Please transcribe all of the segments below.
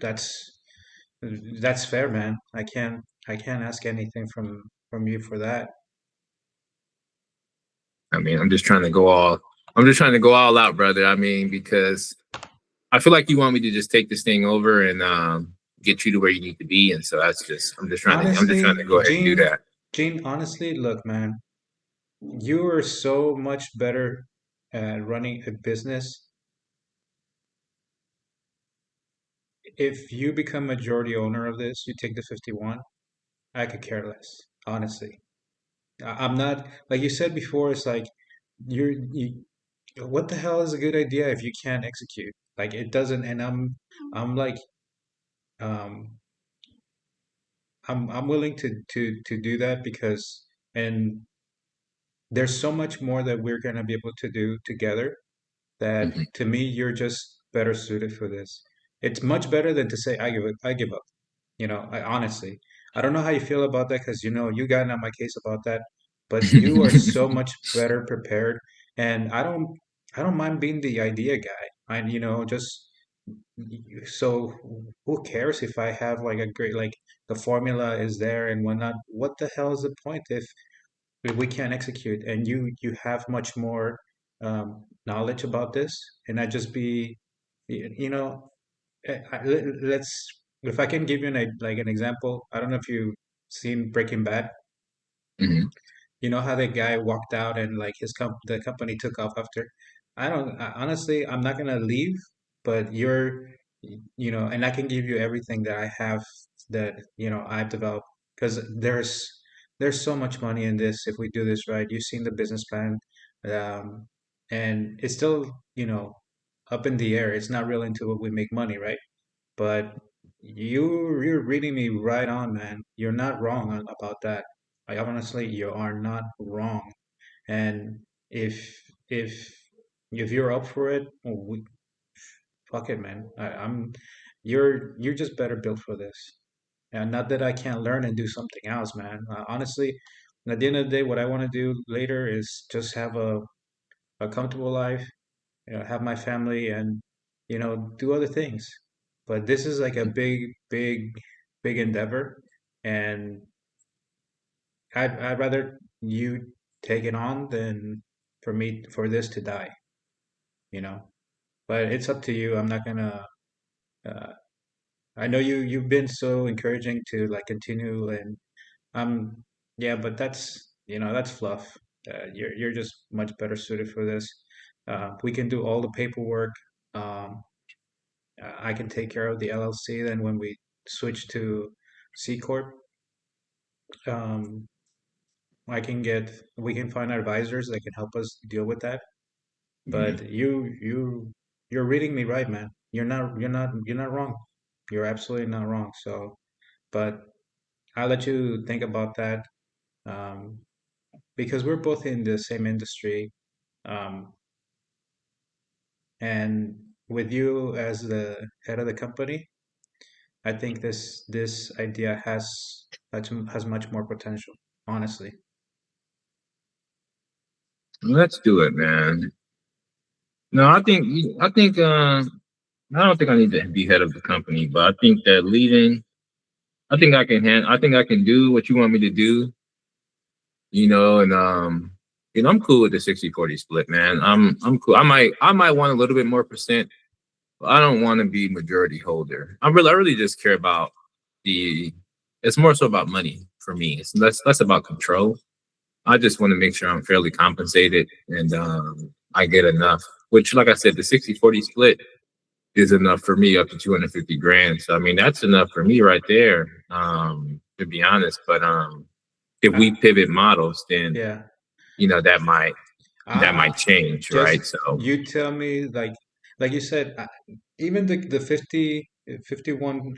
that's that's fair, man. I can't ask anything from you for that. I mean, I'm just trying to go all out, brother. I mean, because I feel like you want me to just take this thing over and get you to where you need to be, and so I'm just trying to Honestly, go ahead and do that. Gene, honestly, look, man, you are so much better at running a business. If you become majority owner of this, you take the 51, I could care less, honestly. I'm not, like you said before, it's like you what the hell is a good idea if you can't execute? Like it doesn't, and I'm like um I'm willing to do that because and there's so much more that we're gonna be able to do together that Mhm. to me you're just better suited for this. It's much better than to say I give up. Honestly, I don't know how you feel about that because you got on my case about that, but you are so much better prepared, and I don't mind being the idea guy. Just so who cares if I have like a great like the formula is there and whatnot? What the hell is the point if we can't execute and you have much more knowledge about this and I just be you know let's if I can give you like an example. I don't know if you've seen Breaking Bad. Mhm. You know how the guy walked out and like the company took off after. Honestly, I'm not gonna leave, but and I can give you everything that I have that I've developed because there's so much money in this if we do this right. You've seen the business plan, um, and it's still up in the air. It's not real until we make money, right? But you're reading me right on, man. You're not wrong about that. I honestly, you are not wrong. And if if you're up for it, fuck it, man. You're just better built for this. And not that I can't learn and do something else, man. Honestly, at the end of the day, what I want to do later is just have a comfortable life, have my family and, do other things. But this is like a big endeavor. And I'd rather you take it on than for this to die, you know. But it's up to you. I'm not gonna. Uh, I know you've been so encouraging to like continue, and yeah, but that's fluff. You're just much better suited for this. We can do all the paperwork. Um, I can take care of the LLC. Then when we switch to C Corp, um, we can find advisors that can help us deal with that. Mhm. But you're reading me right, man. You're not wrong. You're absolutely not wrong. So, but I'll let you think about that. Um, because we're both in the same industry. Um, and with you as the head of the company, I think this idea has much more potential, honestly. Let's do it, man. No, I don't think I need to be head of the company, but I think that leading, I think I can do what you want me to do, and I'm cool with the 60-40 split, man. I'm cool. I might want a little bit more percent, but I don't want to be majority holder. I really just care about the it's more so about money for me. It's less about control. I just want to make sure I'm fairly compensated and I get enough. Which, like I said, the 60-40 split is enough for me up to 250 grand. So I mean that's enough for me right there. To be honest. But if we Uh, pivot models, then yeah. that might I, I change, just right? So you tell me like you said, even the 51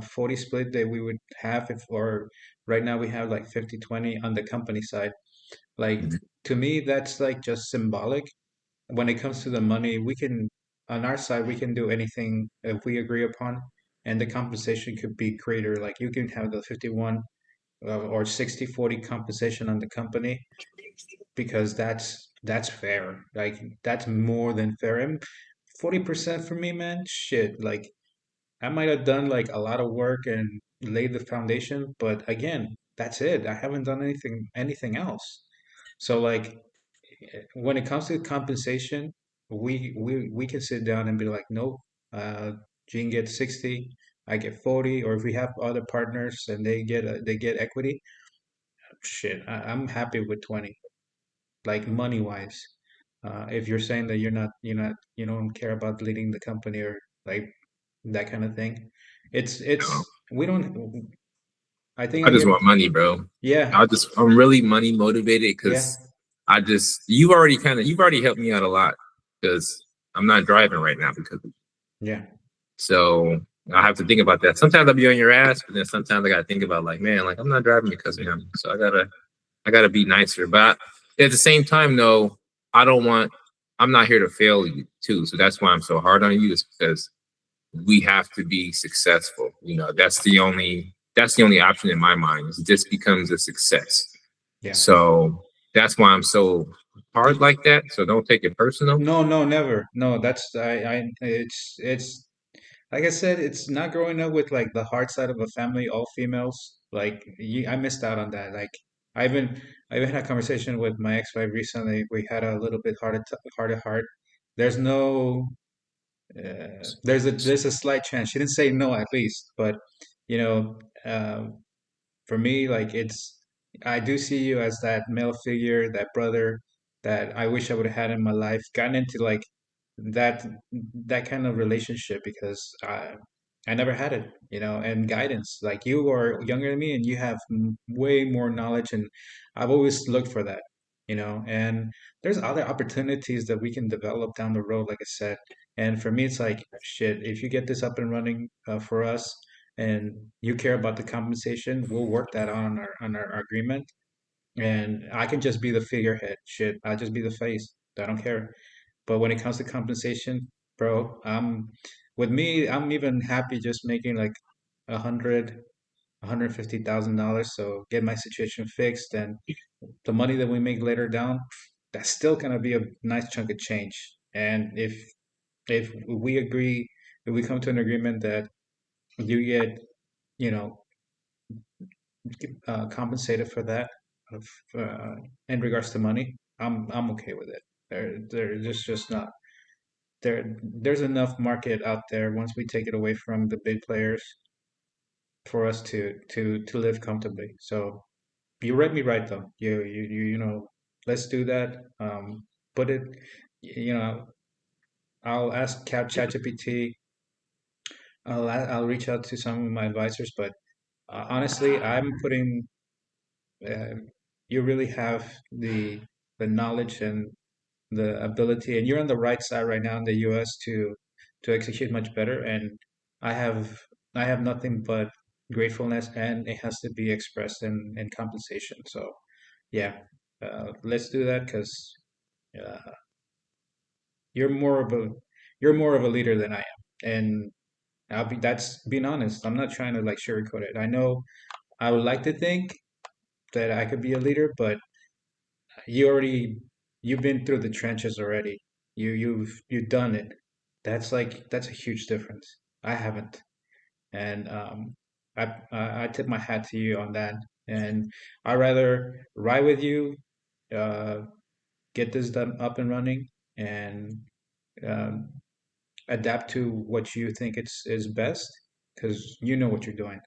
40 split that we would have if or right now we have like 50-20 on the company side. Like mhm. to me, that's like just symbolic. When it comes to the money, on our side, we can do anything if we agree upon, and the compensation could be greater. Like you can have the 51 or 60-40 compensation on the company because that's fair. Like that's more than fair. And 40% for me, man, shit. Like I might have done like a lot of work and laid the foundation, but again, that's it. I haven't done anything else. So like when it comes to compensation, we can sit down and be like, nope, Gene gets 60, I get 40, or if we have other partners and they get equity, shit, I'm happy with 20, like money wise. If you're saying that you don't care about leading the company or like that kind of thing, No, we don't. I think I I just get want money, bro. yeah, I'm really money motivated yeah, because you've already helped me out a lot because I'm not driving right now because yeah, so I have to think about that. Sometimes I'll be on your ass, but then sometimes I gotta think about like, man, like I'm not driving because of him. So I gotta be nicer. But at the same time though, I don't want I'm not here to fail you too. So that's why I'm so hard on you, is because we have to be successful. You know, that's the only option in my mind, is this becomes a success. yeah. So that's why I'm so hard like that. So don't take it personal. No, no, never. No, that's it's like I said, it's not growing up with like the hard side of a family, all females. Like I missed out on that. Like I even I even had a conversation with my ex-wife recently. We had a little bit heart to heart. There's no there's a slight chance. She didn't say no at least, but you know, for me, like I do see you as that male figure, that brother that I wish I would have had in my life, gotten into like that that kind of relationship because I never had it, and guidance. Like you are younger than me and you have way more knowledge, and I've always looked for that, and there's other opportunities that we can develop down the road, like I said. And for me, it's like, shit, if you get this up and running for us, and you care about the compensation, we'll work that on our agreement. And I can just be the figurehead. Shit, I'll just be the face. I don't care. But when it comes to compensation, bro, with me, I'm even happy just making like 100, $150,000. So get my situation fixed, and the money that we make later down, that's still gonna be a nice chunk of change. And if we agree, if we come to an agreement that you get, you know, compensated for that of, in regards to money, I'm okay with it. There's just not there's enough market out there once we take it away from the big players for us to live comfortably. So you read me right though. Let's do that. Put it, you know, I'll ask ChatGPT. I'll reach out to some of my advisors, but honestly, I'm putting uh, you really have the knowledge and the ability, and you're on the right side right now in the U.S. to execute much better. And I have I have nothing but gratefulness, and it has to be expressed in compensation. So yeah, let's do that because uh, you're more of a you're more of a leader than I am, and that's being honest. I'm not trying to like sugarcoat it. I know I would like to think that I could be a leader, but you already you've been through the trenches already. You've done it. That's a huge difference. I haven't, and I tip my hat to you on that. And I rather ride with you, uh, get this done up and running, and um, adapt to what you think it's is best because you know what you're doing.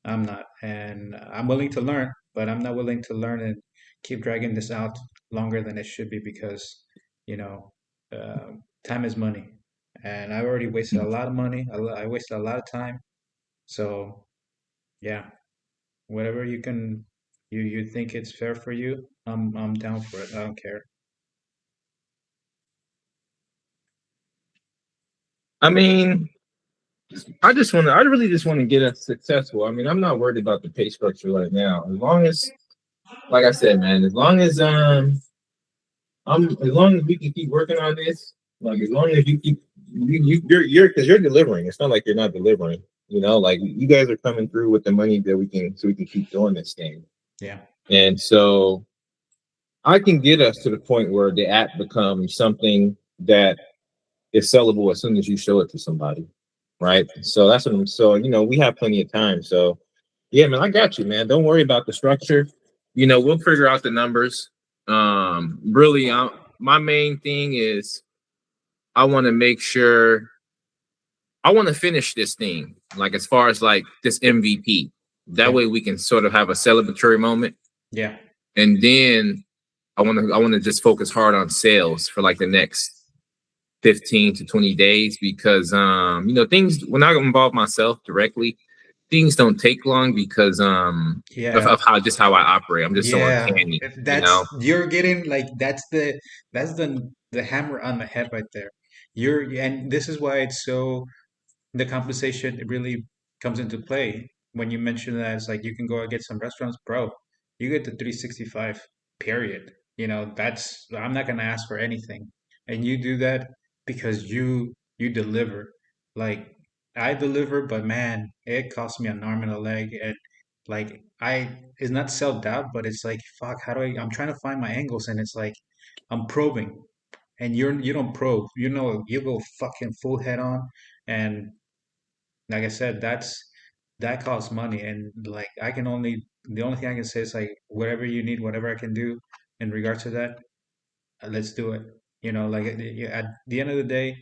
I'm not, and I'm willing to learn, but I'm not willing to learn and keep dragging this out longer than it should be because, you know, uh, time is money, and I already wasted a lot of money. I wasted a lot of time. So yeah, whatever you think it's fair for you, I'm down for it. I don't care. I mean, I really just want to get us successful. I mean, I'm not worried about the pay structure right now. As long as, like I said, man, as long as we can keep working on this, like as long as you keep, you're, because you're delivering. It's not like you're not delivering. You know, like you guys are coming through with the money that so we can keep doing this game. Yeah, And so I can get us to the point where the app becomes something that is sellable as soon as you show it to somebody, right? So that's what I'm. So we have plenty of time. So yeah, man, I got you, man. Don't worry about the structure. We'll figure out the numbers. Really, my main thing is I want to make sure I want to finish this thing, like as far as like this MVP. That Yeah. way we can sort of have a celebratory moment, Yeah. and then I want to just focus hard on sales for like the next 15 to 20 days because things when I involve myself directly, things don't take long because Yeah. of how I operate. I'm just so Yeah. uncanny, If you know. that's you're getting like that's the hammer on the head right there. And this is why it's so the compensation it really comes into play when you mention that it's like you can go and get some restaurants, bro. You get the 365 period. That's I'm not gonna ask for anything. And you do that because you deliver. Like I deliver, but man, it costs me an arm and a leg. And like it's not self-doubt, but it's like fuck, how do I'm trying to find my angles and it's like I'm probing and you don't probe. You go fucking full head on and like I said, that costs money, and like the only thing I can say is like whatever you need, whatever I can do in regards to that, let's do it. Like at the end of the day,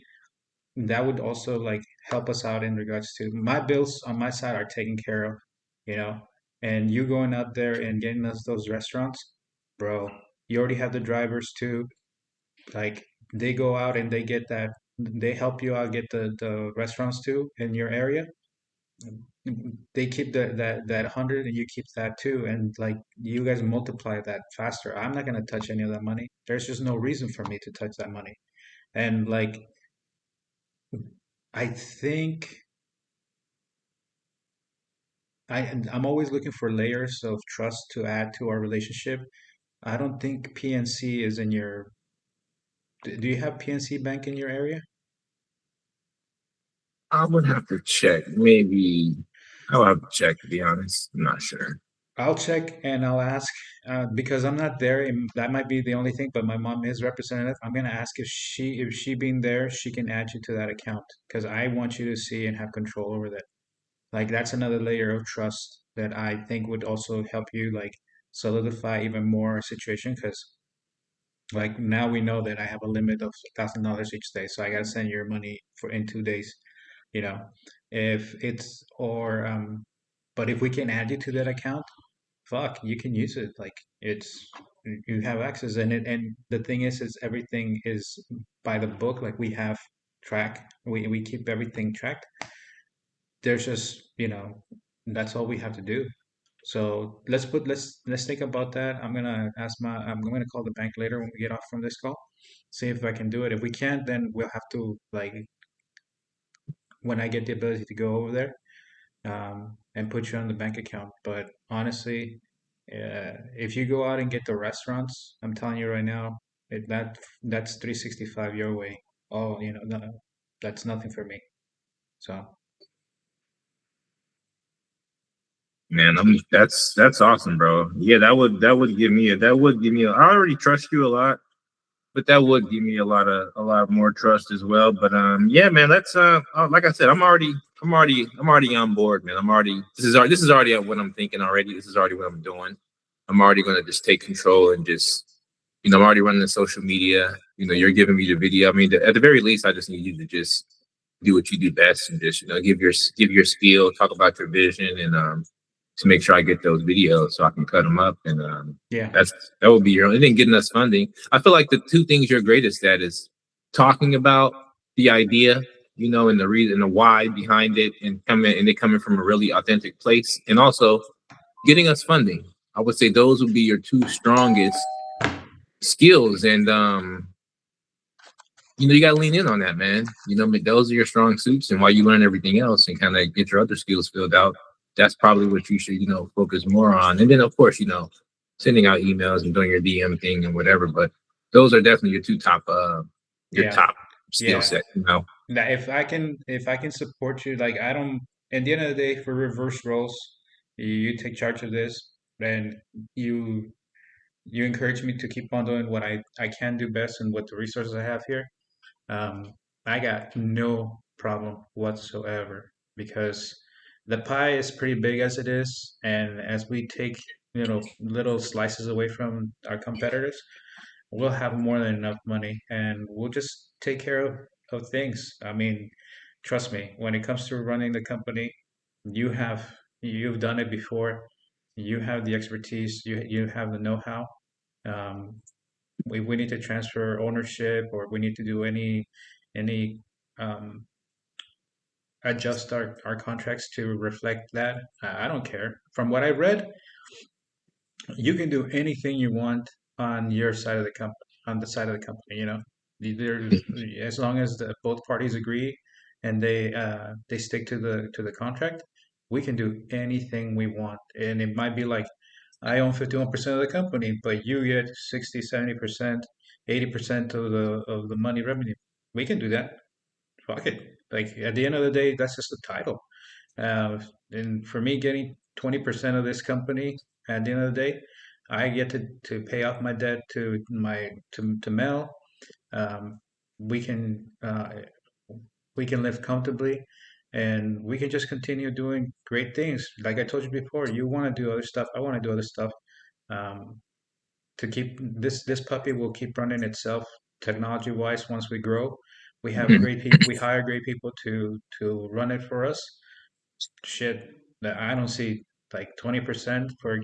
that would also like help us out in regards to my bills on my side are taken care of, you know, and you going out there and getting us those restaurants, bro. You already have the drivers too. Like they go out and they help you out get the restaurants too in your area. They keep that 100 and you keep that too, and like you guys multiply that faster. I'm not gonna touch any of that money. There's just no reason for me to touch that money. And like I think I'm always looking for layers of trust to add to our relationship. I don't think PNC is in your. Do you have PNC Bank in your area? I would have to check. Maybe I would have to check to be honest. I'm not sure. I'll check and I'll ask because I'm not there. And that might be the only thing, but my mom is representative. I'm gonna ask if she being there, she can add you to that account because I want you to see and have control over that. Like that's another layer of trust that I think would also help you like solidify even more a situation because like now we know that I have a limit of $1,000 each day, so I gotta send your money for in 2 days. You know, if it's or but if we can add you to that account fuck, you can use it. Like it's you have access in it, and the thing is everything is by the book. Like we have track, we keep everything tracked. There's just that's all we have to do. So let's think about that. I'm gonna call the bank later when we get off from this call, see if I can do it. If we can't, then we'll have to like when I get the ability to go over there and put you on the bank account. But honestly, if you go out and get the restaurants, I'm telling you right now, that's 365 your way. Oh, no, that's nothing for me. So Man, that's awesome, bro. Yeah, that would give me I already trust you a lot, but that would give me a lot more trust as well. But yeah, man, that's like I said, I'm already on board, man. This is already what I'm thinking already. This is already what I'm doing. I'm already gonna just take control and just I'm already running the social media. You're giving me the video. I mean, at the very least, I just need you to just do what you do best and just give your spiel, talk about your vision, and to make sure I get those videos so I can cut them up. And yeah, that's that would be your and then getting us funding. I feel like the two things you're greatest at is talking about the idea, and the reason, the why behind it, and it coming from a really authentic place, and also getting us funding. I would say those would be your two strongest skills, and you got to lean in on that, man. Those are your strong suits, and while you learn everything else and kind of get your other skills filled out, that's probably what you should, focus more on. And then, of course, sending out emails and doing your DM thing and whatever. But those are definitely your yeah, top skill yeah. set. That if I can support you, like I don't. At the end of the day, for reverse roles, you take charge of this, and you you encourage me to keep on doing what I can do best and what the resources I have here. Um, I got problem whatsoever because the pie is pretty big as it is, and as we take little slices away from our competitors, we'll have more than enough money, and we'll just take care of things. I mean, trust me, when it comes to running the company, you have you've done it before. You have the expertise. You have the know-how. Um, we need to transfer ownership, or we need to do any um, adjust our contracts to reflect that. I don't care. From what I read, you can do anything you want on your side of the company, on the side of the company. there's as long as both parties agree and they stick to the contract, we can do anything we want. And it might be like, I own 51% of the company, but you get 60, 70%, 80% of the money revenue. We can do that. Fuck it. Like at the end of the day, that's just a title. Uh, and for me, getting 20% of this company at the end of the day, I get to pay off my debt to Mel. Um, we can we can live comfortably, and we can just continue doing great things. Like I told you before, you want to do other stuff. I want to do other stuff. Um, to keep this puppy will keep running itself technology wise. Once we grow, we have great people. We hire great people to run it for us. Shit, that I don't see like 20% for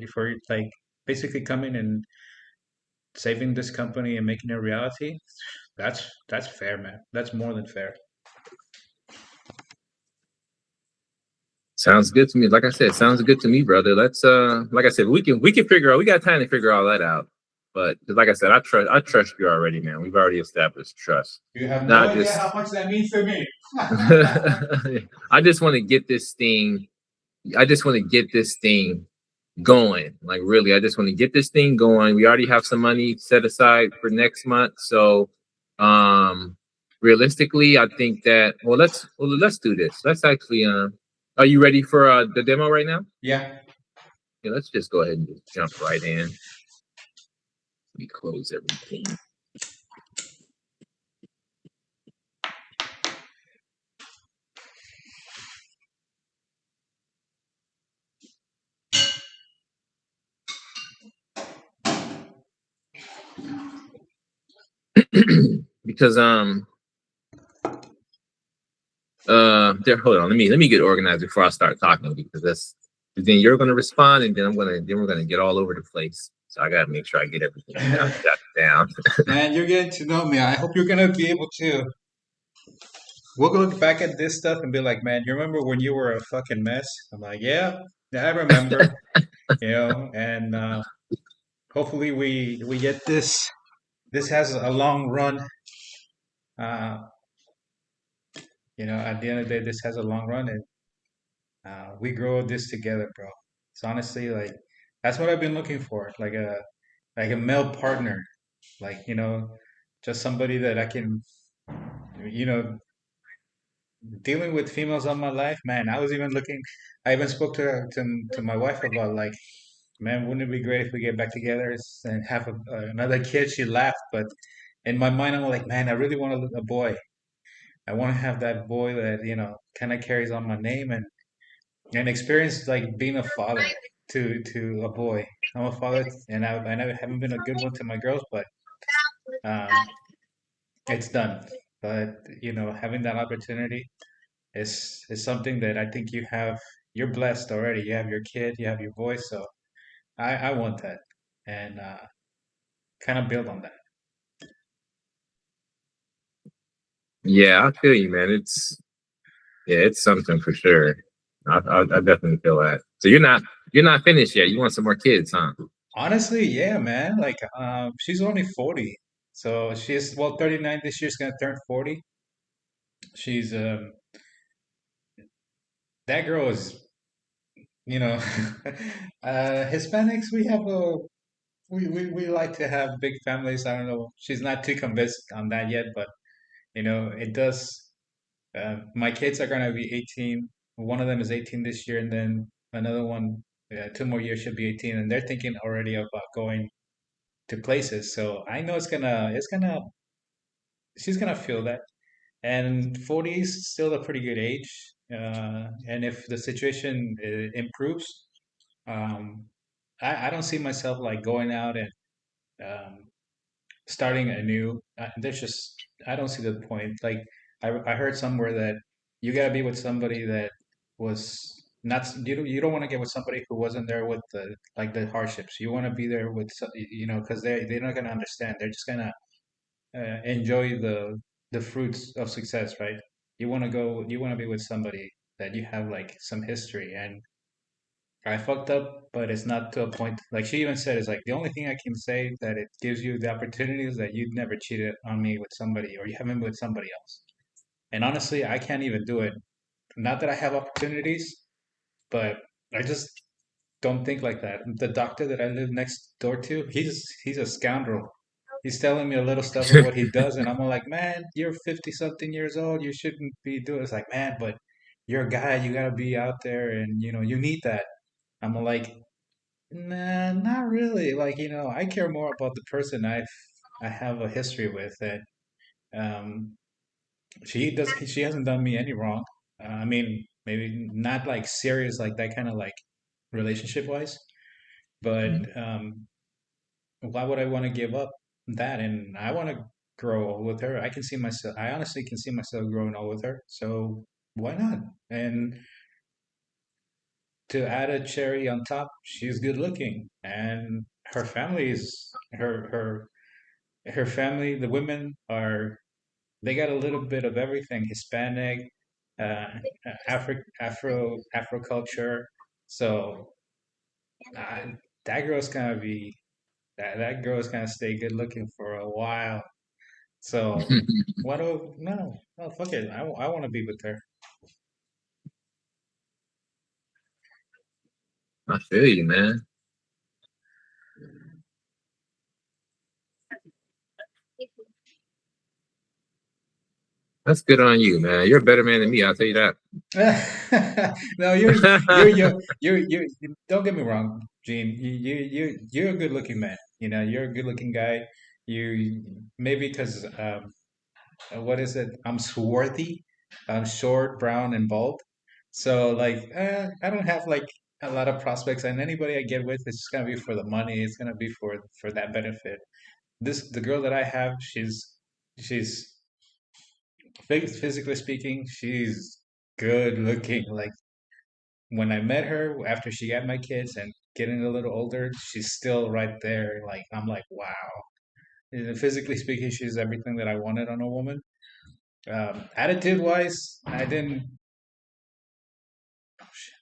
like basically coming and saving this company and making it a reality. That's fair, man. That's more than fair. Sounds good to me. Like I said, sounds good to me, brother. Let's like I said, we can figure out. We got time to figure all that out. But 'cause like I said, I trust you already, man. We've already established trust. You have no Not idea how just much that means to me. I just want to get this thing. I just want to get this thing going. Like really, I just want to get this thing going. We already have some money set aside for next month. So realistically, I think that let's do this. Let's actually are you ready for the demo right now? Yeah. Yeah, let's just go ahead and just jump right in. Let me close everything. Because there hold on, let me get organized before I start talking because that's then you're gonna respond and then we're gonna get all over the place. So I gotta make sure I get everything jotted down. Man, you're getting to know me. I hope you're gonna be able to. We'll look back at this stuff and be like, man, you remember when you were a fucking mess? I'm like, yeah, I remember. And hopefully we get this. This has a long run. Uh, at the end of the day, this has a long run, and we grow this together, bro. It's honestly like that's what I've been looking for, like a male partner, like just somebody that I can, you know, dealing with females all my life, man. I was even looking. I even spoke to my wife about like, man, wouldn't it be great if we get back together and have another kid? She laughed, but in my mind, I'm like, man, I really want a boy. I want to have that boy that kind of carries on my name and experience like being a father to a boy. I'm a father, and I never haven't been a good one to my girls, but um, it's done. But having that opportunity is something that I think you have. You're blessed already. You have your kid, you have your voice, so I want that, and kind of build on that. Yeah, I feel you, man. It's something for sure. I definitely feel that. So you're not finished yet. You want some more kids, huh? Honestly, yeah, man. Like, she's only 40, so she's 39 this year's gonna turn 40. She's that girl is, you know, Hispanics. We like to have big families. I don't know. She's not too convinced on that yet, but it does. My kids are gonna be 18. One of them is 18 this year, and then another one, 2 more years should be 18, and they're thinking already about going to places. So I know she's gonna feel that. And 40 is still a pretty good age. And if the situation improves, um, I don't see myself like going out and um, starting anew. There's just I don't see the point. Like I heard somewhere that you gotta be with somebody that was not you don't want to get with somebody who wasn't there with the like the hardships. You want to be there with because they're not gonna understand. They're just gonna enjoy the fruits of success, right? You want to be with somebody that you have like some history. And I fucked up, but it's not to a point. Like she even said, it's like the only thing I can say that it gives you the opportunity is that you've never cheated on me with somebody or you haven't been with somebody else. And honestly, I can't even do it. Not that I have opportunities, but I just don't think like that. The doctor that I live next door to, he's a scoundrel. He's telling me a little stuff of what he does, and I'm all like, man, you're 50 something years old. You shouldn't be doing. It's like, man, but you're a guy. You gotta be out there, and you need that. I'm all like, nah, not really. Like, I care more about the person I have a history with. That um, she hasn't done me any wrong. I mean, maybe not like serious like that kind of like relationship wise, but why would I want to give up that? And I want to grow old with her. I can see myself. I honestly can see myself growing old with her. So why not? And to add a cherry on top, she's good looking, and her family is her family. The women are they got a little bit of everything: Hispanic, Afro culture. So uh, that girl's gonna be that girl's gonna stay good looking for a while. So what do no no fuck it. I want to be with her. I feel you, man. That's good on you, man. You're a better man than me. I'll tell you that. No, don't get me wrong, Gene. You're a good looking man. You're a good looking guy. You maybe because what is it? I'm swarthy. I'm short, brown, and bald. So like, I don't have like a lot of prospects, and anybody I get with, it's just gonna be for the money. It's gonna be for that benefit. The girl that I have, she's physically speaking, she's good looking. Like when I met her after she got my kids and getting a little older, she's still right there. Like I'm like, wow. And physically speaking, she's everything that I wanted on a woman. Attitude wise, I didn't. Oh, shit.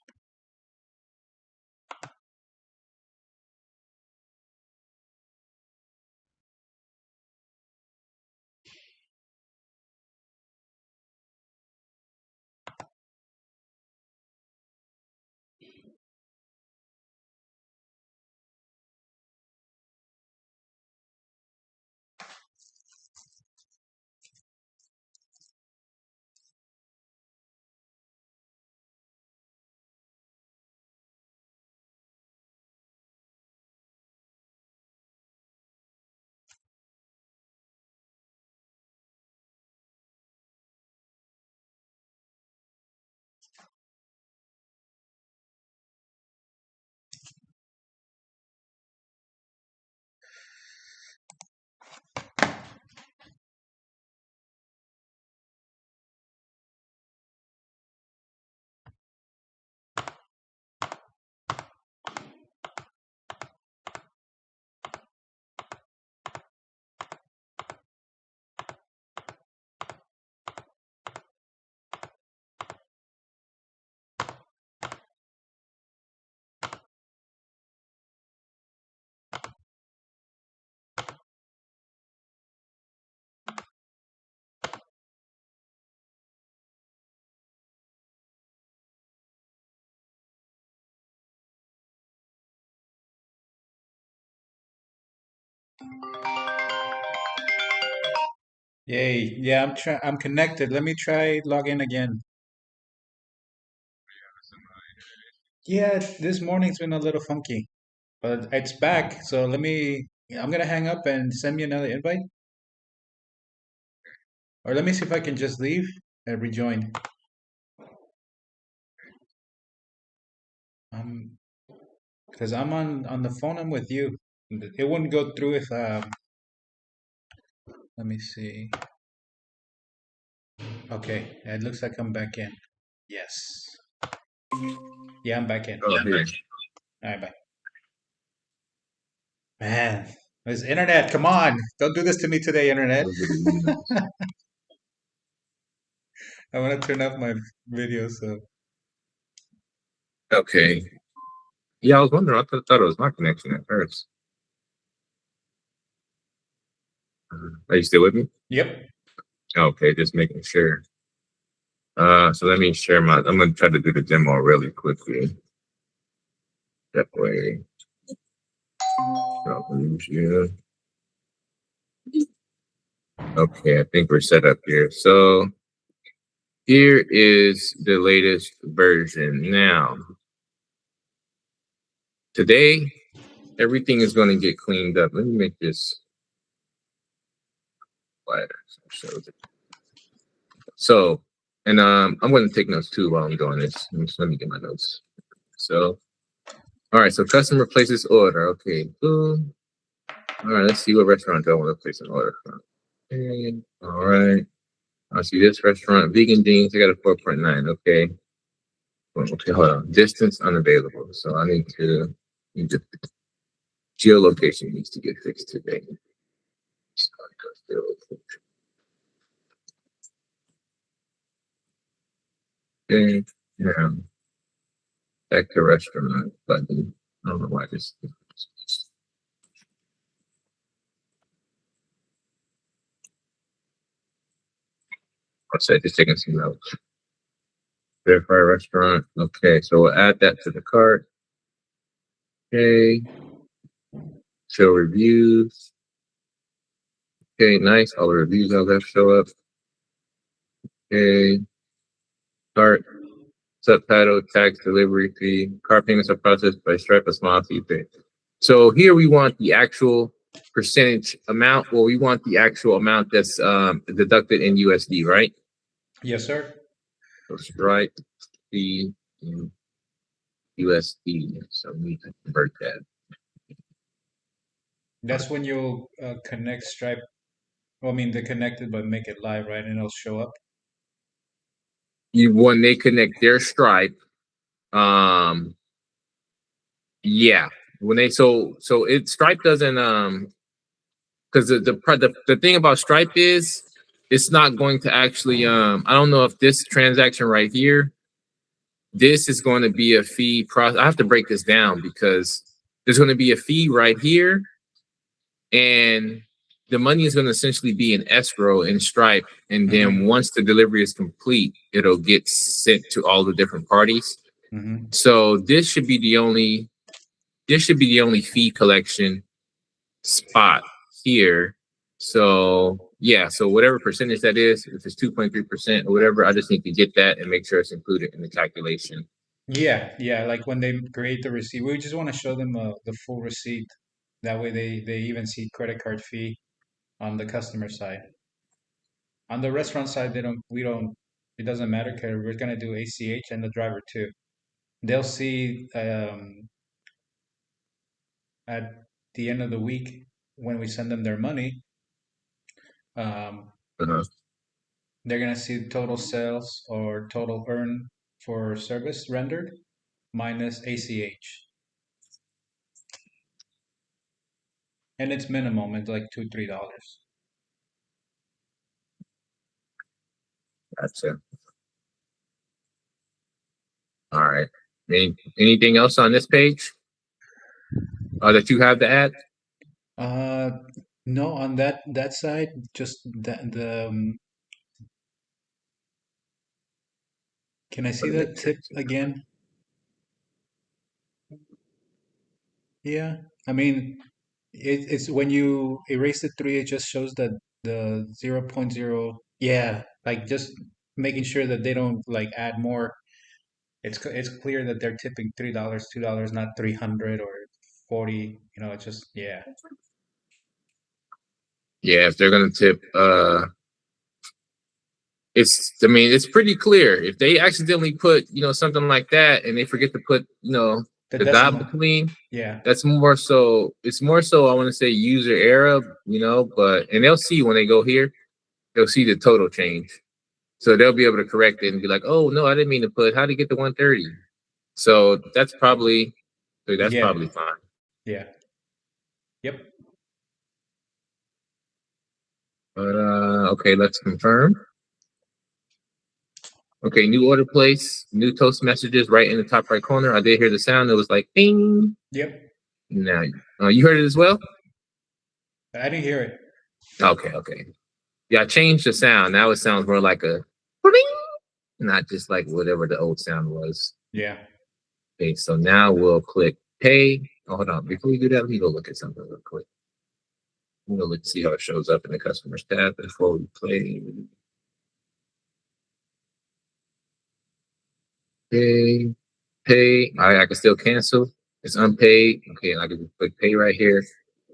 Yay! Yeah, I'm connected. Let me try log in again. Yeah, this morning's been a little funky, but it's back. So let me. I'm gonna hang up and send me another invite. Or let me see if I can just leave and rejoin. Um, because I'm on the phone. I'm with you. It wouldn't go through if let me see. Okay, it looks like I'm back in. Yes. Yeah, I'm back in. Oh, here. All right, bye. Man, this internet, come on. Don't do this to me today, internet. Those are the emails. I want to turn off my video, so. Okay. Yeah, I was wondering. I thought it was my connection at first. Are you still with me? Yep. Okay, just making sure. So let me share my. I'm gonna try to do the demo really quickly. That way, yeah. Okay, I think we're set up here. So here is the latest version. Now, today, everything is going to get cleaned up. Let me make this wider. So, and I'm going to take notes too while I'm doing this. Let me get my notes. So, all right. So, customer places order. Okay, boom. All right. Let's see what restaurant do I want to place an order from. Okay, all right. I see this restaurant, Vegan Beans. I got a 4.9. Okay. Okay, hold on. Distance unavailable. So I need to geolocation needs to get fixed today. Okay, yeah. Back to restaurant button. I don't know why this. I'll say just taking some notes. Verify restaurant. Okay, so we'll add that to the cart. Okay. Show reviews. Okay, nice. All the reviews I'll have show up. Okay. Cart. Subtitle, tax, delivery fee. Car payments are processed by Stripe, a small fee pay. So here we want the actual percentage amount, or we want the actual amount that's deducted in USD, right? Yes, sir. So Stripe fee in USD. So we need to convert that. That's when you'll connect Stripe. Well, I mean, they're connected, but make it live, right? And it'll show up. When they connect their Stripe, um, yeah. When they so it Stripe doesn't because the thing about Stripe is it's not going to actually I don't know if this transaction right here, this is going to be a fee process. I have to break this down because there's going to be a fee right here, and the money is going to essentially be in escrow in Stripe, and then once the delivery is complete, it'll get sent to all the different parties. So this should be the only fee collection spot here. So yeah, so whatever percentage that is, if it's 2.3% or whatever, I just need to get that and make sure it's included in the calculation. Yeah, yeah. Like when they create the receipt, we just want to show them the full receipt. That way, they even see credit card fee on the customer side. On the restaurant side, they don't. We don't. It doesn't matter because we're gonna do ACH and the driver too. They'll see at the end of the week when we send them their money. Um, Uh-huh. they're gonna see total sales or total earn for service rendered minus ACH, and it's minimum. It's like $2-3. Gotcha. All right. Anything else on this page that you have to add? Uh, no, on that side, just the can I see Let me the make sure. tip again? Yeah, I mean, it's when you erase the three, it just shows that the 0.0. Yeah, like just making sure that they don't like add more. It's clear that they're tipping $3, $2, not 300 or 40. It's just yeah. Yeah, if they're gonna tip I mean, it's pretty clear. If they accidentally put, something like that and they forget to put, The the dot decimal. between, Yeah. that's more so, it's more so, I want to say user error, and they'll see when they go here, they'll see the total change. So they'll be able to correct it and be like, oh, no, I didn't mean to put, how to get to 130. So that's Yeah. probably fine. Yeah. Yep. But, okay, let's confirm. Okay, new order place, new toast messages right in the top right corner. I did hear the sound. It was like ding. Yep. Now, you heard it as well? I didn't hear it. Okay. Yeah, I changed the sound. Now it sounds more like a ding, not just like whatever the old sound was. Yeah. Okay, so now we'll click pay. Oh, hold on. Before we do that, let me go look at something real quick. Let's see how it shows up in the customers tab before we play. Pay. I can still cancel. It's unpaid. Okay, and I can click pay right here,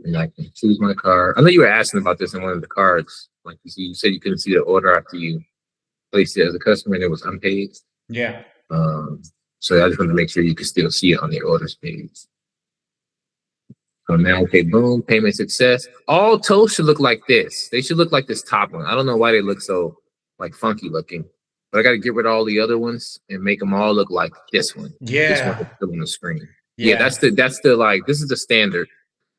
and I can choose my card. I know you were asking about this in one of the cards. Like you said, you couldn't see the order after you placed it as a customer, and it was unpaid. Yeah. So I just wanted to make sure you could still see it on the orders page. So now, okay, boom, payment success. All toast should look like this. They should look like this top one. I don't know why they look so like funky looking, but I got to get rid of all the other ones and make them all look like this one. This one Yeah. is still on the screen. Yeah. That's the like, this is the standard.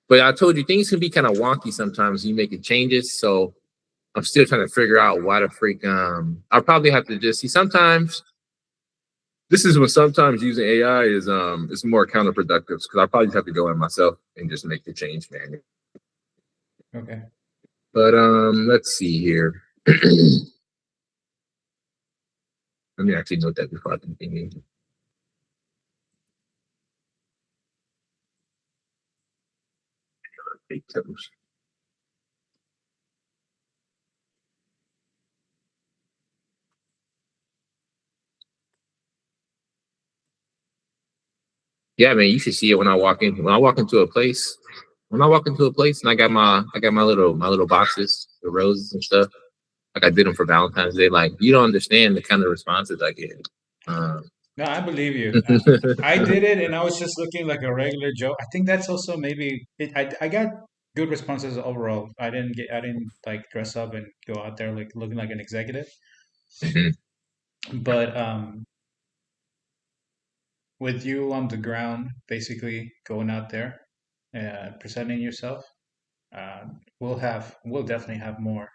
But I told you things can be kind of wonky sometimes when you make changes. So I'm still trying to figure out why the freak. I'll probably have to just see sometimes. This is when sometimes using AI is it's more counterproductive because I probably have to go in myself and just make the change manually. Okay. But let's see here. Let me actually note that before I continue. Yeah, man, you should see it when I walk in. When I walk into a place, and I got my little boxes, the roses and stuff. Like I did them for Valentine's Day. Like you don't understand the kind of responses I get. No, I believe you. I did it, and I was just looking like a regular Joe. I think that's also maybe it. I got good responses overall. I didn't like dress up and go out there like looking like an executive. Mhm. But with you on the ground, basically going out there, presenting yourself, uh, we'll definitely have more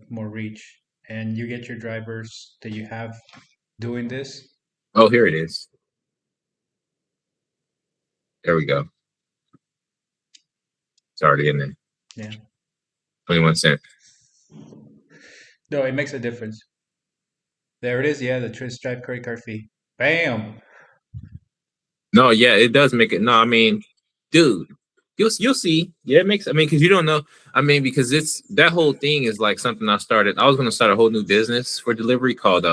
reach. And you get your drivers that you have doing this. Oh, here it is. There we go. It's already in there. Yeah. 21 cents. No, it makes a difference. There it is. Yeah, the Stripe credit card fee. Bam. No, yeah, it does make it. No, I mean, dude, you'll see. Yeah, it makes. I mean, because you don't know. I mean, because it's that whole thing is like something I started. I was going to start a whole new business for delivery called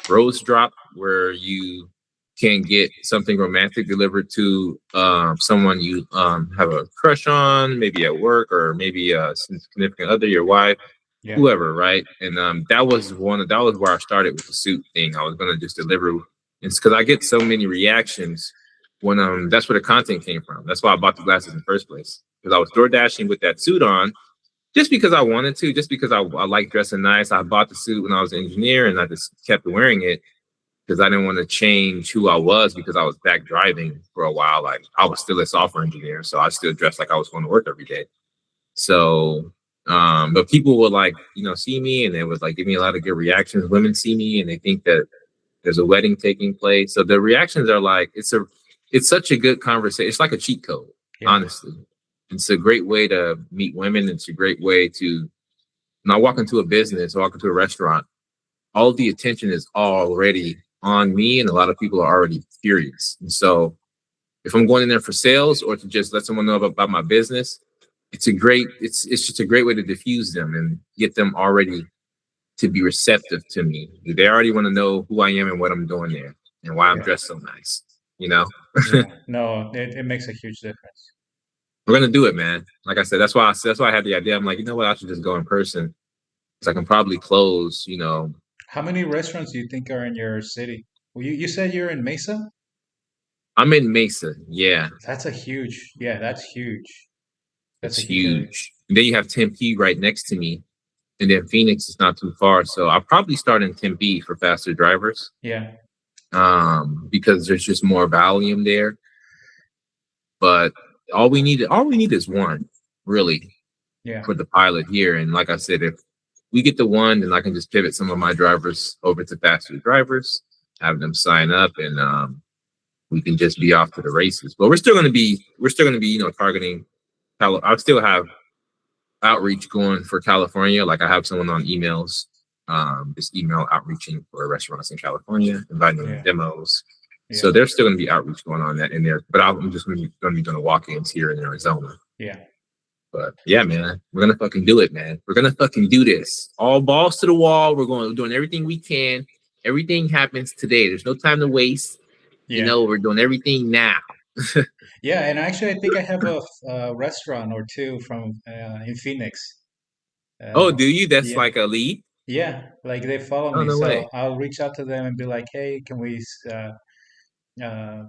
Rose Drop, where you can get something romantic delivered to someone you have a crush on, maybe at work or maybe a significant other, your wife, Yeah. whoever, right? And that was where I started with the suit thing. I was going to just deliver. It's because I get so many reactions when that's where the content came from. That's why I bought the glasses in the first place, because I was door dashing with that suit on just because I wanted to, just because I like dressing nice. I bought the suit when I was an engineer and I just kept wearing it because I didn't want to change who I was because I was back driving for a while. Like I was still a software engineer, so I still dressed like I was going to work every day. So but people would like, see me and they would like give me a lot of good reactions. Women see me and they think that there's a wedding taking place. So the reactions are like, it's such a good conversation. It's like a cheat code, honestly. It's a great way to meet women. It's a great way to, when I walk into a business, walk into a restaurant, all the attention is already on me and a lot of people are already furious. And so if I'm going in there for sales or to just let someone know about my business, it's just a great way to diffuse them and get them already to be receptive to me. They already want to know who I am and what I'm doing there and why I'm dressed so nice, Yeah. No, it makes a huge difference. We're gonna do it, man. Like I said, that's why I had the idea. I'm like, you know what? I should just go in person So I can probably close, you know. How many restaurants do you think are in your city? Well, you said you're in Mesa? I'm in Mesa. Yeah, That's a huge, yeah, that's huge. That's it's a huge area. huge. And then you have Tempe right next to me. And then Phoenix is not too far. So I'll probably start in Tempe for faster drivers. Yeah, Because there's just more volume there. But all we need is one, really, yeah, for the pilot here. And like I said, if we get the one, then I can just pivot some of my drivers over to faster drivers, have them sign up, and we can just be off to the races. But we're still gonna be, you know, targeting. I still have outreach going for California. Like I have someone on emails, just email outreaching for restaurants in California, inviting them yeah, to demos. yeah, So there's still going to be outreach going on that in there, but I'm just going to be doing walk-ins here in Arizona. yeah. But yeah, man, we're gonna fucking do it, man. We're gonna fucking do this. All balls to the wall. We're doing everything we can. Everything happens today. There's no time to waste. You Yeah. know, we're doing everything now. Yeah, and actually, I think I have a restaurant or two from in Phoenix. Oh, Uh, do you? That's yeah, like a lead? yeah, like they follow Oh, me, no so way. I'll reach out to them and be like, "Hey, can uh,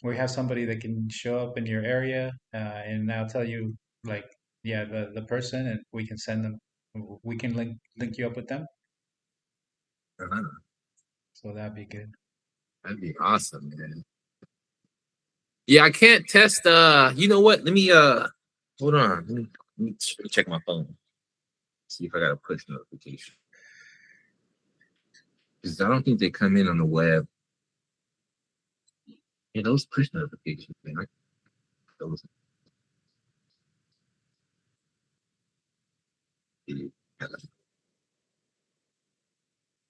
we have somebody that can show up in your area?" And I'll tell you, like, yeah, the person, and we can send them. We can link you up with them, Uh-huh. so that'd be good. That'd be awesome, man. Yeah, I can't test. You know what? Let me hold on. Let me check my phone. See if I got a push notification. Because I don't think they come in on the web. Yeah, those push notifications, man. Those.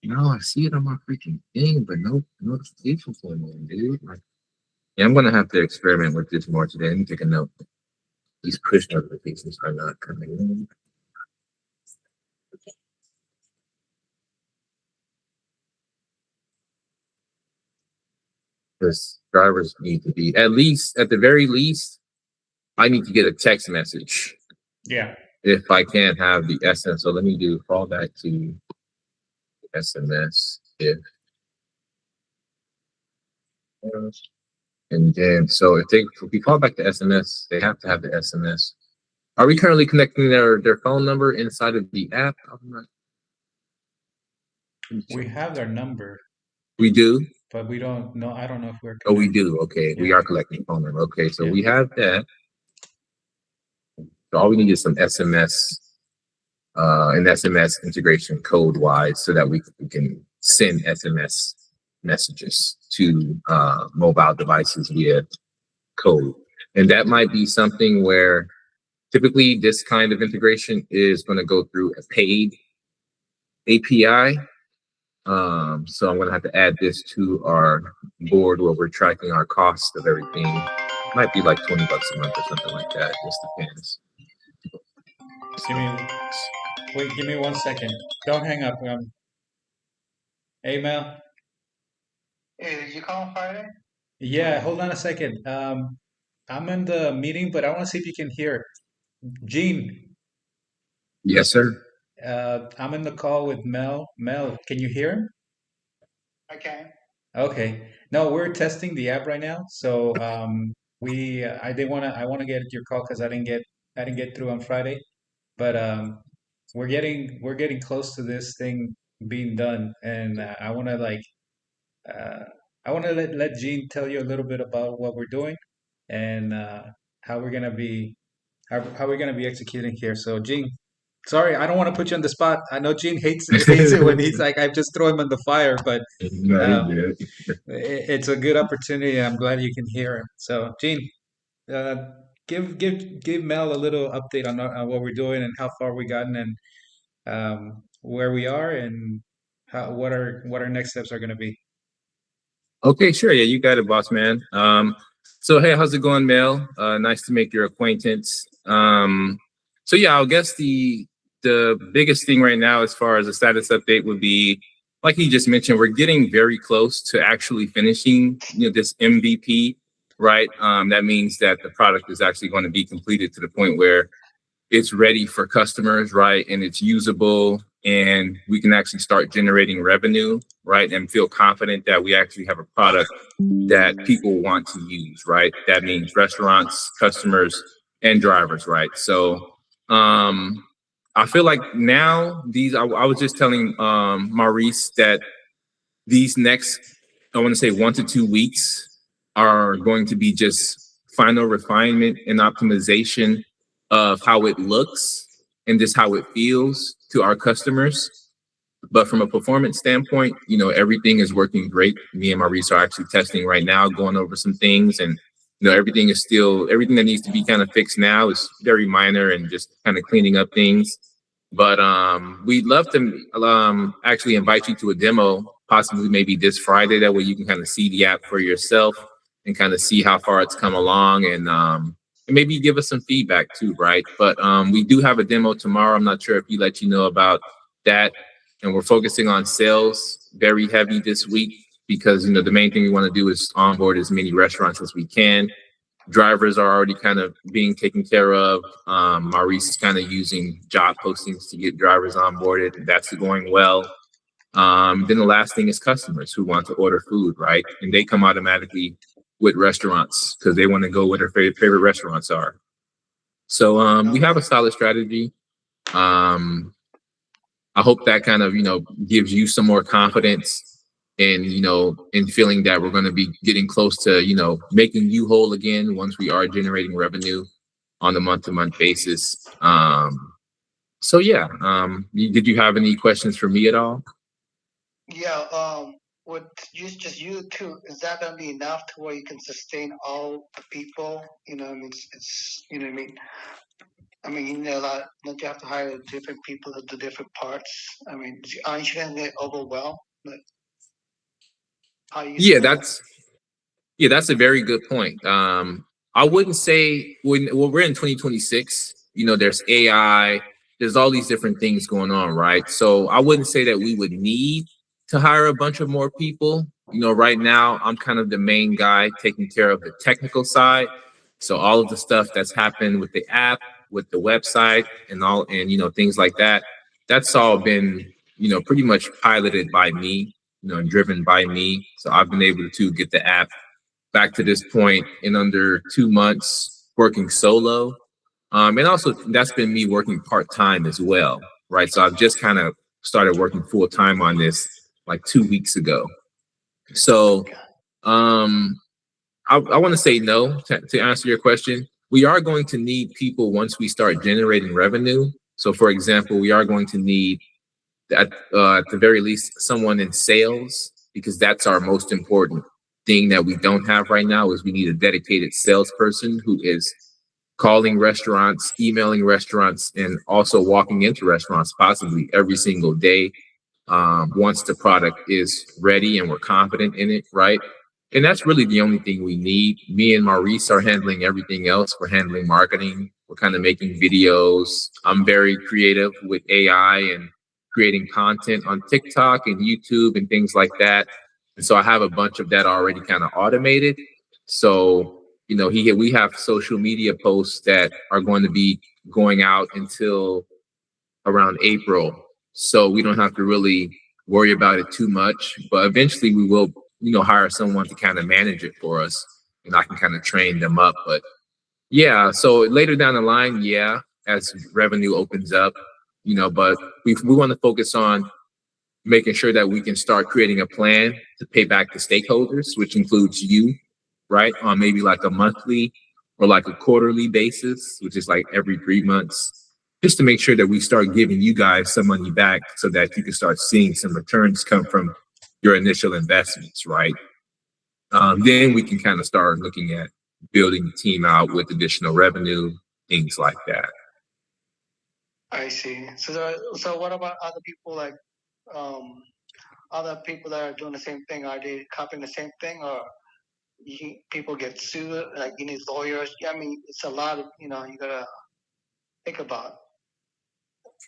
No, I see it on my freaking thing, but no notification for me, dude. Like, yeah, I'm gonna have to experiment with this more today. Let me take a note. These push notifications are not coming in. Because drivers need to be at the very least, I need to get a text message Yeah, if I can't have the SMS. So let me do fallback to SMS if and then so if we call back to SMS, they have to have the SMS. Are we currently connecting their phone number inside of the app? I'm not- we have their number, We do. but we don't know. I don't know if we're Oh, we connected. do. Okay, we Yeah, are collecting phone number. Okay, so yeah. we have that. So all we need is some SMS, an SMS integration code wise, so that we can send SMS messages to mobile devices via code. And that might be something where typically this kind of integration is going to go through a paid API. So I'm going to have to add this to our board where we're tracking our cost of everything. Might be like 20 bucks a month or something like that. Just depends. Give me, wait, give me 1 second. Don't hang up. Hey, Mel. Hey, did you call on Friday? Yeah, hold on a second. I'm in the meeting, but I want to see if you can hear. Gene, Yes, sir. I'm in the call with Mel. Mel, can you hear him? I can. Okay. No, we're testing the app right now. So I didn't want to. I want to get your call because I didn't get through on Friday. But we're getting close to this thing being done, and I want to uh, I want to let Gene tell you a little bit about what we're doing and how we're gonna be how we're gonna be executing here. So, Gene, sorry, I don't want to put you on the spot. I know Gene hates it when he's like I just throw him on the fire, but No, uh, you're good. it's a good opportunity. I'm glad you can hear him. So, Gene, uh, give Mel a little update on what we're doing and how far we gotten and where we are and how what our next steps are going to be. Okay, sure. Yeah, you got it, boss man. So hey, how's it going, Mel? Nice to make your acquaintance. So yeah, I guess the biggest thing right now, as far as a status update, would be like you just mentioned, we're getting very close to actually finishing, you know, this MVP, right? That means that the product is actually going to be completed to the point where it's ready for customers, right? And it's usable, and we can actually start generating revenue, right? And feel confident that we actually have a product that people want to use, right? That means restaurants, customers, and drivers, right? So I feel like now I was just telling Maurice that these next, I want to say 1 to 2 weeks are going to be just final refinement and optimization of how it looks and just how it feels to our customers. But from a performance standpoint, everything is working great. Me and Maurice are actually testing right now, going over some things, and everything that needs to be kind of fixed now is very minor and just kind of cleaning up things. But we'd love to actually invite you to a demo, possibly maybe this Friday. That way you can kind of see the app for yourself and kind of see how far it's come along, and maybe give us some feedback too, right? But we do have a demo tomorrow. I'm not sure if he let you know about that. And we're focusing on sales very heavy this week because the main thing we want to do is onboard as many restaurants as we can. Drivers are already kind of being taken care of. Maurice is kind of using job postings to get drivers onboarded. That's going well. Then the last thing is customers who want to order food, right? And they come automatically with restaurants because they want to go where their favorite restaurants are. So we have a solid strategy. I hope that kind of, gives you some more confidence in feeling that we're going to be getting close to, making you whole again once we are generating revenue on a month-to-month basis. So yeah, did you have any questions for me at all? Yeah. With just you two, is that gonna be enough to where you can sustain all the people? It's you know what I mean. Don't you have to hire different people to do different parts? Aren't you gonna get overwhelmed? Like, how you Yeah, gonna? that's a very good point. I wouldn't say when we're in 2026, there's AI, there's all these different things going on, right? So I wouldn't say that we would need to hire a bunch of more people. Right now I'm kind of the main guy taking care of the technical side. So all of the stuff that's happened with the app, with the website, and things like that, that's all been, pretty much piloted by me, and driven by me. So I've been able to get the app back to this point in under 2 months working solo. And also that's been me working part-time as well, right? So I've just kind of started working full-time on this like 2 weeks ago. So I want to say no to answer your question. We are going to need people once we start generating revenue. So for example, we are going to need at the very least someone in sales, because that's our most important thing that we don't have right now. Is we need a dedicated salesperson who is calling restaurants, emailing restaurants, and also walking into restaurants possibly every single day once the product is ready and we're confident in it, right? And that's really the only thing we need. Me and Maurice are handling everything else. We're handling marketing. We're kind of making videos. I'm very creative with AI and creating content on TikTok and YouTube and things like that. And so I have a bunch of that already kind of automated. So, we have social media posts that are going to be going out until around April. So we don't have to really worry about it too much. But eventually we will, hire someone to kind of manage it for us, and I can kind of train them up. But yeah, so later down the line, yeah, as revenue opens up, but we want to focus on making sure that we can start creating a plan to pay back the stakeholders, which includes you, right? On maybe like a monthly or like a quarterly basis, which is like every 3 months, just to make sure that we start giving you guys some money back so that you can start seeing some returns come from your initial investments, right? Then we can kind of start looking at building the team out with additional revenue, things like that. I see. So what about other people, like other people that are doing the same thing? Are they copying the same thing, or people get sued? Like you need lawyers. It's a lot of you gotta think about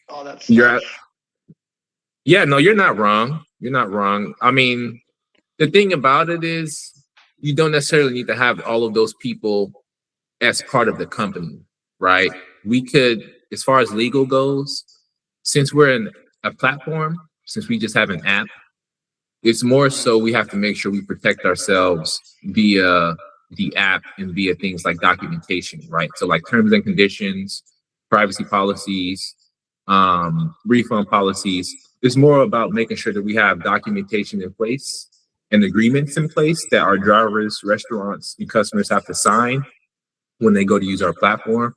all that stuff. Yeah, no, you're not wrong. You're not wrong. The thing about it is you don't necessarily need to have all of those people as part of the company, right? We could as far as legal goes, since we're in a platform, since we just have an app, it's more so we have to make sure we protect ourselves via the app and via things like documentation, right? So like terms and conditions, privacy policies, refund policies. It's more about making sure that we have documentation in place and agreements in place that our drivers, restaurants, and customers have to sign when they go to use our platform.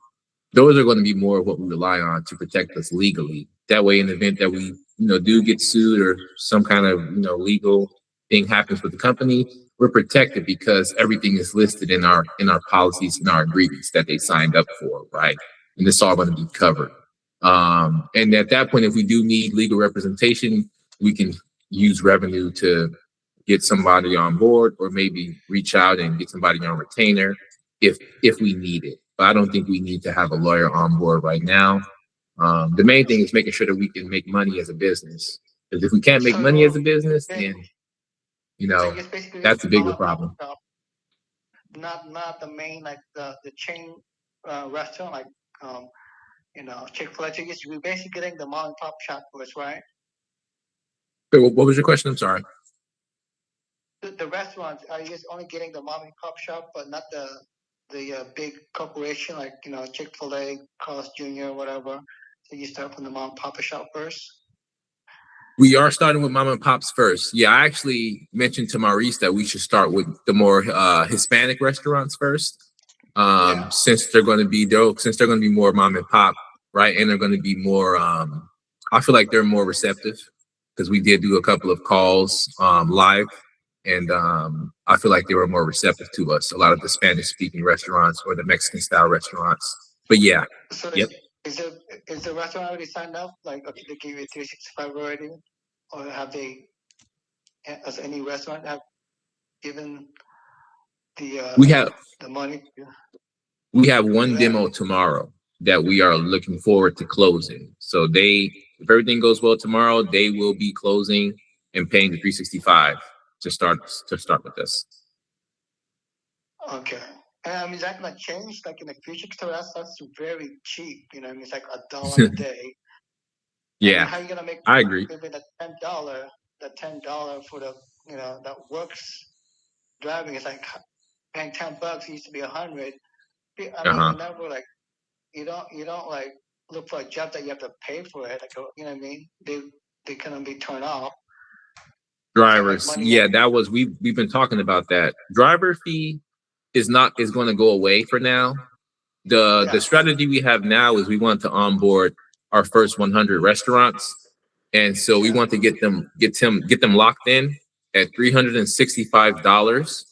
Those are going to be more of what we rely on to protect us legally. That way, in the event that we, do get sued or some kind of, legal thing happens with the company, we're protected because everything is listed in our policies and our agreements that they signed up for, right? And it's all going to be covered. And at that point, if we do need legal representation, we can use revenue to get somebody on board, or maybe reach out and get somebody on retainer if we need it. But I don't think we need to have a lawyer on board right now. The main thing is making sure that we can make money as a business. Because if we can't make money as a business, then it's basically that's a bigger mom and pop problem. shop, not the main, like the chain restaurant, like Chick-fil-A. So we're basically getting the mom and pop shop first, right? Wait, what was your question? I'm sorry. The restaurants, are you just only getting the mom and pop shop, but not the big corporation like Chick-fil-A, Carl's Jr., whatever? So you start from the mom and pop shop first. We are starting with mom and pops first. Yeah, I actually mentioned to Maurice that we should start with the more Hispanic restaurants first, since they're going to be more mom and pop, right? And they're going to be more. I feel like they're more receptive because we did do a couple of calls live, and I feel like they were more receptive to us. A lot of the Spanish-speaking restaurants or the Mexican-style restaurants. But yeah, So yep. Is the restaurant already signed up? Like, okay, they give you 365 already, or have they? Has any restaurant have given the the money? We have one demo tomorrow that we are looking forward to closing. So if everything goes well tomorrow, they will be closing and paying the 365 to start with us. Okay. Is that gonna change like in the future? Because that's very cheap. It's like $1 a day. Yeah, how are you gonna make? I agree. Maybe the $10 for the that works driving is like paying $10. It used to be 100. You never like you don't like look for a job that you have to pay for it. Like what I mean? They can be turned off. Drivers, we've been talking about that. Driver fee is going to go away for now. The strategy we have now is we want to onboard our first 100 restaurants, and so we want to get them locked in at $365,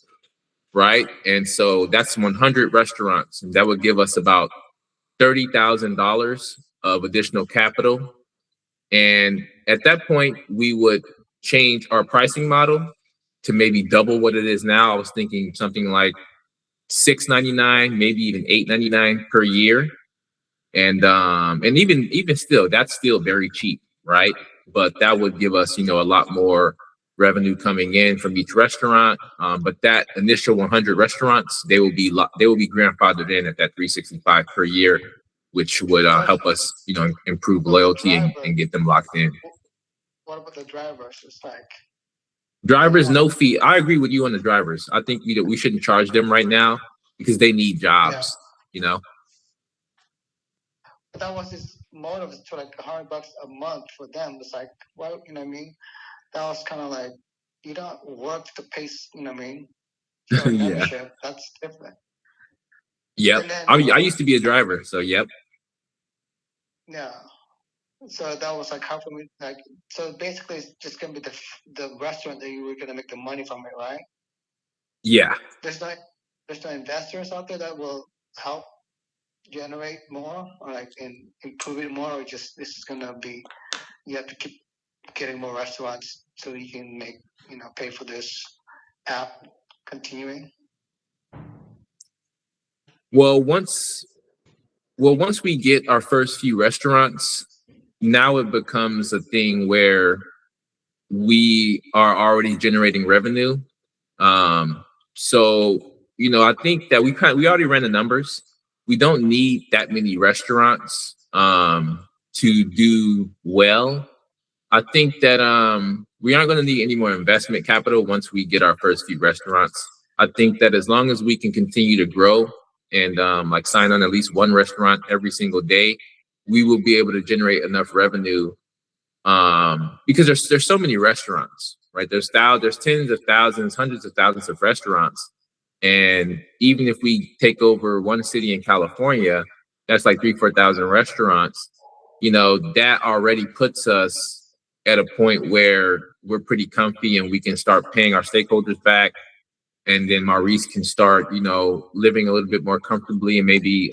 right? And so that's 100 restaurants, and that would give us about $30,000 of additional capital. And at that point, we would change our pricing model to maybe double what it is now. I was thinking something like $6.99, maybe even $8.99 per year. And even still, that's still very cheap, right? But that would give us, a lot more revenue coming in from each restaurant. But that initial 100 restaurants, they will be grandfathered in at that $365 per year, which would help us, improve loyalty and get them locked in. What about the drivers? It's like drivers, no fee. I agree with you on the drivers. I think we shouldn't charge them right now because they need jobs. But that was his motive to like $100 a month for them. It's like, well, you know what I mean? That was kind of like you don't work to pay. You know what I mean? For membership, that's different. Yep. I used to be a driver, so yep. Yeah. So that was like how can we like? So basically, it's just gonna be the restaurant that you were gonna make the money from it, right? Yeah. There's no investors out there that will help generate more or like improve it more, or just this is gonna be you have to keep getting more restaurants so you can make pay for this app continuing. Well, once we get our first few restaurants, now it becomes a thing where we are already generating revenue. So, I think that we already ran the numbers. We don't need that many restaurants to do well. I think that we aren't going to need any more investment capital once we get our first few restaurants. I think that as long as we can continue to grow and like sign on at least one restaurant every single day, we will be able to generate enough revenue because there's so many restaurants, right? There's tens of thousands, hundreds of thousands of restaurants, and even if we take over one city in California, that's like 3,000-4,000 restaurants. You know, that already puts us at a point where we're pretty comfy and we can start paying our stakeholders back. And then Maurice can start, you know, living a little bit more comfortably and maybe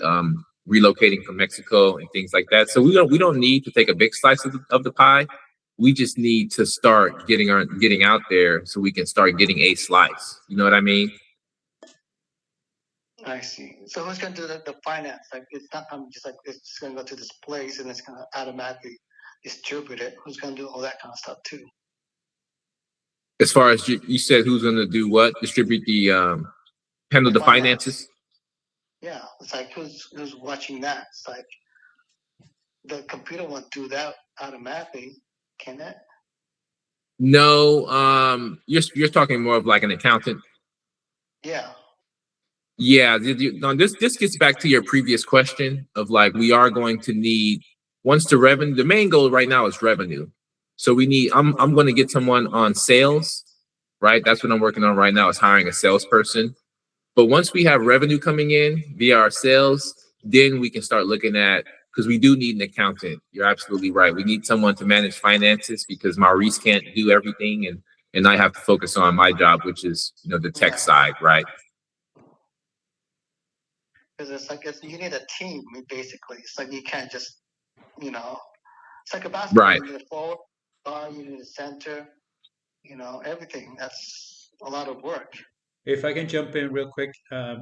relocating from Mexico and things like that. So we don't need to take a big slice of the pie. We just need to start getting out there so we can start getting a slice. You know what I mean? I see. So who's gonna do the finance? Like it's not. I'm just like it's just gonna go to this place and it's gonna automatically distribute it. Who's gonna do all that kind of stuff too? As far as you said, who's going to do what? Distribute the handle the finances? Yeah, it's like who's watching that? It's like the computer won't do that automatically, can it? No, you're talking more of like an accountant. Yeah. Yeah, no, this gets back to your previous question of like we are going to need once the revenue. The main goal right now is revenue, so we need. I'm going to get someone on sales, right? That's what I'm working on right now is hiring a salesperson. But once we have revenue coming in via our sales, then we can start looking at because we do need an accountant. You're absolutely right. We need someone to manage finances because Maurice can't do everything, and I have to focus on my job, which is the tech side, right? Because it's like you need a team basically. It's like you can't just it's like a basketball. Right. You need a forward, you need a center, everything. That's a lot of work. If I can jump in real quick,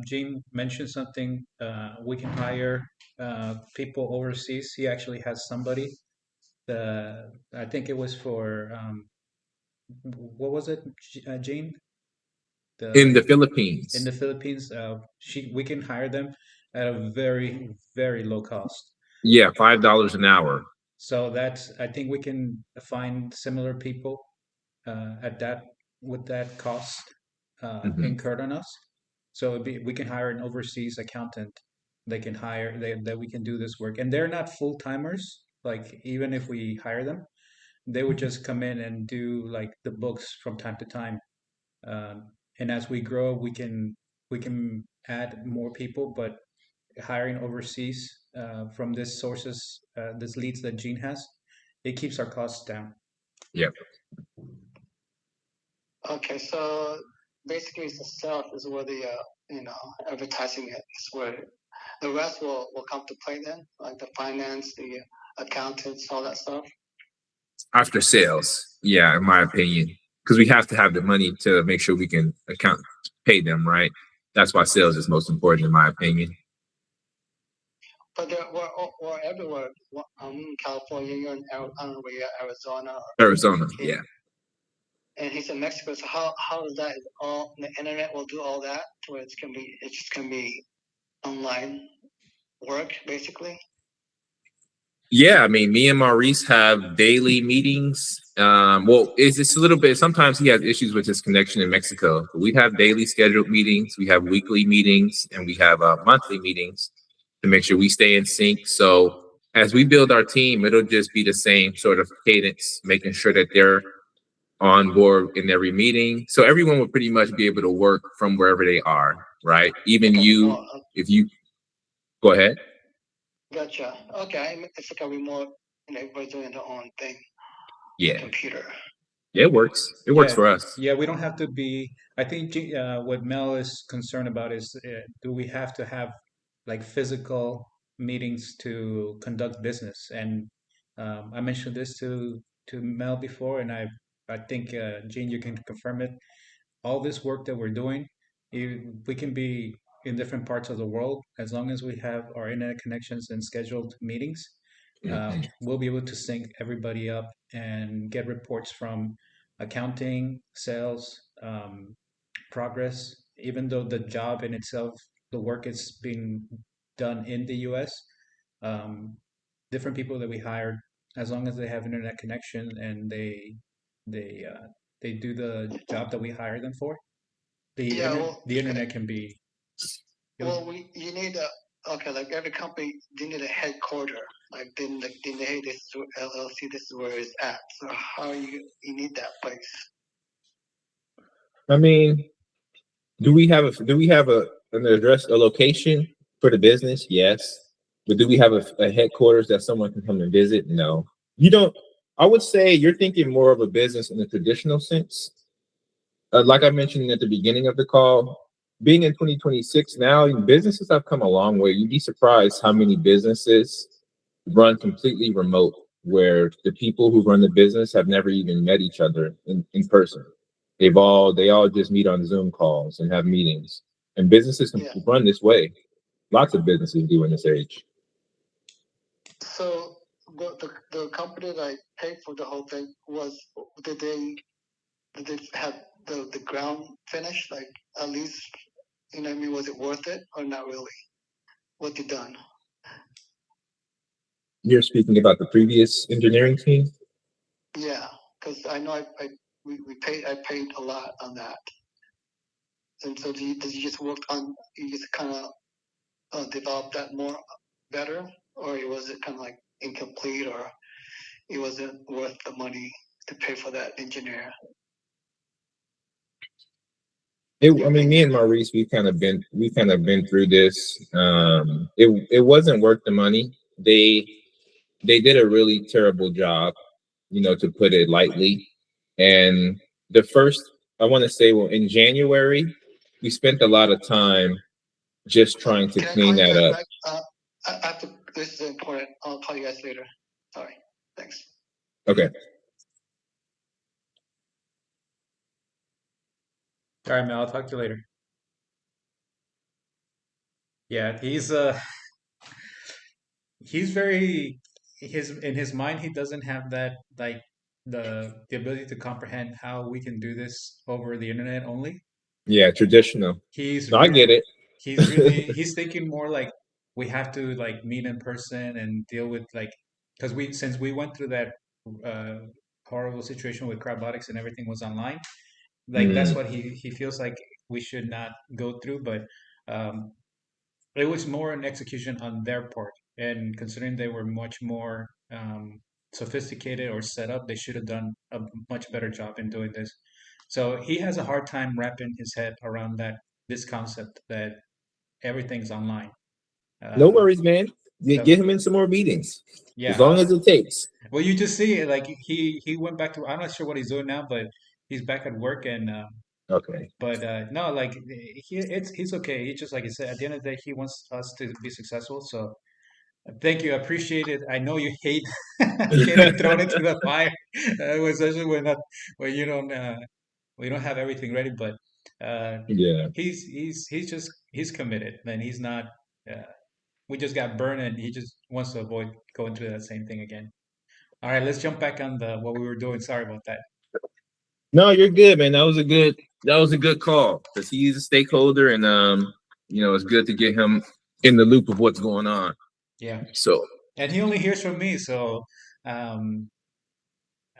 Gene mentioned something. We can hire people overseas. He actually has somebody. I think it was for what was it, Gene? In the Philippines. In the Philippines, we can hire them at a very, very low cost. Yeah, $5 an hour. So I think we can find similar people with that cost incurred on us. So we can hire an overseas accountant. They can hire that we can do this work, and they're not full timers. Like even if we hire them, they would just come in and do like the books from time to time. And as we grow, we can add more people, but hiring overseas from this sources, this leads that Gene has, it keeps our costs down. Yep. Okay, so basically, the self is where the advertising is where the rest will come to play then, like the finance, the accountants, all that stuff. After sales, yeah, in my opinion, because we have to have the money to make sure we can pay them, right? That's why sales is most important, in my opinion. But we're everywhere. California, you're in Arizona. Arizona, yeah. And he's in Mexico. So how is that? All the internet will do all that, where it's just gonna be online work basically. Yeah, I mean, me and Maurice have daily meetings. Well, it's a little bit. Sometimes he has issues with his connection in Mexico. We have daily scheduled meetings. We have weekly meetings, and we have monthly meetings to make sure we stay in sync. So as we build our team, it'll just be the same sort of cadence, making sure that they're on board in every meeting. So everyone will pretty much be able to work from wherever they are, right? Even you, if you go ahead. Gotcha. Okay, it's like a remote, everybody's doing their own thing. Yeah. Computer. Yeah, it works. It works for us. Yeah, we don't have to be. I think what Mel is concerned about is do we have to have like physical meetings to conduct business? And I mentioned this to Mel before, and I think Gene, you can confirm it. All this work that we're doing, we can be in different parts of the world as long as we have our internet connections and scheduled meetings. We'll be able to sync everybody up and get reports from accounting, sales, progress. Even though the job in itself, the work is being done in the U.S., different people that we hired, as long as they have internet connection and they they do the job that we hire them for, Yeah, well, the internet can be. you need a okay, like every company, they need a headquarter. Then hey, this is LLC, this is where it's at. So how you need that place? I mean, do we have an address, a location for the business? Yes. But do we have a headquarters that someone can come and visit? No. You don't. I would say you're thinking more of a business in the traditional sense. Like I mentioned at the beginning of the call, being in 2026 now, businesses have come a long way. You'd be surprised how many businesses run completely remote, where the people who run the business have never even met each other in person. They all just meet on Zoom calls and have meetings. And businesses can Yeah. run this way. Lots of businesses do in this age. So the company that I paid for the whole thing did they have the ground finished? Like at least you know what I mean, was it worth it or not really? What they done? You're speaking about the previous engineering team? Yeah, because I know I paid a lot on that. And so did you just work on you just kind of develop that more better, or was it kind of like incomplete, or it wasn't worth the money to pay for that engineer? I mean, me and Maurice, we've kind of been through this. It wasn't worth the money. They did a really terrible job, to put it lightly. And the first, I want to say, well, in January, we spent a lot of time just trying to Can I clean call you that guys up. back? I have to. This is important. I'll call you guys later. Sorry. Thanks. Okay. All right, Mel. I'll talk to you later. Yeah, he's very his in his mind he doesn't have that like the ability to comprehend how we can do this over the internet only. Yeah, traditional. He's No, I really get it. he's thinking more like we have to like meet in person and deal with like because we since we went through that uh horrible situation with Crybotics and everything was online, like that's Mm. what he feels like we should not go through, but um it was more an execution on their part. And considering they were much more sophisticated or set up, they should have done a much better job in doing this. So he has a hard time wrapping his head around this concept that everything's online. No Uh, worries, man. so Get him in some more meetings, as yeah, long as it takes. well, you just see it, like he went back to. I'm not sure what he's doing now, but he's back at work and. Okay. But no, like he's okay. He just like I said, at the end of the day, he wants us to be successful. So thank you. I appreciate it. I know you hate getting thrown into the fire, especially when you don't when you don't have everything ready. But uh, Yeah. he's committed, and he's not. Uh, we just got burned, and he just wants to avoid going through that same thing again. All right, let's jump back on the what we were doing. Sorry about that. No, you're good, man. That was a good call because he's a stakeholder, and it's good to get him in the loop of what's going on. Yeah, So and he only hears from me, so um,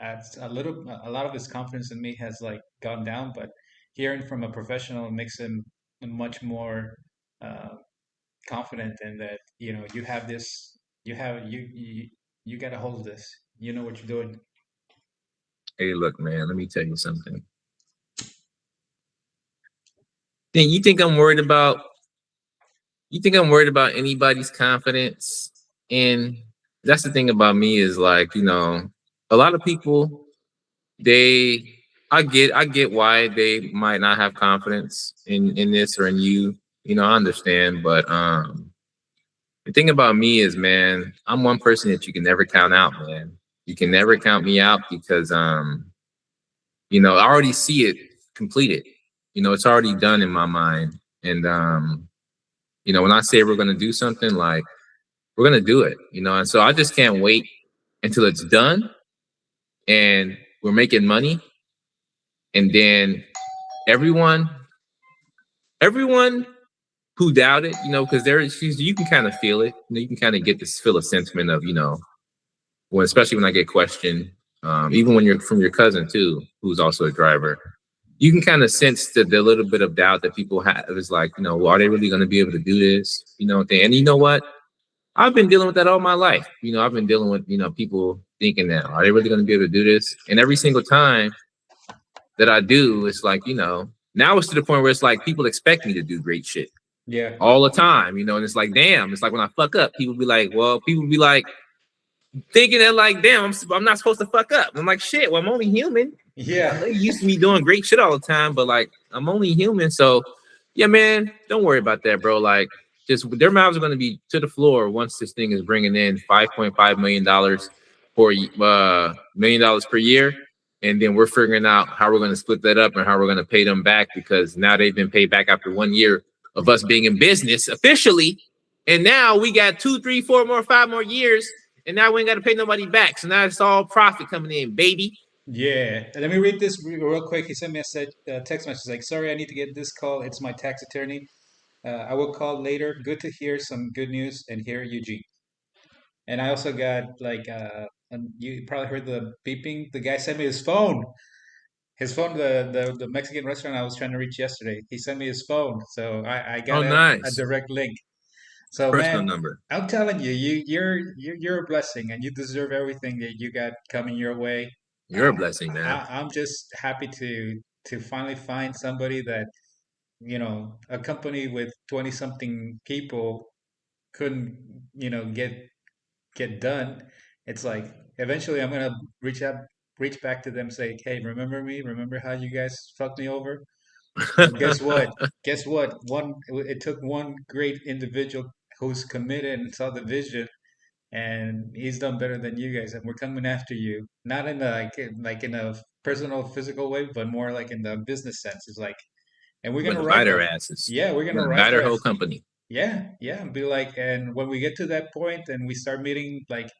a lot of his confidence in me has like gone down, but hearing from a professional makes him much more uh, confident in that, you have this, you got a hold of this, you know what you're doing. hey, look, man, let me tell you something. Then you think I'm worried about anybody's confidence? And that's the thing about me is like, a lot of people, they I get why they might not have confidence in this or in you. I understand, but the thing about me is, man, I'm one person that you can never count out, man. You can never count me out because I already see it completed. It's already done in my mind. And when I say we're gonna do something, like we're gonna do it, and so I just can't wait until it's done and we're making money, and then everyone who doubt it, you know, because you can kind of feel it. You know, you can kind of get this feel a sentiment of, you know, when especially when I get questioned, even when you're from your cousin too, who's also a driver, you can kind of sense the little bit of doubt that people have. It's like, you know, well, are they really going to be able to do this? You know, and you know what? I've been dealing with that all my life. You know, I've been dealing with, you know, people thinking that, are they really going to be able to do this? And every single time that I do, it's like, you know, now it's to the point where it's like people expect me to do great shit Yeah. all the time, you know, and it's like, damn, it's like when I fuck up, people be like, well, people be like, thinking that like, damn, I'm not supposed to fuck up. I'm like, shit, well, I'm only human. I know Yeah. you used to me doing great shit all the time, but like, I'm only human. So, yeah, man, don't worry about that, bro. Like, just their mouths are going to be to the floor once this thing is bringing in $5.5 million for $1 million per year. And then we're figuring out how we're going to split that up and how we're going to pay them back because now they've been paid back after 1 year of us being in business officially. And now we got 2, 3, 4 more, 5 more years. And now we ain't got to pay nobody back. So now it's all profit coming in, baby. Yeah. Let me read this real quick. He sent me a text message like, "Sorry, I need to get this call. It's my tax attorney. I will call later. Good to hear some good news and hear Eugene." And I also got like, you probably heard the beeping. The guy sent me his phone. His phone, the Mexican restaurant I was trying to reach yesterday. He sent me his phone, so I Oh, got a nice. direct link. So Personal man, number. I'm telling you, you're a blessing, and you deserve everything that you got coming your way. You're a blessing, man. I'm just happy to finally find somebody that, a company with 20 something people couldn't, get done. It's like eventually I'm gonna reach back to them, say, "Hey, remember me? Remember how you guys fucked me over?" Well, guess what? Guess what? It took one great individual who's committed and saw the vision, and he's done better than you guys, and we're coming after you. Not in a like in a personal, physical way, but more like in the business sense. It's like, and we're We're gonna gonna buy write their them. asses. Yeah, we're We're gonna gonna write buy their their whole ass. company. Yeah, yeah, and be like, and when we get to that point and we start meeting like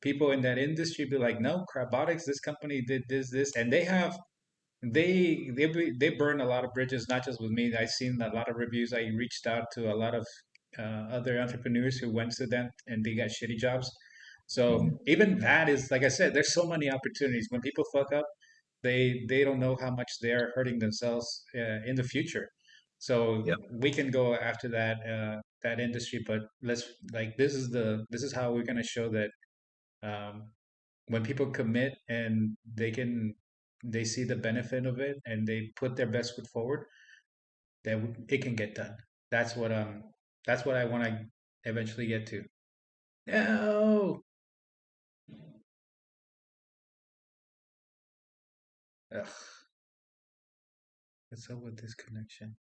people in that industry, be like, no, Crabotics, this company did this, and they burn a lot of bridges, not just with me. I've seen a lot of reviews. I reached out to a lot of other entrepreneurs who went to them and they got shitty jobs. So Mhm. even that is, like I said, there's so many opportunities. When people fuck up, they don't know how much they're hurting themselves in the future. So Yep. we can go after that industry, but let's like this is how we're gonna show that um, when people commit and they see the benefit of it and they put their best foot forward, that it can get done. That's what I want to eventually get to. No. Ugh, what's up with this connection?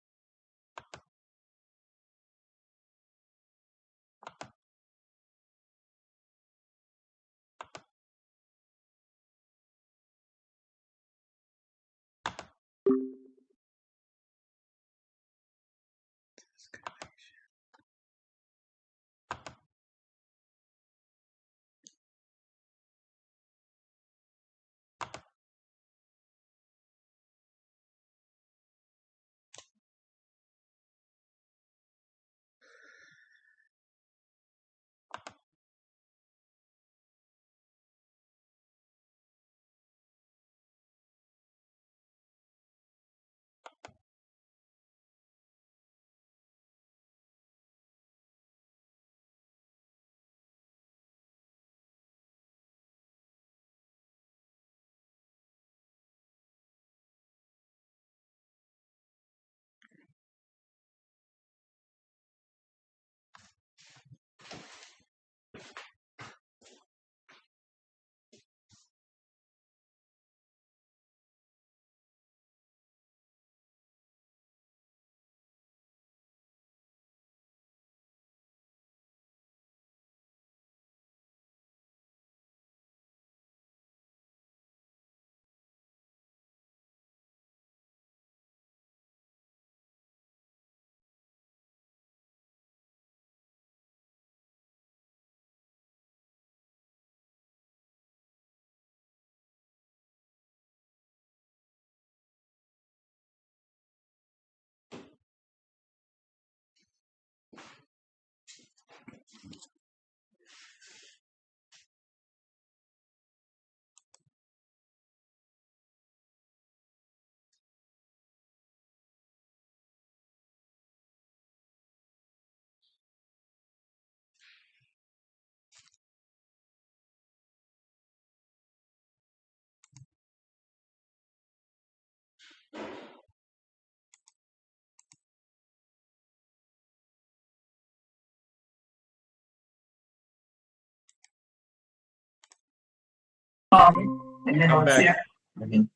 I'm back. Mhm.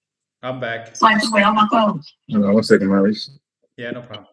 I'm back. Hold on 1 second, Maurice. Yeah, no problem.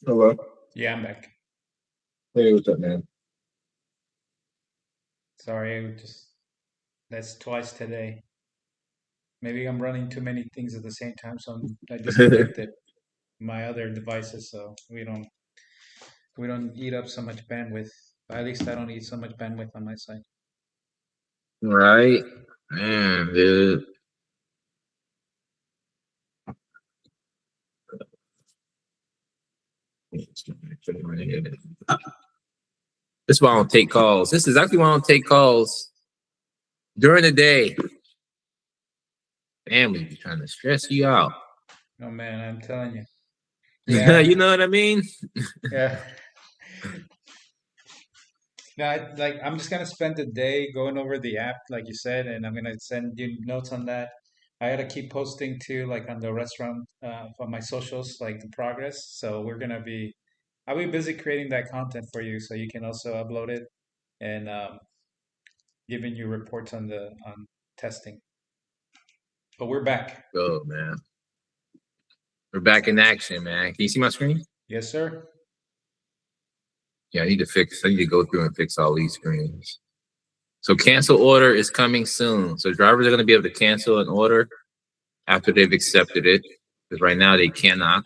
Hello. Yeah, I'm back. Hey, what's up, man? Sorry, that's twice today. Maybe I'm running too many things at the same time, so I disconnected my other devices so we don't eat up so much bandwidth. At least I don't eat so much bandwidth on my side. Right, man, dude. This is why I don't take calls. This is actually why I don't take calls during the day. Family be trying to stress you out. Oh man, I'm telling you. Yeah, You know what I mean? yeah. No, I'm just gonna spend the day going over the app, like you said, and I'm gonna send you notes on that. I gotta keep posting too, like on the restaurant, for my socials, like the progress. So I'll be busy creating that content for you, so you can also upload it and giving you reports on testing. But we're back. Oh man, we're back in action, man. Can you see my screen? Yes, sir. Yeah, I need to go through and fix all these screens. So cancel order is coming soon. So drivers are going to be able to cancel an order after they've accepted it, because right now they cannot.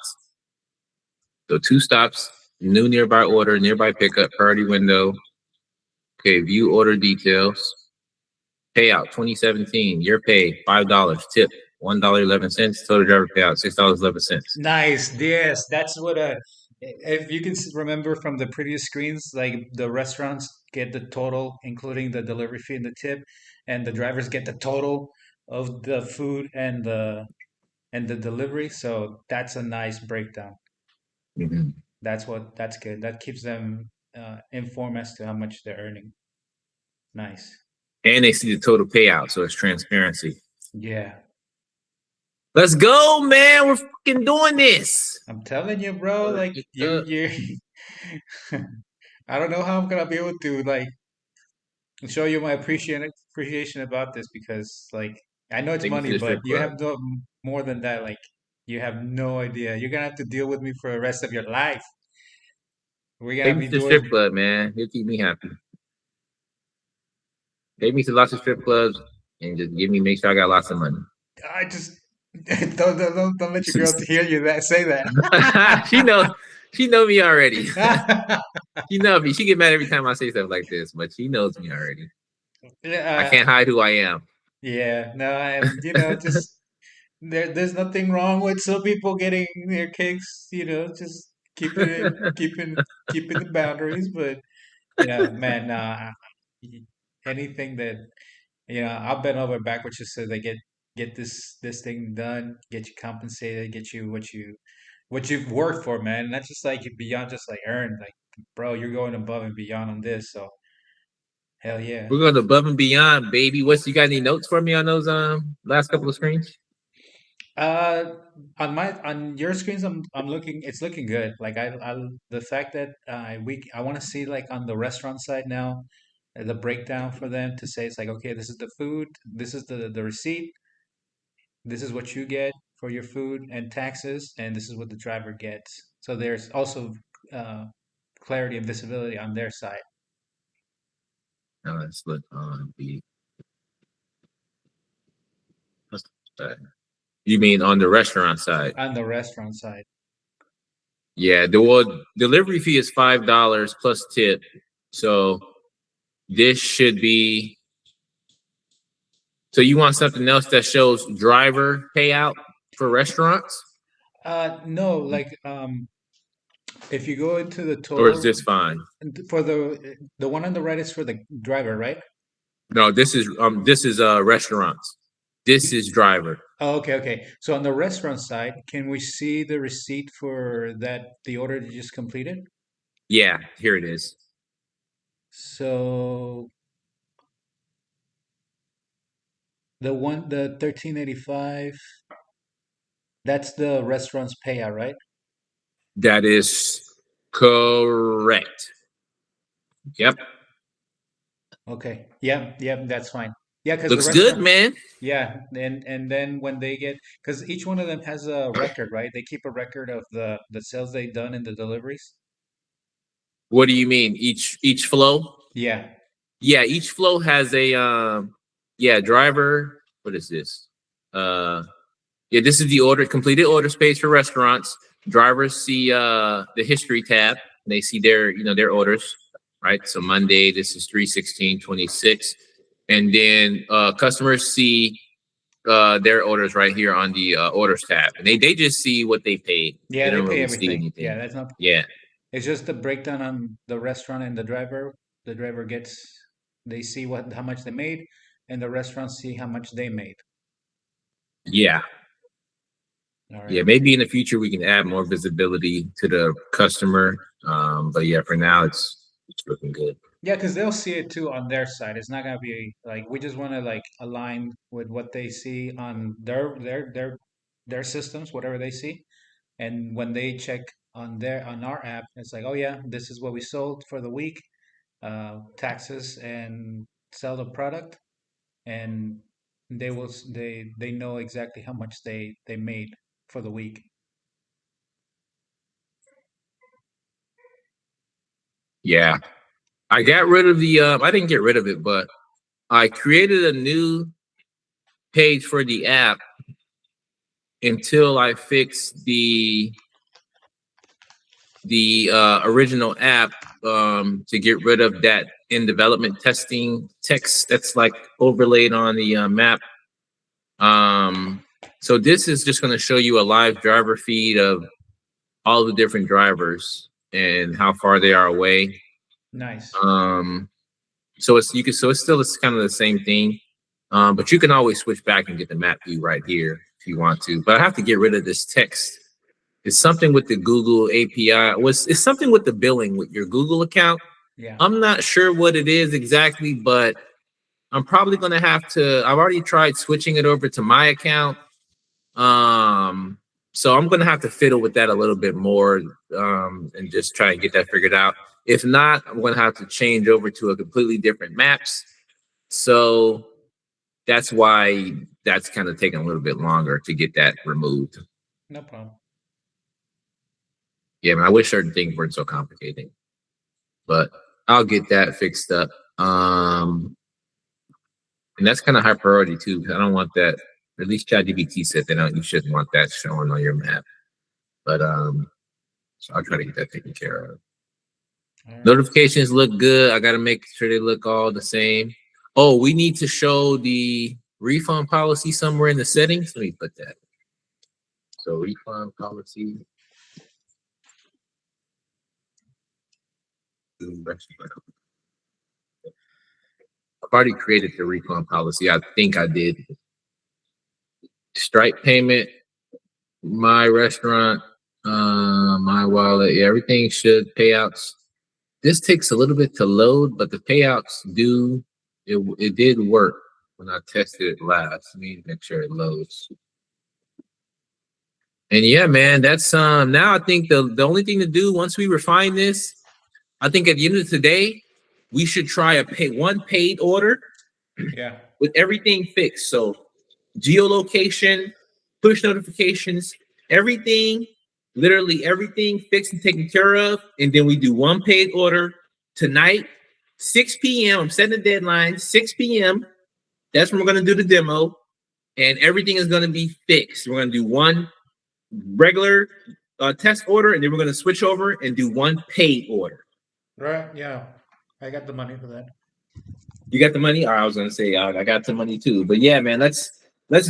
So 2 stops, new nearby order, nearby pickup, priority window. Okay, view order details. Payout 2017, your pay $5, tip $1.11, total driver payout $6.11. Nice. Yes, that's what if you can remember from the previous screens, like the restaurants get the total, including the delivery fee and the tip, and the drivers get the total of the food and the delivery. So that's a nice breakdown. Mhm. That's good. That keeps them informed as to how much they're earning. Nice. And they see the total payout, so it's transparency. Yeah. Let's go, man. We're fucking doing this. I'm telling you, bro, like you I don't know how I'm gonna be able to like show you my appreciation about this because like I know it's Take me to money, the but strip you club. have no more than that. Like you have no idea. You're gonna have to deal with me for the rest of your life. We're Take gonna me be to the strip doing. club, man. You'll keep me happy. Take me to lots of strip clubs and just make sure I got lots of money. I just don't let your girl hear you that say that. she know, she know me already. She know me. She get mad every time I say stuff like this, but she knows me already. I Yeah, can't hide who I am. yeah. No, I'm. Just there's nothing wrong with some people getting their kicks. Just keeping the boundaries. But man, anything that I'll bend over backwards just so they get this thing done, get you compensated, get you what you've worked for, man. Not just like beyond just like earn, like bro, you're going above and beyond on this. So Hell yeah. We're going above and beyond, baby. You got any notes for me on those last couple of screens? On your screens, I'm looking. It's looking good. Like I the fact that I want to see like on the restaurant side now, the breakdown for them to say it's like, okay, this is the food, this is the receipt, this is what you get for your food and taxes, and this is what the driver gets. So there's also uh, clarity and visibility on their side. Now let's look on the. What's that? You mean on the restaurant side? On the restaurant side. Yeah, delivery fee is $5 plus tip. So this should be. So you want something else that shows driver payout for restaurants, No, like if you go into the or is total this fine? for the one on the right is for the driver, right? No, this is restaurants. This is driver. Oh, okay, okay. So on the restaurant side, can we see the receipt for the order that you just completed? Yeah, here it is. So the 1385, that's the restaurant's payout, right? That is correct. Yep. Okay. Yeah, yeah, that's fine. Yeah, because the Looks good, restaurant, man. yeah, and then when they get, because each one of them has a record, right? They keep a record of the sales they've done and the deliveries. What do you mean? Each flow? Yeah. Yeah, each flow has a driver. What is this? Yeah, this is the completed order space for restaurants. Drivers see the history tab. They see their orders, right? So Monday, this is 3/16/26. And then customers see their orders right here on the orders tab. And they just see what they paid. Yeah, They they don't pay really see everything. anything. Yeah, that's not, Yeah. it's just the breakdown on the restaurant and the driver. The driver gets, they see how much they made, and the restaurants see how much they made. Yeah. All Yeah, right. maybe in the future we can add more visibility to the customer. But yeah, for now it's looking good. Yeah, because they'll see it too on their side. It's not gonna be like we just want to like align with what they see on their systems, whatever they see. And when they check on our app, it's like, oh yeah, this is what we sold for the week, taxes and sell the product, and they know exactly how much they made for the week. Yeah. I got rid of the I didn't get rid of it, but I created a new page for the app until I fixed the original app to get rid of that in development testing text that's like overlaid on the map. So this is just going to show you a live driver feed of all the different drivers and how far they are away. Nice. So it's kind of the same thing. But you can always switch back and get the map view right here if you want to. But I have to get rid of this text. It's something with the Google API. It's something with the billing with your Google account. Yeah. I'm not sure what it is exactly, but I'm probably gonna have to. I've already tried switching it over to my account. So I'm gonna have to fiddle with that a little bit more, and just try and get that figured out. If not, I'm gonna have to change over to a completely different maps. So that's why that's kind of taking a little bit longer to get that removed. No problem. Yeah, man, I wish certain things weren't so complicated, but I'll get that fixed up. And that's kind of high priority too. I don't want that. At least ChatGPT said that you shouldn't want that showing on your map. But so I'll try to get that taken care of. Right. Notifications look good. I got to make sure they look all the same. Oh, we need to show the refund policy somewhere in the settings. Let me put that. So refund policy. I've already created the refund policy. I think I did. Stripe payment, my restaurant, my wallet. Yeah, everything should payouts. This takes a little bit to load, but the payouts do. It did work when I tested it last. Let me make sure it loads. And yeah, man, that's now I think the only thing to do once we refine this, I think at the end of today, we should try a one paid order Yeah. with everything fixed. So geolocation, push notifications, everything, literally everything fixed and taken care of. And then we do one paid order tonight, 6 p.m. I'm setting the deadline, 6 p.m. That's when we're going to do the demo. And everything is going to be fixed. We're going to do one regular test order, and then we're going to switch over and do one paid order. Right. Yeah. I got the money for that. You got the money? Or I was going to say I got the money too. But yeah, man, let's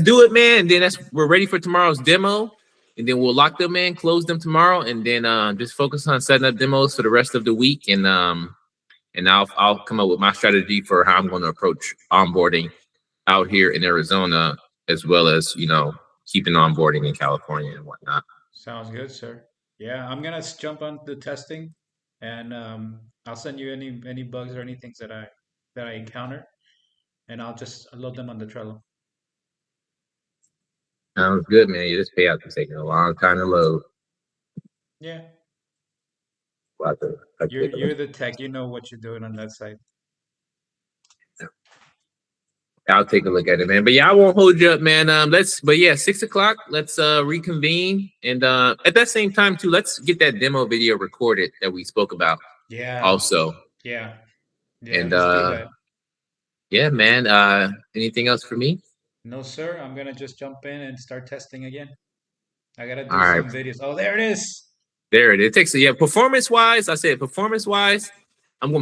do it, man. And then we're ready for tomorrow's demo. And then we'll lock them in, close them tomorrow, and then just focus on setting up demos for the rest of the week. And I'll come up with my strategy for how I'm going to approach onboarding out here in Arizona, as well as keeping onboarding in California and whatnot. Sounds good, sir. Yeah, I'm gonna jump on the testing, and I'll send you any bugs or anything that I encounter, and I'll just load them on the Trello. Sounds good, man. This payout is taking a long time to load. Yeah, I'll you're the tech. You know what you're doing on that site. take a look at it, man. But yeah, I won't hold you up, man. But yeah, 6 o'clock. Let's reconvene, and at that same time too, let's get that demo video recorded that we spoke about. Yeah. Also. Yeah. And Let's do that. yeah, man. Anything else for me? No, sir. I'm gonna just jump in and start testing again. I gotta do All right. some videos. Oh, there it is. There it is. It takes performance wise. I'm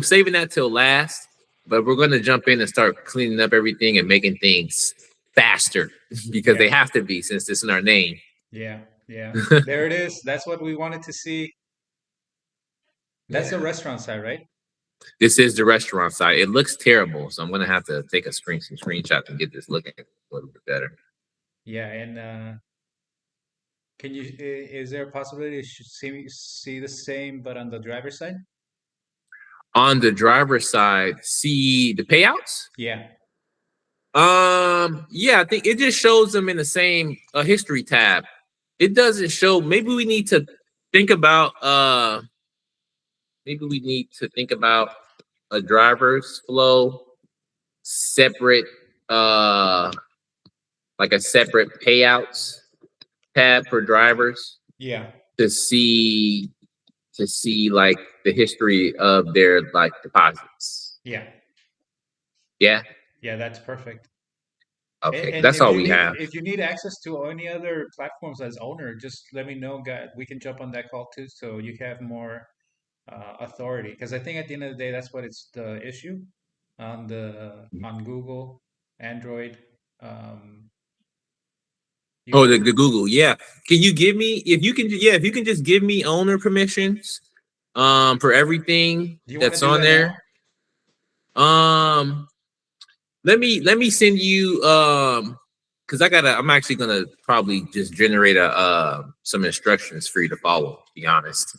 saving that till last, but we're gonna jump in and start cleaning up everything and making things faster because they have to be since it's in our name. Yeah, yeah. There it is. That's what we wanted to see. That's the restaurant side, right? This is the restaurant side. It looks terrible, so I'm gonna have to take some screenshots and get this looking a little bit better. Yeah, and is there a possibility to see the same but on the driver's side? On the driver's side, see the payouts? Yeah. Yeah, I think it just shows them in the same history tab. It doesn't show. Maybe we need to think about a driver's flow separate, like a separate payouts tab for drivers. Yeah. To see like the history of their like deposits. Yeah. Yeah. Yeah, that's perfect. Okay, And that's all we have. If you need access to any other platforms as owner, just let me know, guys. We can jump on that call too, so you have more authority. Because I think at the end of the day, that's what it's the issue on Google, Android. Um, the Google, yeah. Can you give me if you can just give me owner permissions for everything that's on there? Now? Let me send you because I'm actually gonna probably just generate some instructions for you to follow, to be honest.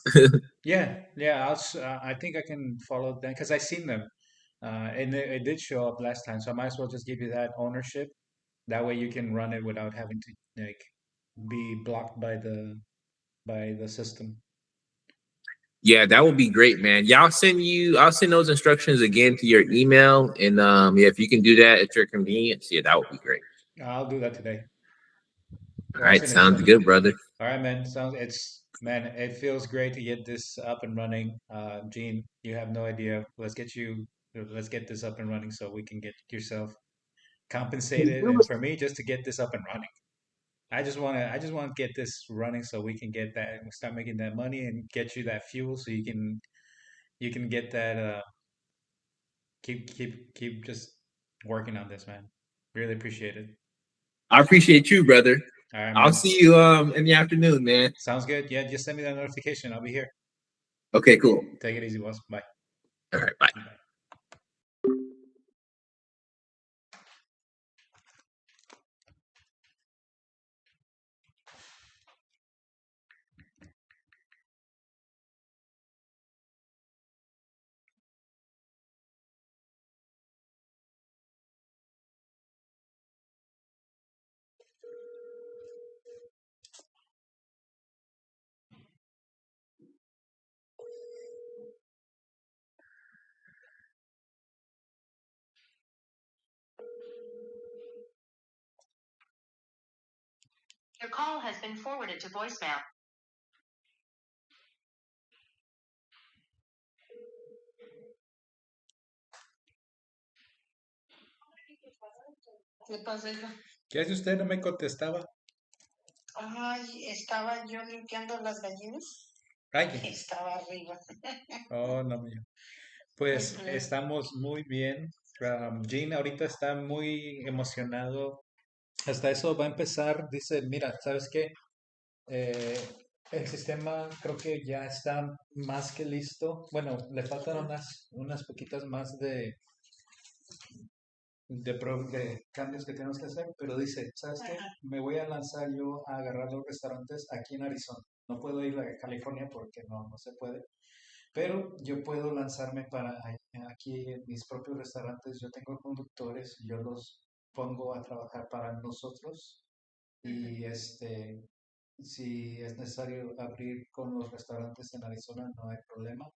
Yeah, I think I can follow them because I seen them, and it did show up last time. So I might as well just give you that ownership. That way you can run it without having to like be blocked by the system. Yeah, that would be great, man. I'll send those instructions again to your email, and yeah, if you can do that at your convenience, yeah, that would be great. I'll do that today. All right, sounds good, brother. All right, man. Man, it feels great to get this up and running. Gene, you have no idea. Let's get this up and running so we can get yourself compensated, and for me, just to get this up and running. I just want to get this running so we can get that, start making that money, and get you that fuel so you can get that. Keep just working on this, man. Really appreciate it. I appreciate you, brother. All right, man. I'll see you in the afternoon, man. Sounds good. Yeah, just send me that notification. I'll be here. Okay, cool. Take it easy, boss. Bye. All right, bye. Bye. Your call has been forwarded to voicemail. ¿Qué pasa, hija? ¿Qué hace usted? No me contestaba. Ay, estaba yo limpiando las gallinas. Ay, Estaba arriba. oh, no, mío. Pues Ujú. estamos muy bien. Jean ahorita está muy emocionado. Hasta eso va a empezar. Dice, mira, ¿sabes qué? Eh, el sistema creo que ya está más que listo. Bueno, le faltan unas poquitas más de cambios que tenemos que hacer, pero dice, ¿sabes qué? Ajá. Me voy a lanzar yo a agarrar los restaurantes aquí en Arizona. No puedo ir a California porque no se puede, pero yo puedo lanzarme para aquí en mis propios restaurantes. Yo tengo conductores, yo los pongo a trabajar para nosotros y si es necesario abrir con los restaurantes en Arizona, no hay problema.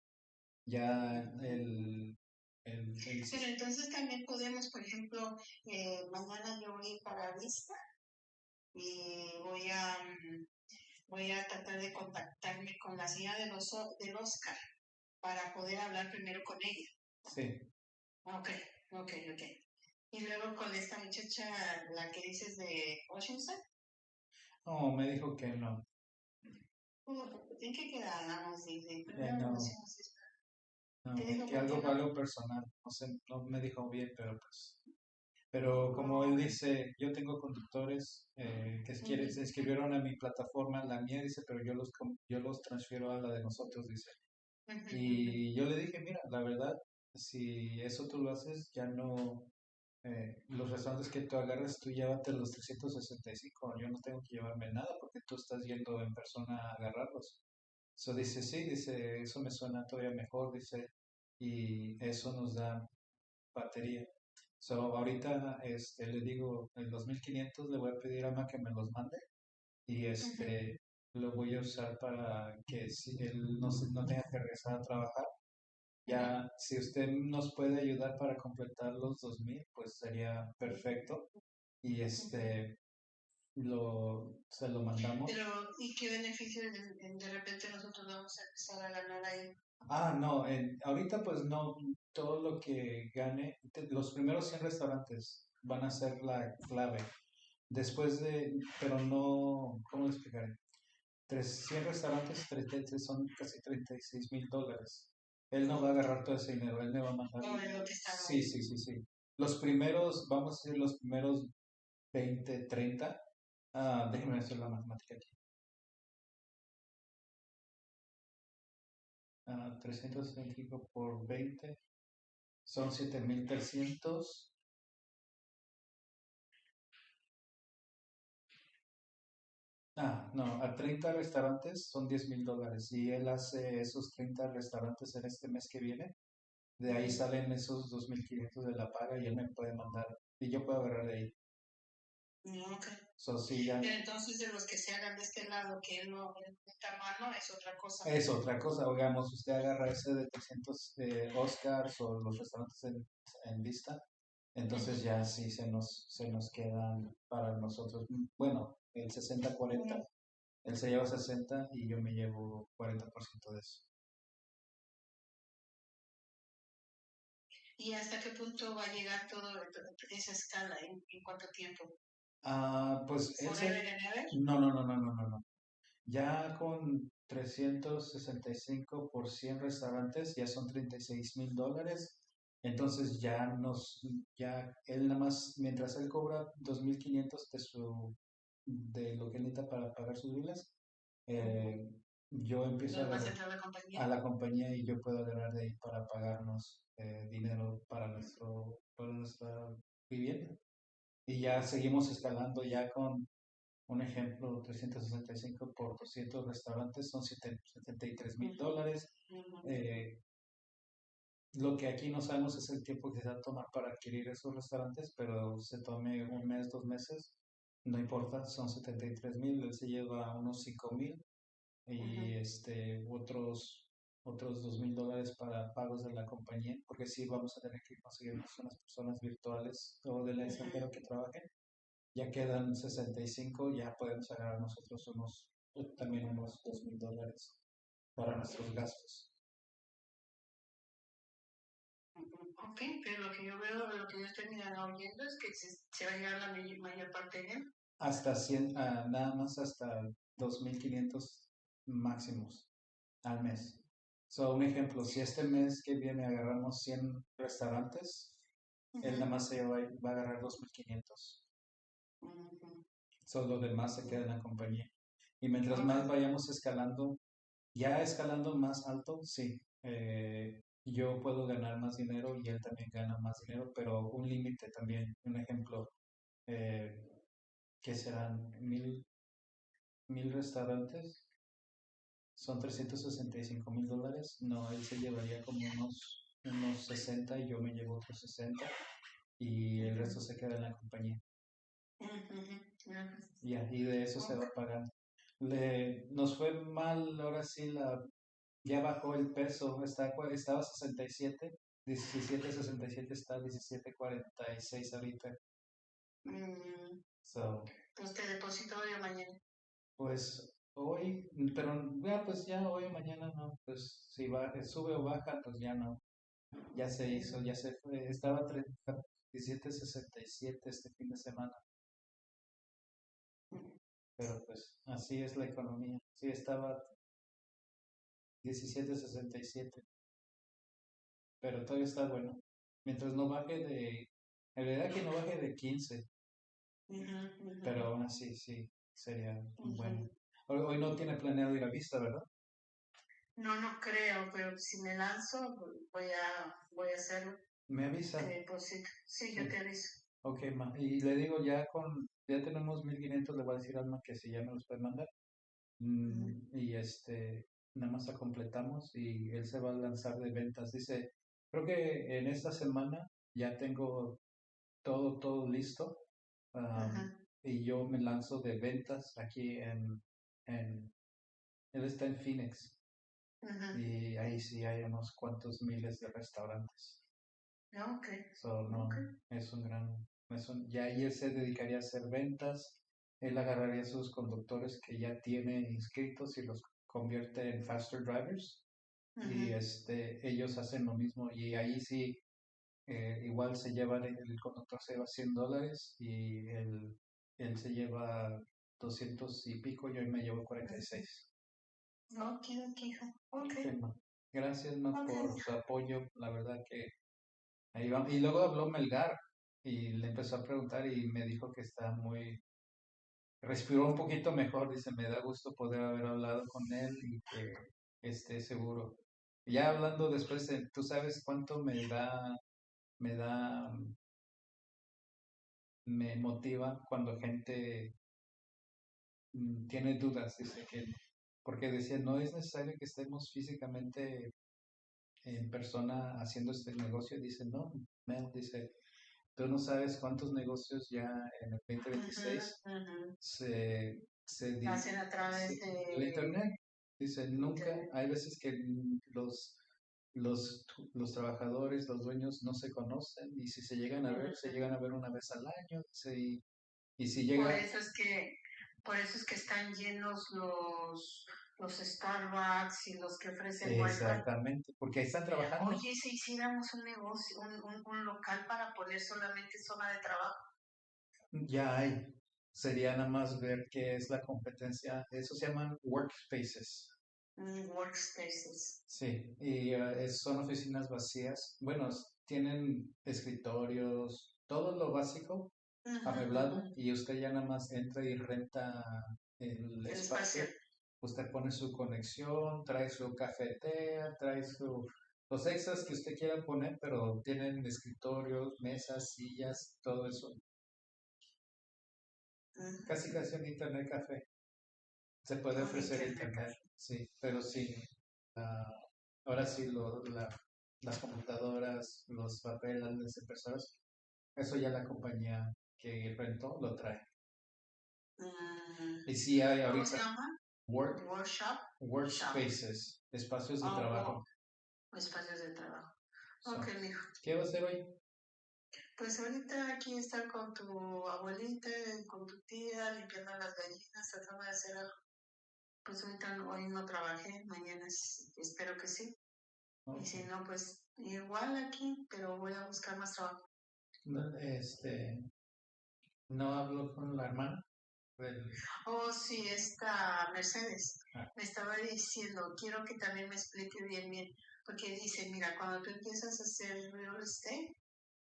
Ya el Pero entonces también podemos, por ejemplo, mañana yo voy a ir para Vista y voy a tratar de contactarme con la señora del Oscar para poder hablar primero con ella. sí, Ok, ok, ok. Y luego con esta muchacha, la que dices de Oceanside, no, me dijo que no, ¿en qué quedamos? Dice, que primero no, negociamos esto. no, ¿Te dijo que por qué algo, no? algo personal, no sé, no me dijo bien, pero pues, pero como él dice, yo tengo conductores se inscribieron a mi plataforma, la mía dice, pero yo los transfiero a la de nosotros, dice. Y yo le dije, mira, la verdad, si eso tú lo haces, ya no, los restaurantes que tú agarras, tú llévate los 365, yo no tengo que llevarme nada porque tú estás yendo en persona a agarrarlos. So dice, sí, dice, eso me suena todavía mejor, dice, y eso nos da batería. So ahorita le digo, el 2500 le voy a pedir a Ama que me los mande y lo voy a usar para que si él no tenga que regresar a trabajar. Ya, si usted nos puede ayudar para completar los 2000, pues sería perfecto. Y se lo mandamos. Pero, ¿y qué beneficio de repente nosotros vamos a empezar a ganar ahí? Ah, no, ahorita pues no, todo lo que gane, los primeros 100 restaurantes van a ser la clave. Pero no, ¿cómo le explicaré? 100 restaurantes, son casi $36,000. Él no va a agarrar todo ese dinero, él me va a mandar. No, es lo que está Sí, sí, sí, sí. Los primeros, vamos a decir, los primeros 20, 30. Déjeme hacer la matemática aquí. 365 por 20 son 7300. No, a 30 restaurantes son $10,000. Y él hace esos 30 restaurantes en este mes que viene. De ahí salen esos 2500 de la paga y él me puede mandar. Y yo puedo agarrar de ahí. Ok. So, sí, ya Pero entonces de los que se hagan de este lado, que él no meta mano, es otra cosa. es otra cosa. Digamos, usted agarra ese de 300 Oscars o los restaurantes en vista. Entonces ya sí se nos quedan para nosotros. Bueno, el 60-40. Él se lleva 60 y yo me llevo 40% de eso. ¿Y hasta qué punto va a llegar todo esa escala? ¿En cuánto tiempo? Pues ¿Forever and ever? no, no, no, no, no, no, no. Ya con 365 por 100 restaurantes ya son $36,000. Entonces ya él nada más, mientras él cobra 2,500 de lo que necesita para pagar sus biles, yo empiezo ¿Nos vas a entrar a la compañía? a la compañía y yo puedo agarrar de ahí para pagarnos dinero para para nuestra vivienda. Y ya seguimos escalando ya con un ejemplo, 365 por 200 restaurantes son $73,000. Eh, lo que aquí no sabemos es el tiempo que se va a tomar para adquirir esos restaurantes, pero se tome un mes, 2 meses, no importa, son 73,000, él se lleva unos 5,000 y otros $2,000 para pagos de la compañía, porque sí vamos a tener que conseguir unas personas virtuales o del extranjero que trabajen ya quedan 65, ya podemos agarrar nosotros también unos $2,000 para nuestros gastos. Ok, pero lo que yo veo, lo que yo estoy oyendo es que se va a llegar la mayor parte de él. Hasta 100, nada más hasta 2,500 máximos al mes. So, un ejemplo, si este mes que viene agarramos 100 restaurantes, él nada más va a agarrar 2,500. So, lo demás se queda en la compañía. Y mientras más vayamos escalando, ya escalando más alto, sí, yo puedo ganar más dinero y él también gana más dinero, pero un límite también. Un ejemplo, que serán 1,000 restaurantes, son $365,000. No, él se llevaría como unos 60 y yo me llevo otros 60 y el resto se queda en la compañía. Y de eso se va pagando. Nos fue mal, ahora sí, ya bajó el peso, estaba 67, 17.67 está 17.46 ahorita. So, Pues te deposito hoy o mañana. pues hoy, pero ya, pues ya hoy o mañana no, pues si sube o baja, pues ya no, ya se hizo, ya se fue, estaba 17.67 este fin de semana, pero pues así es la economía, sí estaba 17.67, pero todavía está bueno, mientras no baje en realidad que no baje de 15, pero aún así sí, sería bueno. Hoy no tiene planeado ir a Vista, ¿verdad? No creo, pero si me lanzo, voy a hacerlo. Me avisa. Te deposito. Sí, yo te aviso. Ok, y le digo, ya tenemos 1,500, le voy a decir a Alma que si ya me los puede mandar. Y nada más la completamos y él se va a lanzar de ventas. Dice, creo que en esta semana ya tengo todo listo. Y yo me lanzo de ventas aquí él está en Phoenix. Y ahí sí hay unos cuantos miles de restaurantes. So, no, es un gran, ya ahí él se dedicaría a hacer ventas, él agarraría a sus conductores que ya tiene inscritos y los convierte en faster drivers y ellos hacen lo mismo y ahí sí, igual se llevan, el conductor se lleva $100 y él se lleva 200 y pico, yo me llevo 46. Ok. Ma. Gracias, Ma, por su apoyo, la verdad que ahí va. Y luego habló Melgar y le empezó a preguntar y me dijo que está respiró un poquito mejor, dice, me da gusto poder haber hablado con él y que esté seguro. Ya hablando después, ¿tú sabes cuánto me da, me motiva cuando gente tiene dudas? Dice que, porque decía, no es necesario que estemos físicamente en persona haciendo este negocio. Dice, no, Mel, dice, tú no sabes cuántos negocios ya en el 2026 se hacen a través del internet. Dice, nunca, hay veces que los trabajadores, los dueños no se conocen y si se llegan a ver, se llegan a ver una vez al año. Dice, y si llega... Por eso es que están llenos los Starbucks y los que ofrecen Exactamente, porque ahí están trabajando. Oye, si hiciéramos un negocio, un local para poner solamente zona de trabajo. Ya hay. Sería nada más ver qué es la competencia. Eso se llaman workspaces. Workspaces. Sí, y son oficinas vacías. Bueno, tienen escritorios, todo lo básico, amueblado, y usted ya nada más entra y renta el espacio. Usted pone su conexión, trae su cafetera, trae los extras que usted quiera poner, pero tienen escritorios, mesas, sillas, todo eso. Casi un internet café. Se puede ofrecer internet, sí, pero sí. Ahora sí, las computadoras, los papeles, las impresoras, eso ya la compañía que rentó lo trae. Y sí hay ¿Cómo ahorita se llama? workspaces, espacios de trabajo. Espacios de trabajo. So, Ok, mijo. ¿qué va a hacer hoy? Pues ahorita aquí estar con tu abuelita, con tu tía, limpiando las gallinas, tratando de hacer algo. Pues ahorita hoy no trabajé, mañana espero que sí. Y si no, pues igual aquí, pero voy a buscar más trabajo. No, no hablo con la hermana del... Oh, sí, esta Mercedes Ah, me estaba diciendo, quiero que también me explique bien, porque dice, mira, cuando tú empiezas a hacer real estate,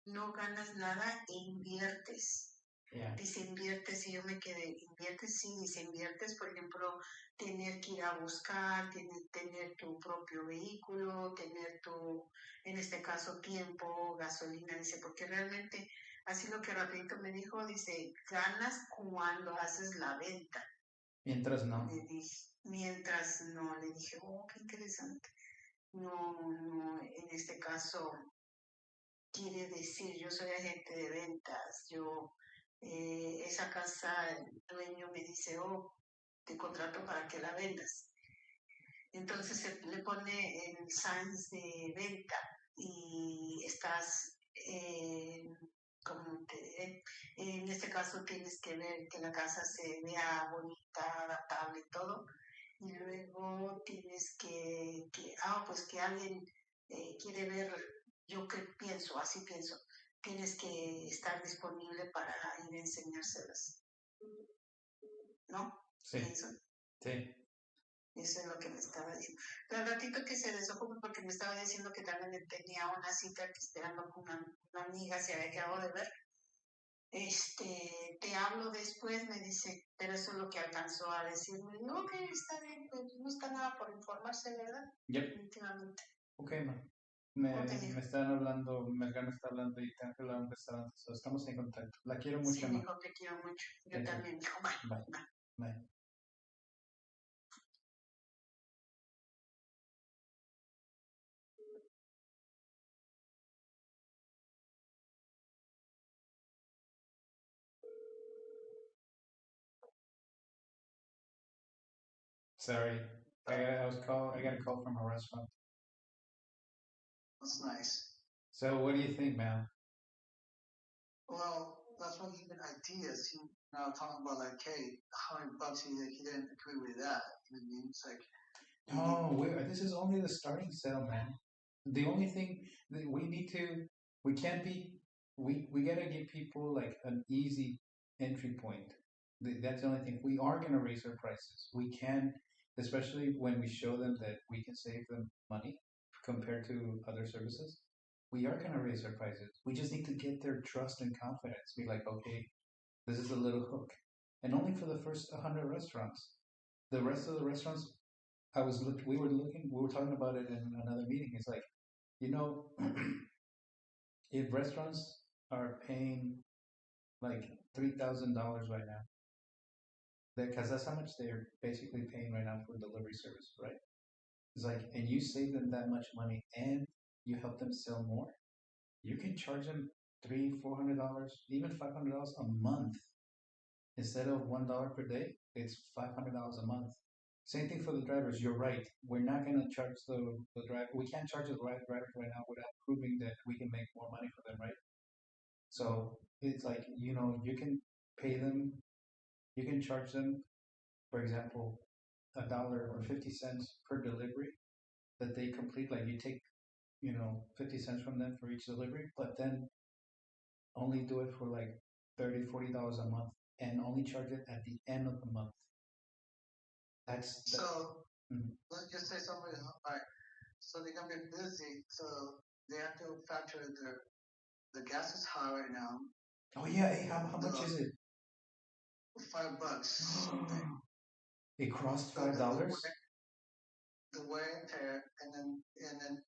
no ganas nada e inviertes. yeah. Dice inviertes y yo me quedé, inviertes, sí, dice inviertes, por ejemplo, tener que ir a buscar, tener tu propio vehículo, tener tu, en este caso, tiempo, gasolina, dice, porque realmente, así lo que rapidito me dijo, dice, ganas cuando haces la venta. Mientras no. Le dije, mientras no, le dije, oh, qué interesante. No, en este caso, quiere decir, yo soy agente de ventas, esa casa, el dueño me dice, oh, te contrato para que la vendas. Entonces se le pone el signs de venta y estás, en este caso tienes que ver que la casa se vea bonita, adaptable y todo. Y luego tienes pues que alguien quiere ver, yo que pienso, así pienso, tienes que estar disponible para ir a enseñárselas, ¿no? Sí, Pienso. sí. Eso es lo que me estaba diciendo. Pero al ratito que se desocupó porque me estaba diciendo que también tenía una cita que esperando con una amiga, se había quedado de ver. Te hablo después, me dice, pero eso es lo que alcanzó a decirme. Digo, ok, está bien, pues no está nada por informarse, ¿verdad? Yep. Definitivamente. Ok, man. Me Ok, están hablando, Melgano está hablando y tengo que hablar un restaurante. So, estamos en contacto. La quiero mucho, sí, man. dijo que quiero mucho. Yo Thank you. también, dijo, bye, Bye. bye. Bye. Sorry. I got a call from a restaurant. That's nice. So what do you think, man? Well, that's what even ideas. He now talking about like, hey, $100. He didn't agree with that. You know what I mean? It's like, No, this is only the starting sale, man. The only thing that we can't be, we gotta give people like an easy entry point. That's the only thing. We are gonna raise our prices. We can, especially when we show them that we can save them money compared to other services. We are gonna raise our prices. We just need to get their trust and confidence. Be like, okay, this is a little hook, and only for the first 100 restaurants. The rest of the restaurants we were talking about it in another meeting. It's like, you know, if restaurants are paying like $3,000 right now, because that's how much they're basically paying right now for delivery service, right? It's like, and you save them that much money and you help them sell more, you can charge them $300, $400, even $500 a month instead of $1 per day. It's $500 a month. Same thing for the drivers. You're right. We're not gonna charge the driver. We can't charge the drivers right now without proving that we can make more money for them, right? So it's like, you can pay them. You can charge them, for example, $1 or 50 cents per delivery that they complete. Like you take, 50 cents from them for each delivery, but then only do it for like $30, $40 a month, and only charge it at the end of the month. That's the, so Mhm. let's just say somebody, all right, so they're gonna be busy, so they have to factor the gas is high right now. Oh yeah. Hey, how much is it? $5 something. It cost So $5. the wear and tear, and then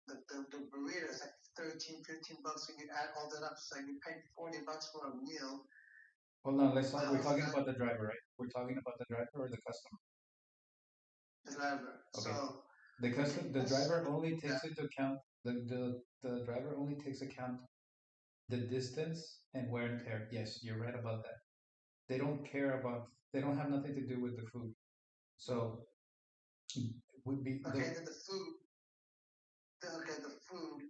the burrito is like 13, $15. So you add all that up, so you pay $40 for a meal. Hold on, let's talk. We're How's talking that about the driver, right? We're talking about the driver or the customer. the driver? Okay. So The let's driver only yeah, takes into account the driver only takes account the distance and wear and tear. Yes, you're right about that. They don't care about. They don't have nothing to do with the food. So would be okay, then the food. Okay, the food.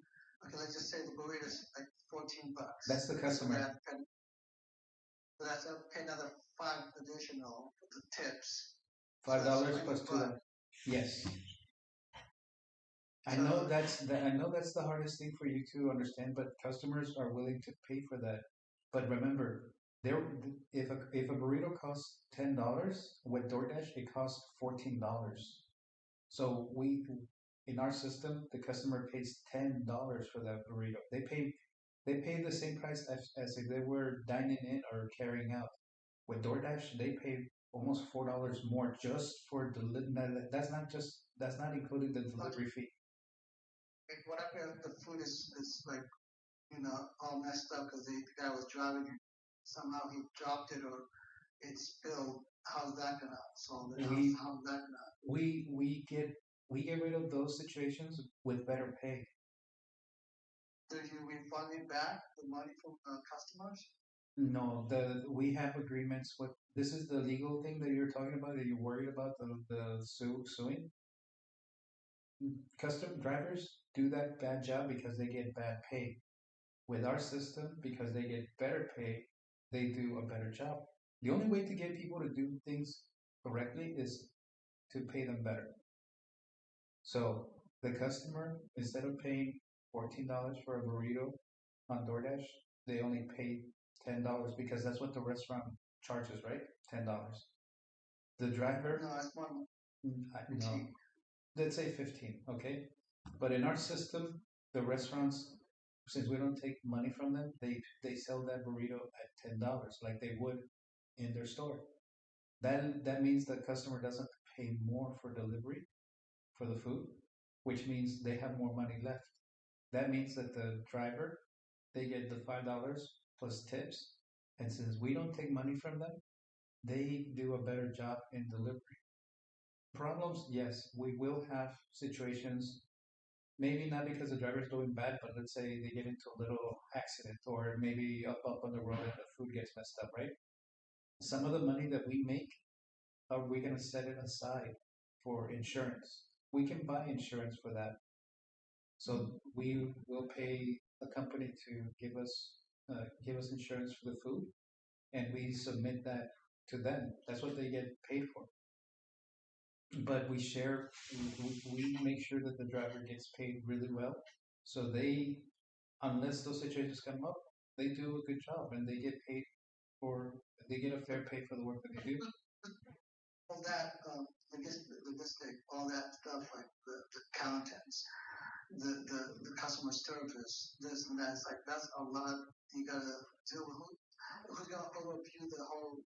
Okay, let's just say the burrito is like $14, $14. That's the So customer. so that's a pay another five additional for the tips. $5 that's plus $2. Yes. I So- know that's the hardest thing for you to understand, but customers are willing to pay for that. But remember, there if a burrito costs $10 with DoorDash, it costs $14. So we in our system, the customer pays $10 for that burrito. They pay the same price as if they were dining in or carrying out. With DoorDash, they pay almost $4 more just for delivery. That's not including the delivery fee. Like, what if the food is like, all messed up because the guy was driving it, somehow he dropped it or it spilled? How's that gonna solve it? We- How's that gonna? We get rid of those situations with better pay. Do you refund me back the money from customers? No, we have agreements with. This is the legal thing that you're talking about. That you're worried about the suing. Custom drivers do that bad job because they get bad pay. With our system, because they get better pay, they do a better job. The only way to get people to do things correctly is to pay them better. So the customer, instead of paying $14 for a burrito on DoorDash, they only pay $10 because that's what the restaurant charges, right? $10. The driver, No, it's more no, cheap. let's say 15, okay? But in our system, the restaurants, since we don't take money from them, they sell that burrito at $10 like they would in their store. That means the customer doesn't pay more for delivery for the food, which means they have more money left. That means that the driver, they get the $5 plus tips, and since we don't take money from them, they do a better job in delivery. Problems, yes, we will have situations. Maybe not because the driver's doing bad, but let's say they get into a little accident, or maybe up on the road and the food gets messed up, right? Some of the money that we make, are we gonna set it aside for insurance? We can buy insurance for that. So we will pay a company to give us insurance for the food, and we submit that to them. That's what they get paid for. But we share, we make sure that the driver gets paid really well. So they, unless those situations come up, they do a good job and they get paid for, they get a fair pay for the work that they do. All that logistic, all that stuff like the accountants, the customer service, this and that. It's like that's a lot. You gotta deal with who's gonna overview the whole.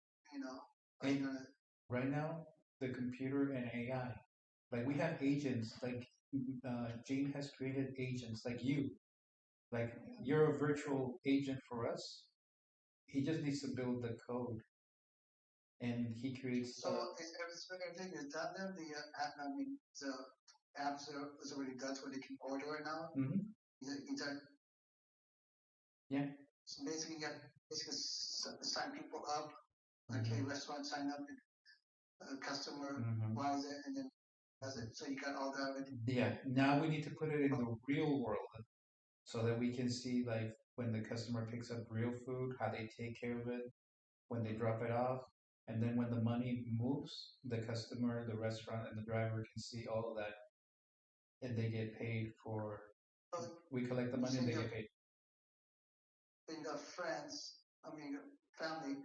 Are you gonna? Right now, the computer and AI, like we have agents, like Gene has created agents like you. Like you're a virtual agent for us. He just needs to build the code, and he creates. So everything is done there. The app, I mean, the apps is already done, so they can order it now. Mhm. Is that? Yeah. So basically, you got basically sign people up. Okay, restaurant sign up, and customer buys it, and then does it. So you got all that already. Yeah. Now we need to put it in the real world, so that we can see like when the customer picks up real food, how they take care of it, when they drop it off, and then when the money moves, the customer, the restaurant, and the driver can see all of that, and they get paid for. We collect the money and they get paid. In the friends, I mean family,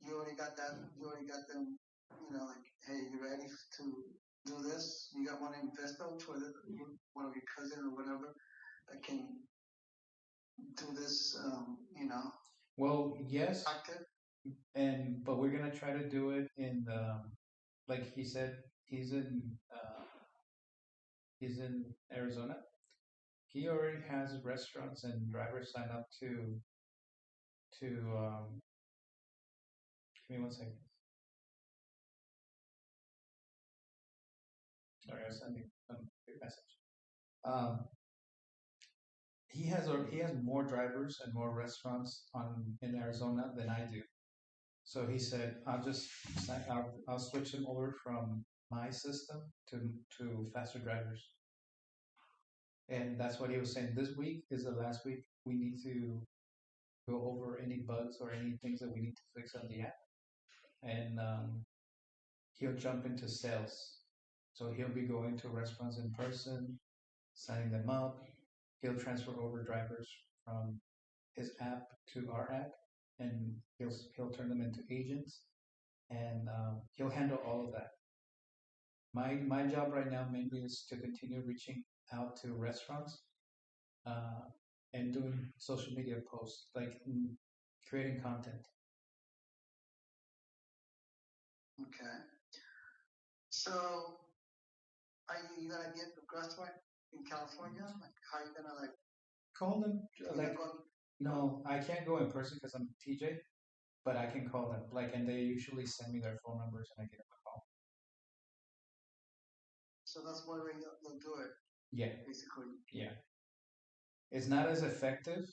you already got that. You already got them. Like, hey, you ready to do this? You got one investor for one of your cousin or whatever that can do this. Well, yes, Active. but we're gonna try to do it in like he said, he's in Arizona. He already has restaurants and drivers sign up to give me one second. Sorry, I was sending a big message. He has more drivers and more restaurants in Arizona than I do. So he said, I'll switch him over from my system to faster drivers. And that's what he was saying. This week is the last week. We need to go over any bugs or any things that we need to fix on the app, and he'll jump into sales. So he'll be going to restaurants in person, signing them up. He'll transfer over drivers from his app to our app, and he'll turn them into agents, and he'll handle all of that. My job right now mainly is to continue reaching out to restaurants uh, and doing social media posts, like creating content. Okay. So, are you gonna get the restaurant in California? Like, how you gonna like? Call them You like go, no, I can't go in person because I'm TJ, but I can call them like, and they usually send me their phone numbers and I get them a call. so that's one way you'll do it, Yeah, basically. yeah. It's not as effective,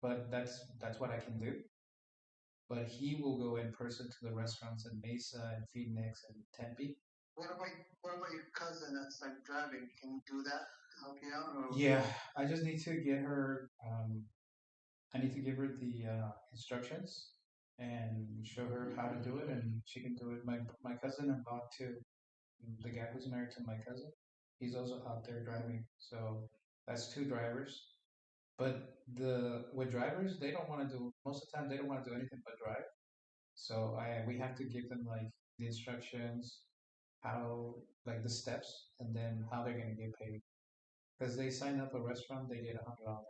but that's what I can do. But he will go in person to the restaurants in Mesa and Phoenix and Tempe. What about your cousin that's like driving? Can you do that to help you out? Or Yeah, I just need to get her. I need to give her the instructions and show her how to do it, and she can do it. My cousin about to the guy who's married to my cousin. He's also out there driving, so that's two drivers. But the with drivers, they don't want to do most of the time. They don't want to do anything but drive. So I we have to give them like the instructions, how like the steps, and then how they're gonna get paid. Because they sign up a restaurant, they get $100.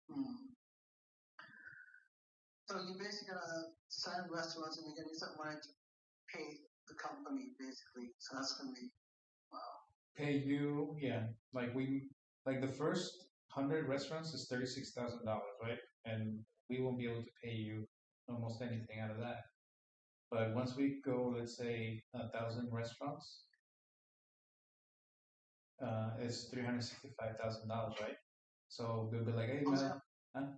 hmm. So you're basically gonna sign restaurants and you're gonna use that money to pay the company, basically. So that's gonna be wow. Pay you, yeah. Like the first 100 restaurants is $36,000, right? And we won't be able to pay you almost anything out of that. But once we go, let's say 1,000 restaurants, it's $365,000, right? So we'll be like, hey, Who's Mel, gonna huh?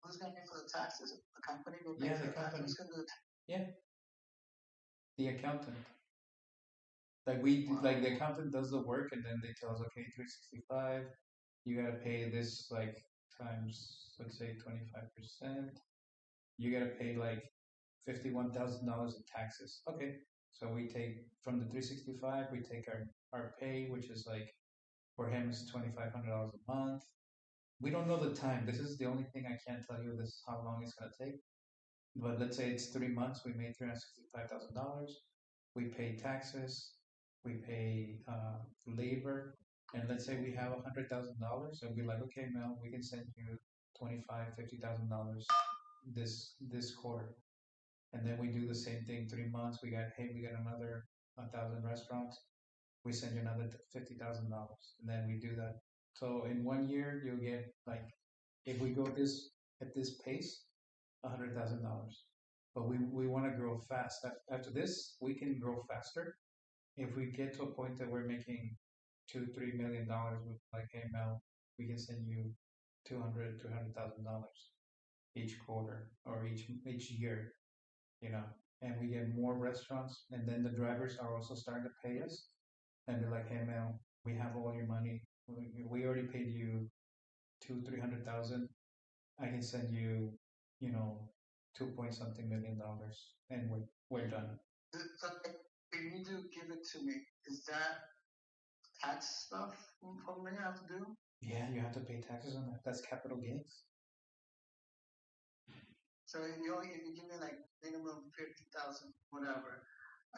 who's gonna pay for the taxes? The company will pay Yeah, for the the taxes. company. Who's gonna do the Yeah, the accountant. Like we, like the accountant does the work, and then they tell us, okay, 365. You gotta pay this like times, let's say 25%. You gotta pay like $51,000 in taxes. Okay, so we take from the 365, we take our pay, which is like for him is $2,500 a month. We don't know the time. This is the only thing I can't tell you. This is how long it's gonna take. But let's say it's 3 months. We made $365,000. We pay taxes. We pay labor. And let's say we have $100,000, and we're like, okay, Mel, we can send you 25, $50,000 this quarter. And then we do the same thing 3 months. We got, hey, we got another 1,000 restaurants. We send you another $50,000, and then we do that. So in 1 year, you'll get like, if we go this at this pace, $100,000. But we want to grow fast. After this, we can grow faster. If we get to a point that we're making $2, $3 million, with like, hey Mel, we can send you 200, $300,000 each quarter or each year, you know. And we get more restaurants, and then the drivers are also starting to pay us, and they're like, hey Mel, we have all your money. We already paid you 200, $300,000. I can send you, you know, 2 point something $1 million, and we're done. so if you do give it to me, is that tax stuff probably I have to do? Yeah, you have to pay taxes on that. That's capital gains. So if you give me like minimum 50,000, whatever,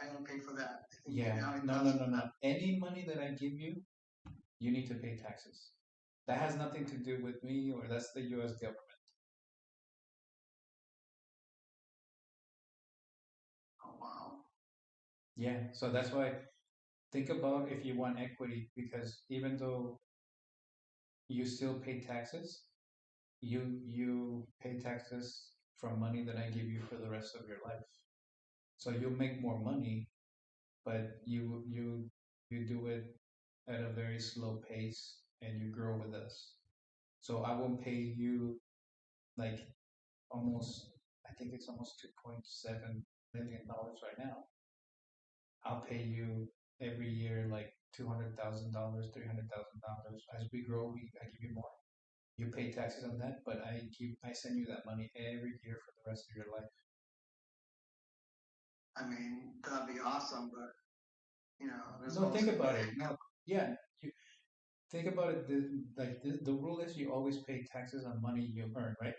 I gotta pay for that. If you give me Yeah, no, no, 100,000, no, no. Any money that I give you, you need to pay taxes. That has nothing to do with me, or that's the U.S. government. oh wow. Yeah, so that's why think about if you want equity, because even though you still pay taxes, you pay taxes from money that I give you for the rest of your life. So you'll make more money, but you do it at a very slow pace, and you grow with us. So I won't pay you like almost, I think it's almost $2.7 million right now. I'll pay you every year like $200,000, $300,000. As we grow, I give you more. You pay taxes on that, but I send you that money every year for the rest of your life. I mean, that'd be awesome, but you know, there's No, think always about it. No, yeah, you think about it. The rule is you always pay taxes on money you earn, right?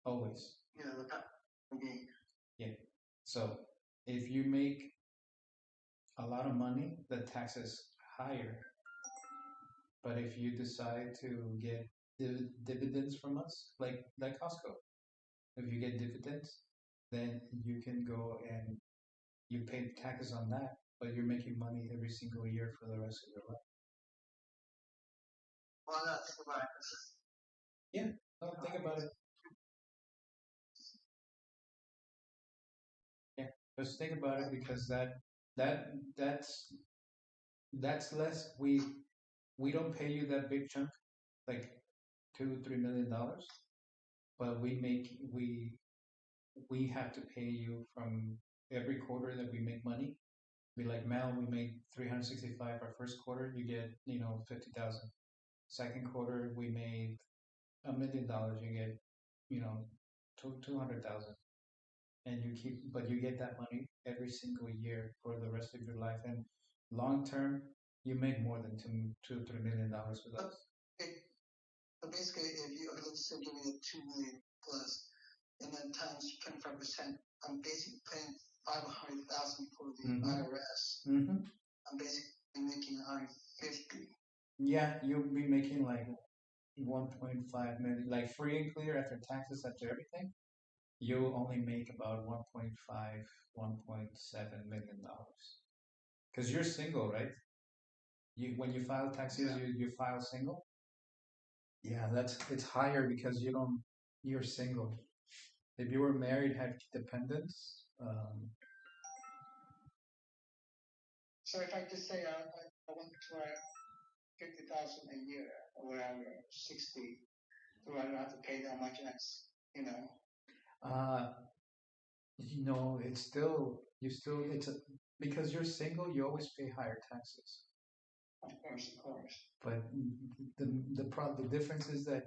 Always. you know, okay, Yeah. So if you make a lot of money, the tax is higher. But if you decide to get dividends from us, like Costco, if you get dividends, then you can go and you pay taxes on that, but you're making money every single year for the rest of your life. well, that's right. Yeah. No, think about it. Yeah. Just think about it because that that's that's less. We don't pay you that big chunk, like $2-3 million, but we have to pay you from every quarter that we make money. Be like, Mel, we made 365 our first quarter, you get 50,000. Second quarter we made $1 million, you get 200,000, and but you get that money every single year for the rest of your life, and long term you make more than $2-3 million with us. So basically, if you let's say give me a 2 million plus, and then times 25%, I'm basically paying 500,000 for the Mhm. IRS. Mm-hmm. I'm basically making 150. Yeah, you'll be making like 1.5 million, like free and clear after taxes, after everything. You only make about 1.5, $1.7 million. Because you're single, right? When you file taxes, Yeah. you file single. Yeah, it's higher because you're single. If you were married, had dependents, So if I just say I want to write 50,000 a year or whatever, 60, so I don't have to pay that much as uh, it's still because you're single, you always pay higher taxes. Of course. But the difference is that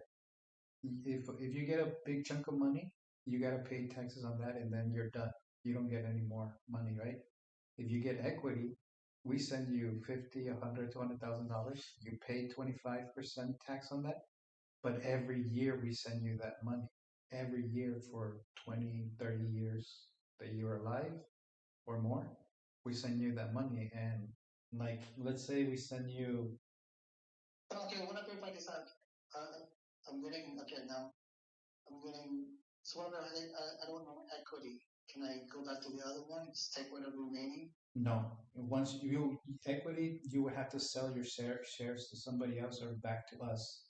if you get a big chunk of money, you gotta pay taxes on that, and then you're done. You don't get any more money, right? If you get equity, we send you 50, 100, $200,000. You pay 25% tax on that, but every year we send you that money. Every year for 20, 30 years that you're alive or more, we send you that money. And like, let's say we send you. Okay, what if I decide I'm getting okay now? I'm getting so what if I don't know equity? Can I go back to the other one and just take whatever remaining? No, once you equity, you would have to sell your shares to somebody else or back to us.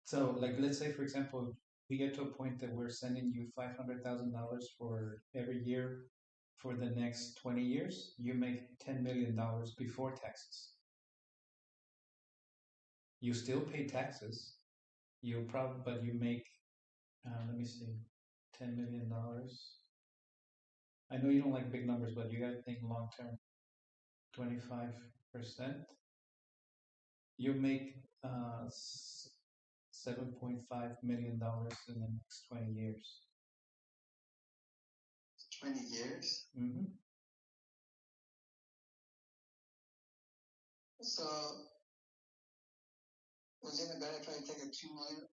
So, like, let's say, for example, we get to a point that we're sending you $500,000 for every year for the next 20 years. You make $10 million before taxes. You still pay taxes. But you make. Let me see, $10 million. I know you don't like big numbers, but you gotta think long term. 25%. You make $7.5 million in the next 20 years. 20 years. Mm-hmm. So was it better if I take a 2 million?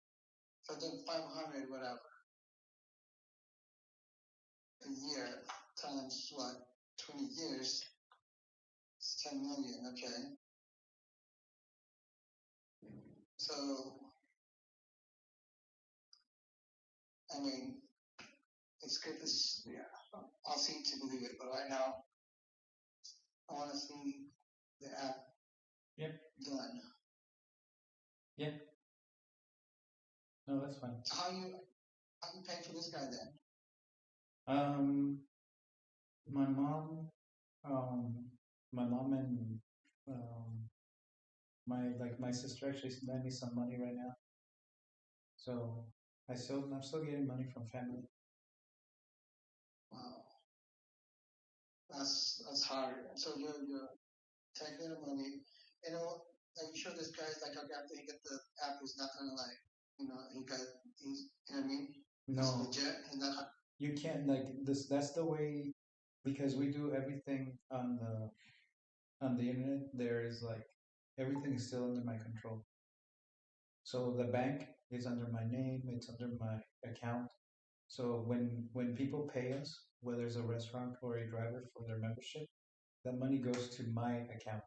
So then 500 whatever a year times what 20 years. It's 10 million. Okay. So I mean, it's good. I'll see to believe it, but right now I want to see the app Yep. done. Yeah. No, that's fine. So how you pay for this guy then? My mom, and my sister actually lent me some money right now. So I'm still getting money from family. Wow, that's hard. So you're taking the money. You know, are you sure this guy's like after he get the app, he's not gonna like, you know, he's, you know what I mean? He's No, legit. He's not. you can't like this. That's the way because we do everything on the internet. There is like everything is still under my control. So the bank is under my name. It's under my account. So when people pay us, whether it's a restaurant or a driver for their membership, that money goes to my account.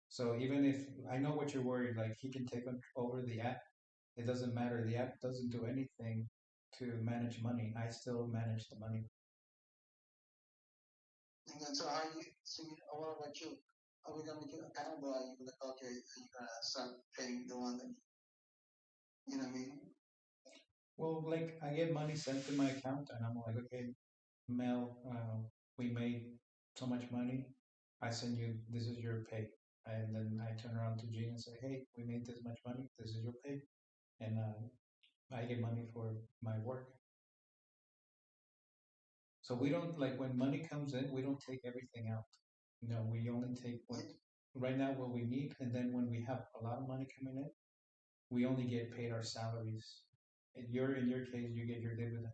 So even if I know what you're worried, like he can take over the app, it doesn't matter. The app doesn't do anything to manage money. I still manage the money. And then, so how you, so you, what about you? Are we gonna make you accountable? Are you like, okay, are you gonna start paying the one that, you know what I mean? Well, like I get money sent to my account, and I'm like, okay, Mel, we made so much money. I send you. This is your pay. And then I turn around to Gene and say, hey, we made this much money. This is your pay. And I get money for my work. So we don't like when money comes in, we don't take everything out. No, we only take what right now what we need, and then when we have a lot of money coming in, we only get paid our salaries. In your case, you get your dividend.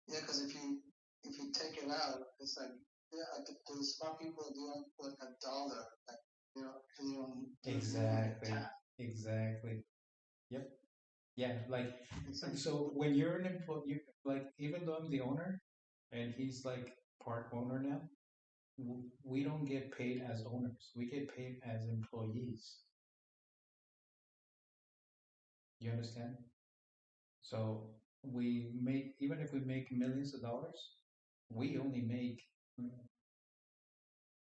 Yeah, because if you take it out, it's like, yeah, the smart people they don't put $1, like, you know, 'cause you don't do it, you don't get Exactly. taxed. Exactly. Yep. Yeah. Like It's like, so when you're an employee, you, like even though I'm the owner and he's like part owner now, we don't get paid as owners. We get paid as employees. You understand? So we make even if we make millions of dollars, we only make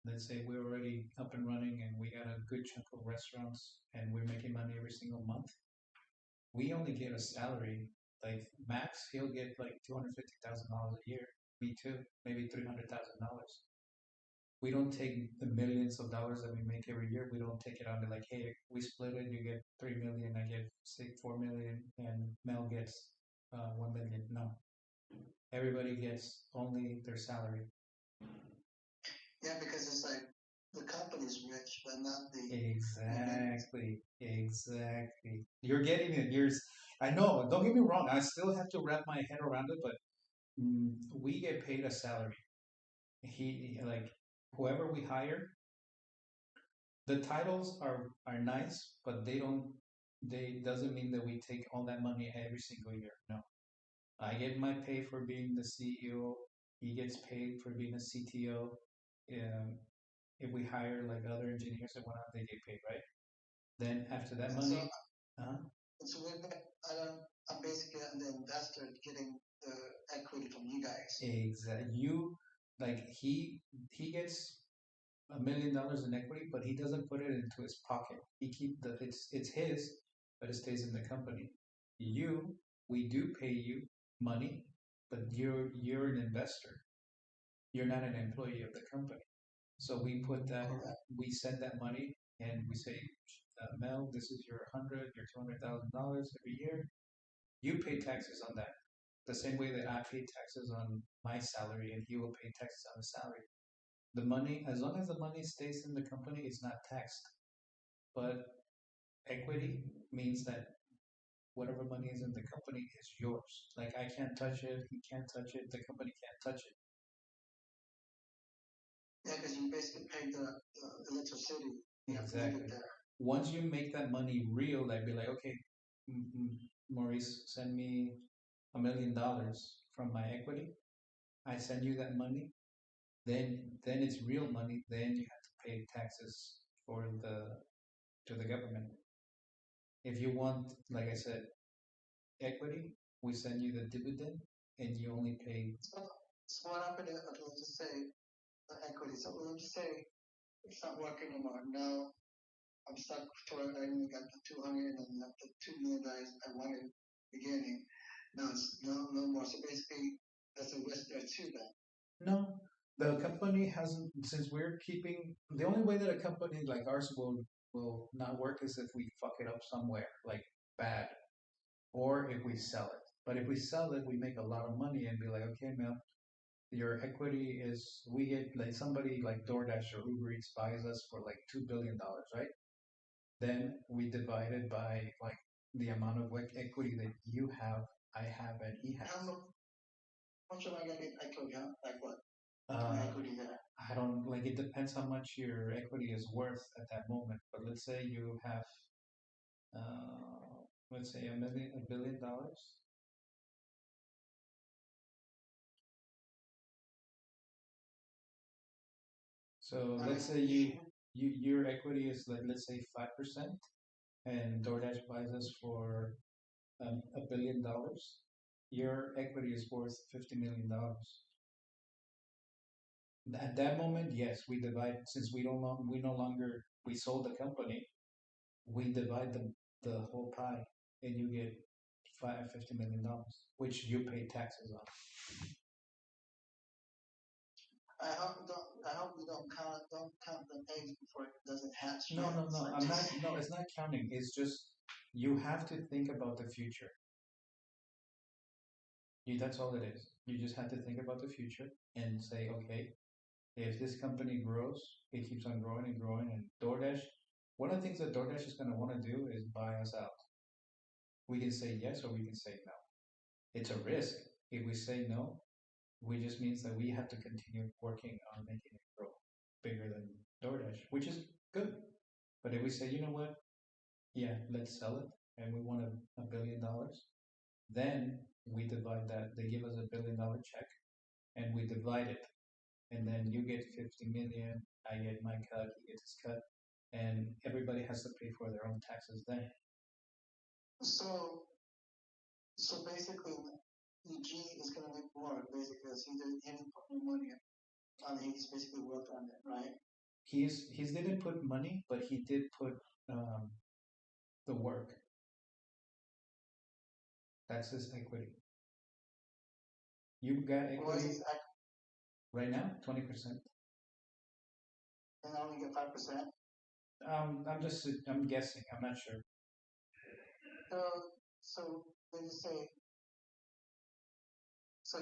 let's say we're already up and running and we got a good chunk of restaurants and we're making money every single month. We only get a salary. Like Max, he'll get like $250,000 a year. Me too, maybe $300,000. We don't take the millions of dollars that we make every year. We don't take it out and be like, hey, we split it. You get 3 million, I get 4 million, and Mel gets 1 million. No, everybody gets only their salary. yeah, because it's like the company's rich, but not the. Exactly, exactly. You're getting it. I know. Don't get me wrong. I still have to wrap my head around it, but we get paid a salary. He like whoever we hire. The titles are nice, but they don't. They doesn't mean that we take all that money every single year. No, I get my pay for being the CEO. He gets paid for being a CTO. Um, if we hire like other engineers and whatnot, they get paid, right? Then after that And so, money, uh, so with that, I'm basically the investor getting the equity from you guys. exactly. You like he gets $1 million in equity, but he doesn't put it into his pocket. He keep the it's his, but it stays in the company. You, we do pay you money, but you're an investor. You're not an employee of the company. So we put that Correct. we send that money and we say, Mel, this is your your $200,000 every year. You pay taxes on that. The same way that I pay taxes on my salary and he will pay taxes on his salary. The money, as long as the money stays in the company, it's not taxed. But equity means that whatever money is in the company is yours. Like I can't touch it, he can't touch it, the company can't touch it. Yeah, because you basically pay the electricity. You have to leave Exactly. it there. Once you make that money real, like be like, okay, Maurice, send me $1 million from my equity. I send you that money. Then it's real money. Then you have to pay taxes for the to the government. If you want, like I said, equity, we send you the dividend, and you only pay. So what happened? Okay, let's just say the equity. So let's just say it's not working anymore. Now I'm stuck for I only got the 200 and then the $2 million I wanted in the beginning. Now it's no more. So basically, that's a risk there too. Then. No, the company hasn't. Since we're keeping the only way that a company like ours will not work is if we fuck it up somewhere, like bad, or if we sell it. But if we sell it, we make a lot of money and be like, okay, man, your equity is we get like somebody like DoorDash or Uber Eats buys us for like $2 billion, right? Then we divide it by like the amount of like equity that you have, I have, and he has. How much am I gonna get equity? Huh? Like what? Uh, Equity there. I don't like it depends how much your equity is worth at that moment. But let's say you have, let's say $1 billion. So let's say your equity is like let's say 5%, and DoorDash buys us for $1 billion. Your equity is worth $50 million. At that moment, yes, we divide since we no longer we sold the company, we divide the whole pie, and you get $50 million, which you pay taxes on. I hope you don't count the eggs before it doesn't hatch. No, yet. no, It's no. like I'm not. just- No, it's not counting. It's just you have to think about the future. That's all it is. You just have to think about the future and say, okay, if this company grows, it keeps on growing and growing. And DoorDash, one of the things that DoorDash is going to want to do is buy us out. We can say yes or we can say no. It's a risk. If we say no, we just means that we have to continue working on making it grow bigger than DoorDash, which is good. But if we say, you know what, yeah, let's sell it, and we want $1 billion, then we divide that. They give us $1 billion check, and we divide it, and then you get 50 million, I get my cut, he gets his cut, and everybody has to pay for their own taxes then. So basically, Eugene is gonna make more basically because he didn't put no money in. He's basically worked on it, right? He didn't put money, but he did put um, the work. That's his equity. You got What is equity his act? right now, 20%. And I only get 5%. I'm guessing. I'm not sure. So they just say so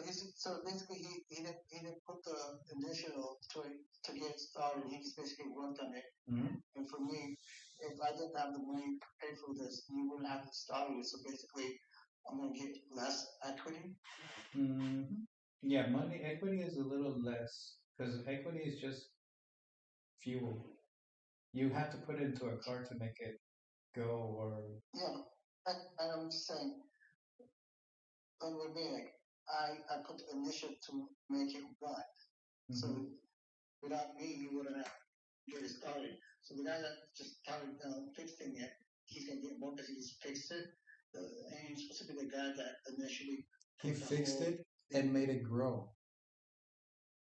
basically he didn't put the initial to get started. He just basically worked on it. Mm-hmm. And for me, if I didn't have the money to pay for this, you wouldn't have to start it. So basically, I'm gonna get less equity. Mm-hmm. Yeah, money equity is a little less because equity is just fuel. You have to put it into a car to make it go, or Yeah, and I'm just saying, and with me, like, I put the initial to make it run. So Mhm. without me, you wouldn't have get it started. So the guy that just started fixing it, he's gonna get more because he just fixed it. And he's supposed to be the guy that initially He put the fixed whole it and made it grow.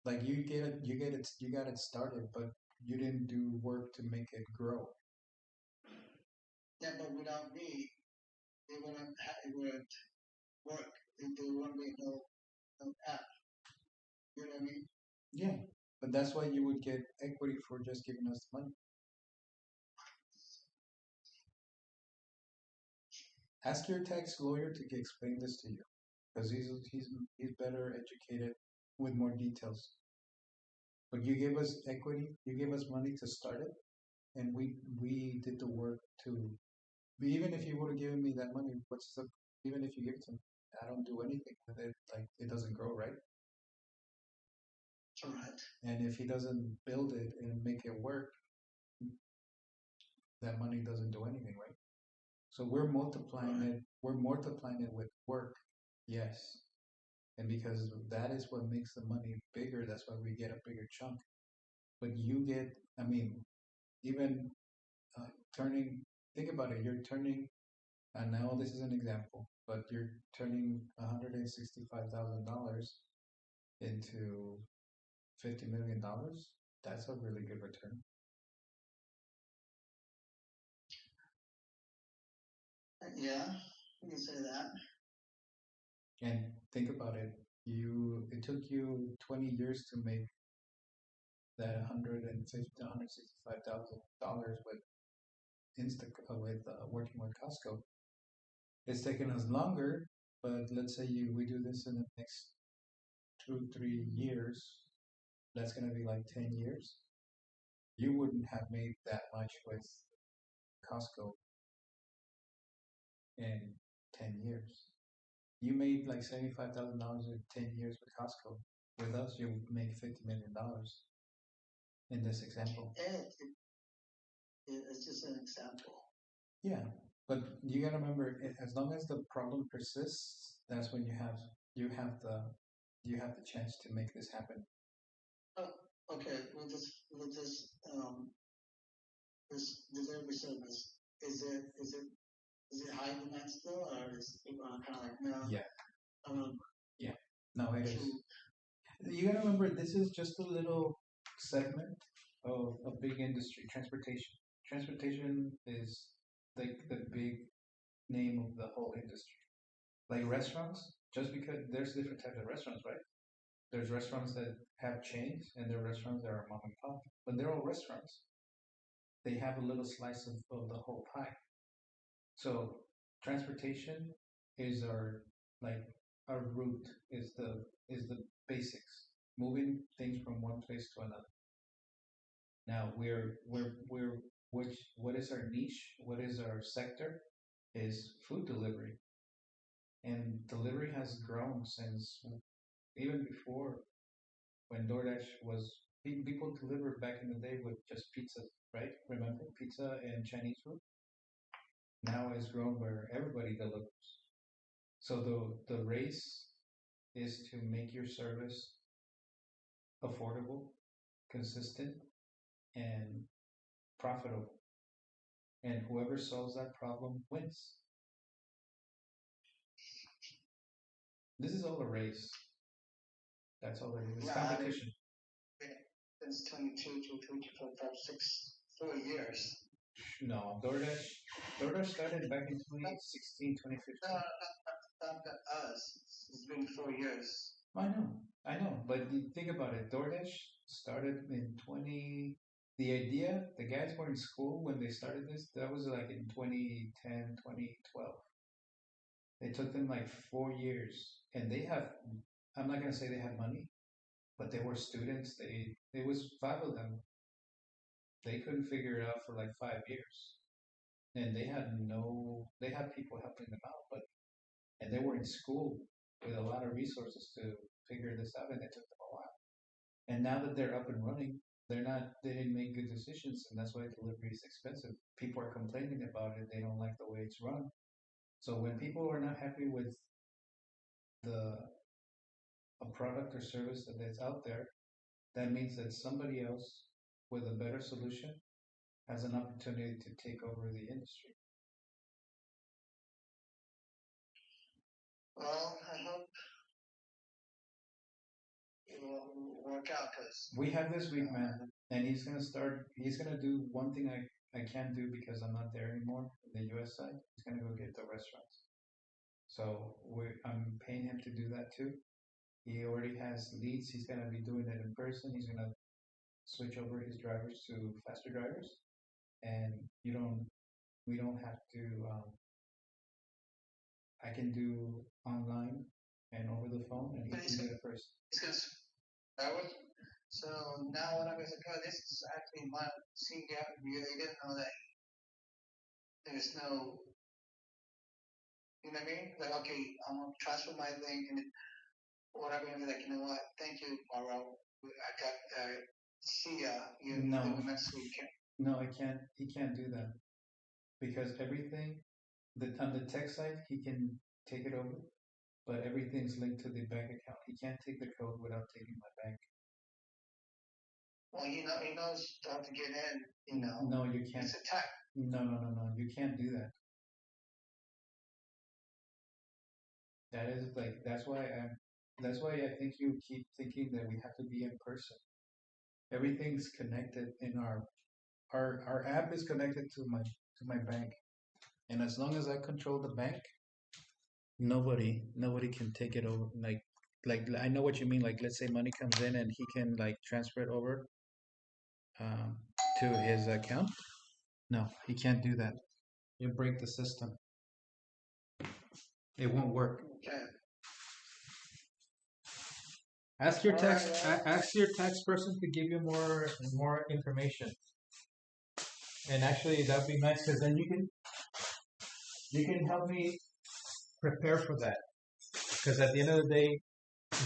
Like you got it started, but you didn't do work to make it grow. Yeah, but without me, it wouldn't work. There wouldn't be no app. You know what I mean? Yeah, but that's why you would get equity for just giving us the money. Ask your tax lawyer to explain this to you, because he's better educated with more details. But you gave us equity, you gave us money to start it, and we did the work to. Even if you would have given me that money, even if you give it to me, I don't do anything with it. Like it doesn't grow, right? Correct. And if he doesn't build it and make it work, that money doesn't do anything, right? So we're multiplying it. We're multiplying it with work, yes. And because that is what makes the money bigger, that's why we get a bigger chunk. But you get, I mean, even turning, think about it, you're turning, and now this is an example, but you're turning $165,000 into $50 million. That's a really good return. Yeah, you can say that. And think about it, it took you 20 years to make that $165,000 with working with Costco. It's taken us longer, but let's say we do this in the next 2, 3 years, that's gonna be like 10 years. You wouldn't have made that much with Costco in 10 years. You made like $75,000 in 10 years with Costco. With us, you make $50 million in this example. It's just an example. Yeah, but you gotta remember, as long as the problem persists, that's when you have the chance to make this happen. Okay, this delivery service, is it high demand still, or is people kind of like, no? Yeah. Um, No, it is. to- You gotta remember, this is just a little segment of a big industry, transportation. Transportation is like the big name of the whole industry. Like restaurants, just because there's different types of restaurants, right? There's restaurants that have chains, and there are restaurants that are mom and pop, but they're all restaurants. They have a little slice of the whole pie. So transportation is like our route is the basics, moving things from one place to another. Now we're what is our niche? What is our sector? Is food delivery, and delivery has grown since even before when DoorDash was people delivered back in the day with just pizza, right? Remember pizza and Chinese food? Now it's grown where everybody delivers. So the race is to make your service affordable, consistent, and profitable. And whoever solves that problem wins. This is all a race. That's all it is. It's Yeah, I mean- competition. Since 22 to 25, 4 years. No, DoorDash started back in 2016, 2015. Not us. It's been 4 years. I know, but you think about it. DoorDash started in 20. The idea, the guys were in school when they started this. That was like in 2010, 2012. It took them like 4 years, and they have. I'm not gonna say they had money, but they were students. There was five of them. They couldn't figure it out for like 5 years, and they had people helping them out, but and they were in school with a lot of resources to figure this out, and it took them a while. And now that they're up and running, they didn't make good decisions, and that's why delivery is expensive. People are complaining about it. They don't like the way it's run. So when people are not happy with the a product or service that is out there, that means that somebody else with a better solution has an opportunity to take over the industry. Well, I hope it will work out because We have this week, man, and he's gonna do one thing I can't do because I'm not there anymore in the US side. He's gonna go get the restaurants. So I'm paying him to do that too. He already has leads. He's gonna be doing it in person. He's gonna switch over his drivers to faster drivers, and we don't have to. I can do online and over the phone, and he can do it first. because I was. So now what I'm going to go, this is actually my see, yeah, you didn't know that there's no, you know what I mean? Like, okay, I'm gonna transfer my thing, and what I'm gonna be like, you know what? Thank you, Mauro. I got see ya. You No. do it next week. No, I can't. He can't do that because everything on the tech side he can take it over, but everything's linked to the bank account. He can't take the code without taking my bank. Well, he knows how to get in. You know, No, you can't. it's a tech. No. You can't do that. That is like that's why I think you keep thinking that we have to be in person. Everything's connected in our app is connected to my bank. And as long as I control the bank, nobody can take it over. Like I know what you mean. Like let's say money comes in and he can like transfer it over um, to his account. No, he can't do that. You break the system. It won't work. Okay. Ask your tax. Alright, Ask your tax person to give you more information. And actually, that'd be nice because then you can help me prepare for that. Because at the end of the day,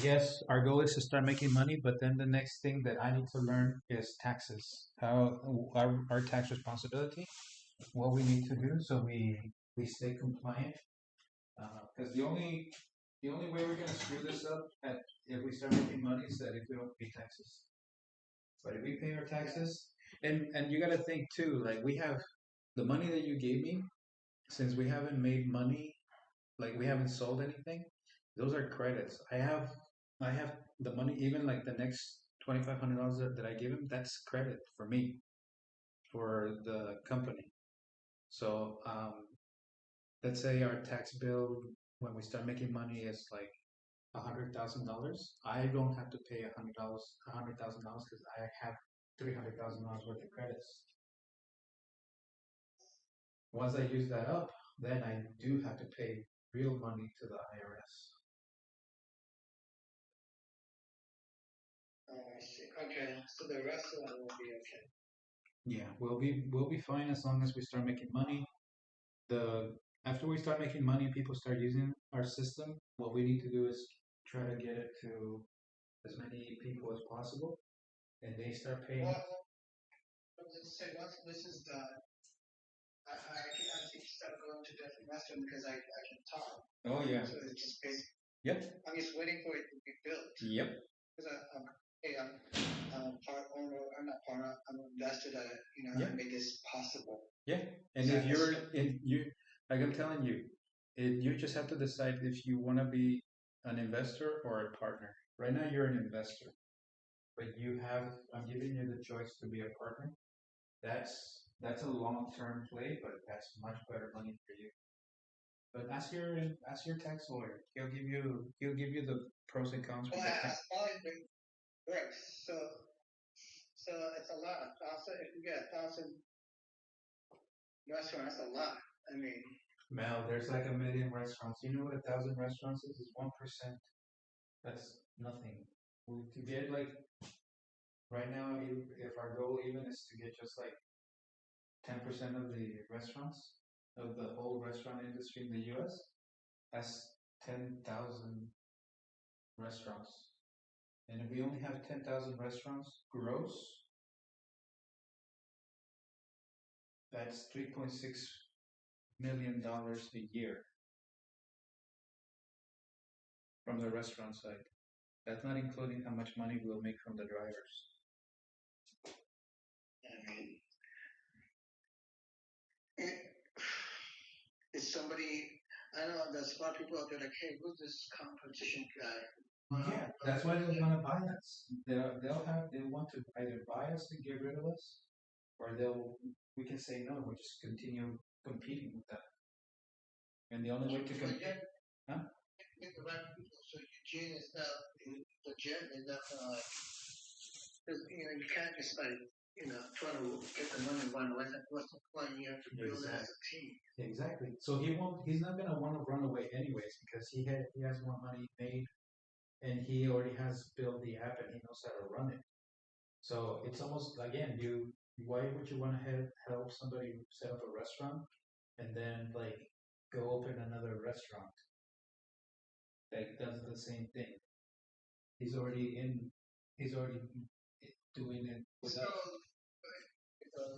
yes, our goal is to start making money, but then the next thing that I need to learn is taxes. How our tax responsibility, what we need to do so we stay compliant. Because the only way we're gonna screw this up at if we start making money is that if we don't pay taxes. But if we pay our taxes, and you gotta think too, like we have the money that you gave me, since we haven't made money, like we haven't sold anything, those are credits. I have the money, even like the next $2,500 that I give him, that's credit for me, for the company. So let's say our tax bill when we start making money is like $100,000. I don't have to pay $100,000 because I have $300,000 worth of credits. Once I use that up, then I do have to pay real money to the IRS. I see. Okay, so the rest of it will be okay. Yeah, we'll be fine as long as we start making money. The After we start making money, people start using our system. What we need to do is try to get it to as many people as possible, and they start paying. Well, let's say once this is done, I can actually start going to different restaurants because I can talk. Oh yeah. So it's just basic. Yep. I'm just waiting for it to be built. Yep. Because I'm part owner. I'm not part. I'm an investor that Yeah. I made this possible. Yeah. And if you're in you, like I'm telling you, you just have to decide if you want to be an investor or a partner. Right now, you're an investor, but I'm giving you the choice to be a partner. That's a long-term play, but that's much better money for you. But ask your tax lawyer. He'll give you the pros and cons Well, with the tax. all it works. So it's a lot. Also, if you get 1,000 restaurants, that's a lot. I mean, Mel, there's like 1 million restaurants. You know what 1,000 restaurants is? It's 1%. That's nothing. To get like right now, if our goal even is to get just like 10% of the restaurants of the whole restaurant industry in the U.S., that's 10,000 restaurants. And if we only have 10,000 restaurants gross, that's $3.6 million a year from the restaurant side. That's not including how much money we'll make from the drivers. I mean, is somebody? I know there's a lot of people out there like, hey, who's this competition guy? Yeah, that's why they want to buy us. They want to either buy us and get rid of us, or we can say no. We just continue competing with them. And the only way to compete, huh? Get the right people. So Eugene is not legit. Is not like, cause, you can't just like try to get the money one way. What's the point? You have to build it as a team. Exactly. So he's not gonna want to run away anyways because he has more money made, and he already has built the app and he knows how to run it. So it's almost again, why would you want to help somebody set up a restaurant and then like go open another restaurant that does the same thing? He's already in. He's already doing it with So, us.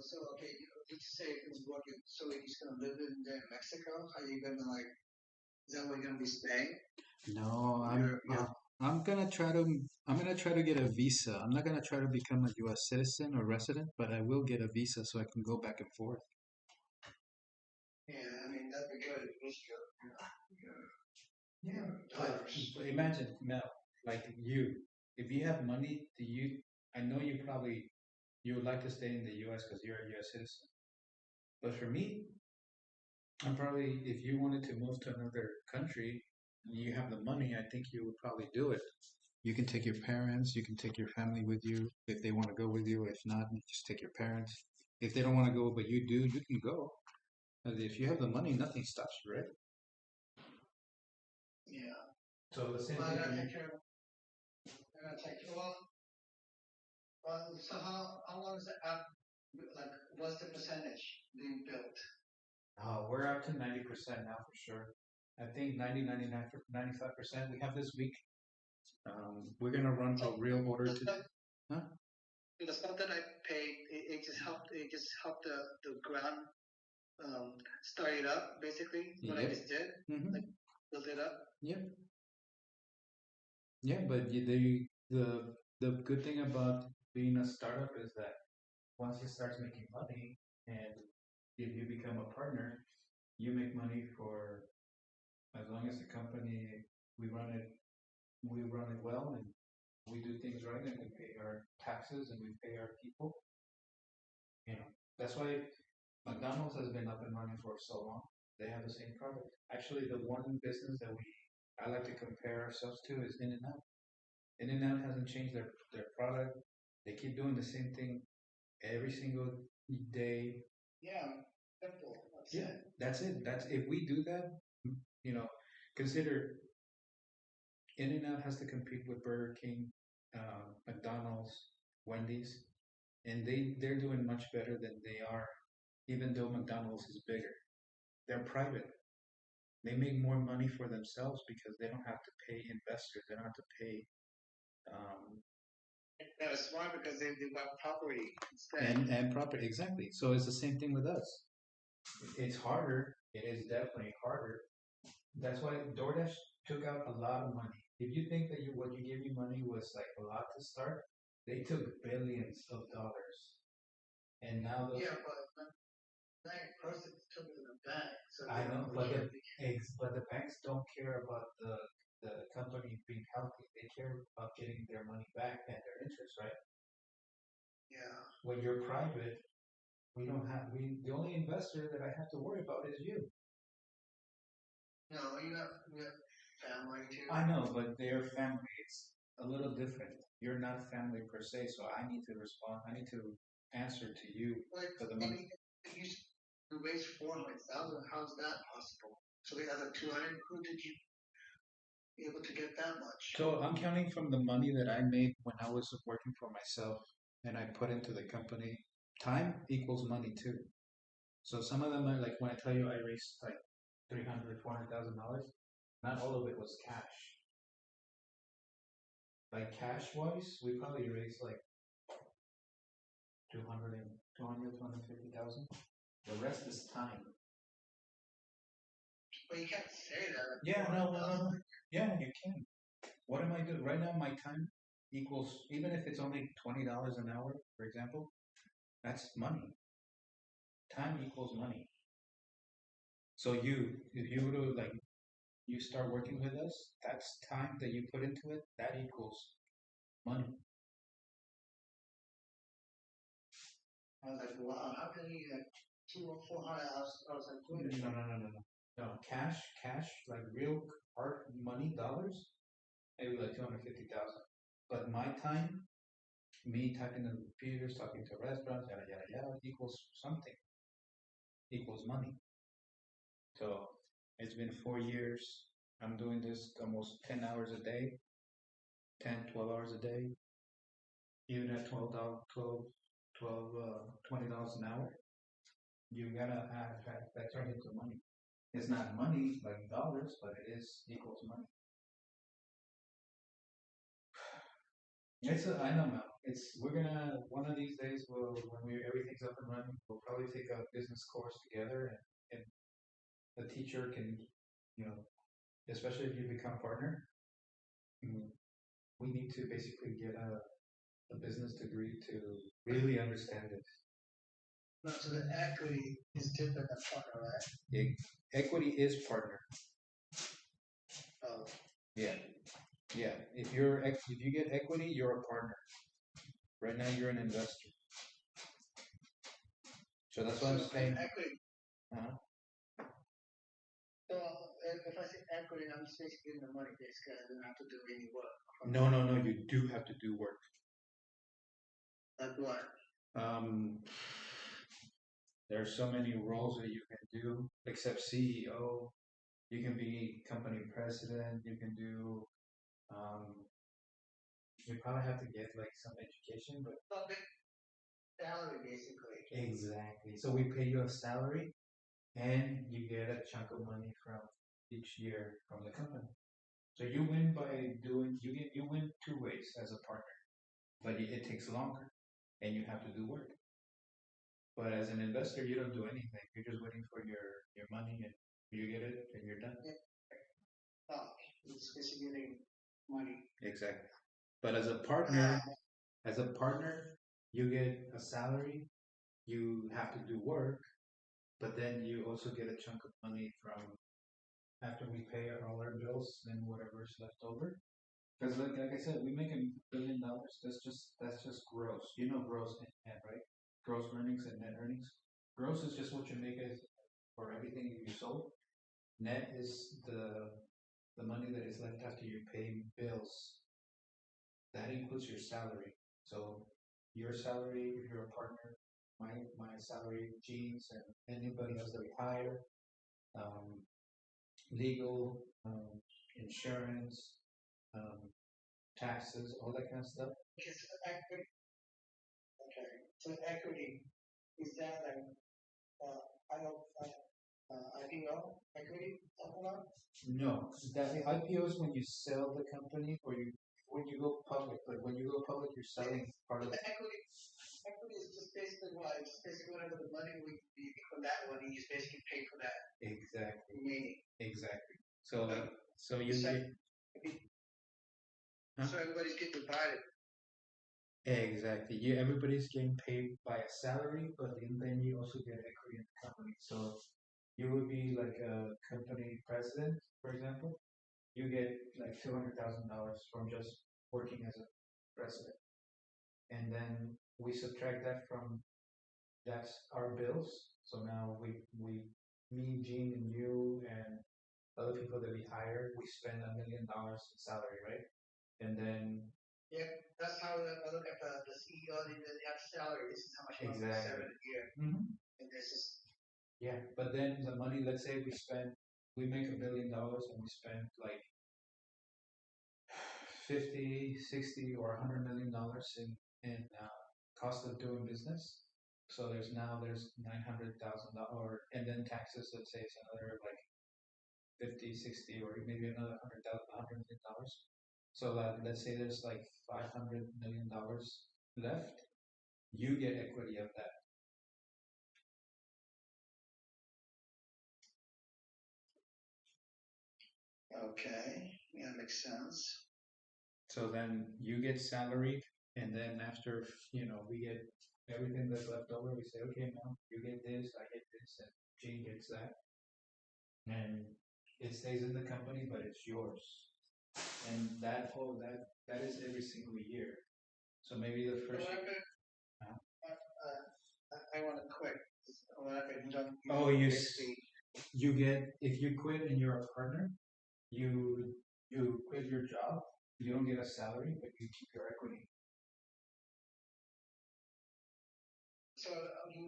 so okay, let's say he's working. So he's gonna live in there in Mexico. How are you gonna like? Is that where you're gonna be staying? No, You're I'm gonna try to get a visa. I'm not gonna try to become a U.S. citizen or resident, but I will get a visa so I can go back and forth. yeah. I mean that'd be good. At least Yeah, dollars. but imagine now, like you, if you have money, I know you would like to stay in the U.S. because you're a U.S. citizen. But for me, I'm probably, if you wanted to move to another country, you have the money, I think you would probably do it. You can take your parents, you can take your family with you if they want to go with you. If not, you just take your parents. If they don't want to go, but you do, you can go. And if you have the money, nothing stops you, right? Yeah. So the same Well, I thing gotta for you. take care of. I So how long is the app, like, what's the percentage being built? We're up to 90% now for sure. I think 95%. We have this week. We're gonna run a real order to. Huh? The stuff that I paid, it just helped. It just helped the ground start it up. Basically, what I Yep. just did, Mhm. like, build it up. Yep. Yeah, but the good thing about being a startup is that once it starts making money, and if you become a partner, you make money for as long as the company we run it well, and we do things right, and we pay our taxes and we pay our people. You know, that's why McDonald's has been up and running for so long. They have the same product. Actually, the one business that I like to compare ourselves to is In-N-Out. In-N-Out hasn't changed their product. They keep doing the same thing every single day. Yeah, simple. Yeah, that's it. That's if we do that, you know, consider In-N-Out has to compete with Burger King, McDonald's, Wendy's, and they're doing much better than they are, even though McDonald's is bigger. They're private. They make more money for themselves because they don't have to pay investors. They don't have to pay um, That was smart because they got property instead. and property exactly. So it's the same thing with us. It's harder. It is definitely harder. That's why DoorDash took out a lot of money. If you think that what you gave me money was like a lot to start, they took billions of dollars, and now those. Yeah, but that person took it in the bank. So I they know, don't but really but the banks don't care about the company being healthy. They care about getting their money back and their interest, right? Yeah. When you're private, the only investor that I have to worry about is you. No, you got family too. I know, but their family is a little different. You're not family per se, so I need to respond. I need to answer to you Like, for the money. you raised 400,000. How's that possible? So the other 200. Who did you be able to get that much? So I'm counting from the money that I made when I was working for myself and I put into the company. Time equals money too. So some of them are like when I tell you I raised like $300,000, $400,000, not all of it was cash. Like cash wise, we probably raised like 250,000. The rest is time. But you can't say that. Yeah, no. Yeah, you can. What am I doing right now? My time equals, even if it's only $20 an hour, for example, that's money. Time equals money. So if you were to like, you start working with us, that's time that you put into it. That equals money. I was like, wow, how can you get 200 or 400? I was like, wait a No, minute. no. Cash, like real hard money, dollars, maybe like 250,000. But my time, me typing in the computers, talking to restaurants, yada yada yada, equals something, equals money. So it's been 4 years. I'm doing this almost 10 hours a day, 10, 12 hours a day, even at $20 an hour. You gotta add that turns into money. It's not money like dollars, but it is equals money. I know, Mel. We're gonna one of these days. When everything's up and running, we'll probably take a business course together, and the teacher can, you know, especially if you become partner, mm, we need to basically get a business degree to really understand it. No, so the equity is different than partner, right? Equity is partner. Oh. Yeah. If you get equity, you're a partner. Right now, you're an investor. So that's what I'm saying. Equity. Uh-huh. So if I say equity, I'm just basically getting the money, basically. I don't have to do any work. No. You do have to do work. Like what? There are so many roles that you can do, except CEO. You can be company president. You can do you probably have to get like some education, but Public salary, basically. exactly. So we pay you a salary, and you get a chunk of money from each year from the company. So you win by doing you win two ways as a partner, but it takes longer, and you have to do work. But as an investor, you don't do anything. You're just waiting for your money, and you get it, and you're done. Oh, it's basically getting money. Exactly. But as a partner, you get a salary. You have to do work, but then you also get a chunk of money from after we pay all our bills and whatever's left over. Because like I said, we make $1 billion. That's just gross. You know gross and net, right? Gross earnings and net earnings. Gross is just what you make as for everything you sold. Net is the money that is left after you pay bills. That includes your salary. So your salary, if you're a partner, my salary, Gene's, and anybody else that we hire, um, legal, insurance, um, taxes, all that kind of stuff. Because equity, okay, so equity, is that like, I don't, IPO equity, something like? No, that the IPO is when you sell the company, or when you go public. Like when you go public, you're selling part of The equity is just basically what, it's just basically whatever the money we from that one, you just basically pay for that exactly, remaining. exactly. So you So, get huh? so everybody's getting divided. Exactly. You everybody's getting paid by a salary, but then you also get equity in the company. So you would be like a company president, for example. You get like $200,000 from just working as a president, and then we subtract that from that's our bills. So now me, Gene, and you, and other people that we hire, we spend $1 million in salary, right? And then Yeah, that's how I look at the CEO, they have salary, this is how much money they exactly. serve in a year, Mhm. and this is, Yeah, but then the money, let's say we make $1 billion and we spend like 50, 60, or $100 million in cost of doing business. So there's $900,000, and then taxes. Let's say it's another like 50, 60, or maybe another $100 million. So that let's say there's like $500 million left. You get equity of that. okay, yeah, makes sense. So then you get salaried, and then after we get everything that's left over, we say, okay, now you get this, I get this, and Gene gets that, and it stays in the company, but it's yours. And that is every single year. So maybe the So first what year. if, Huh? I wanna quit, what if you don't? Oh, you get if you quit and you're a partner, you quit your job. You don't get a salary, but you keep your equity. So,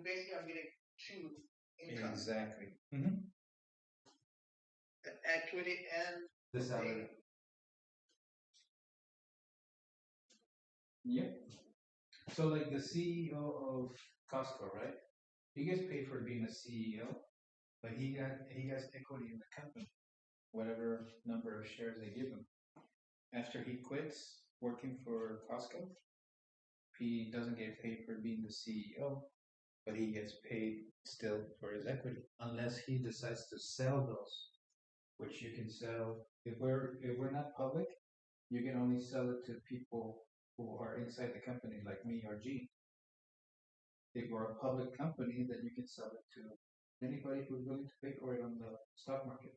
basically I'm getting two incomes, Exactly. the equity and The salary. Yep. So like the CEO of Costco, right? He gets paid for being a CEO, but he has equity in the company, whatever number of shares they give him. After he quits working for Costco, he doesn't get paid for being the CEO, but he gets paid still for his equity, unless he decides to sell those, which you can sell if we're not public, you can only sell it to people who are inside the company, like me or Gene. If we're a public company, then you can sell it to anybody who's willing to pay for it on the stock market.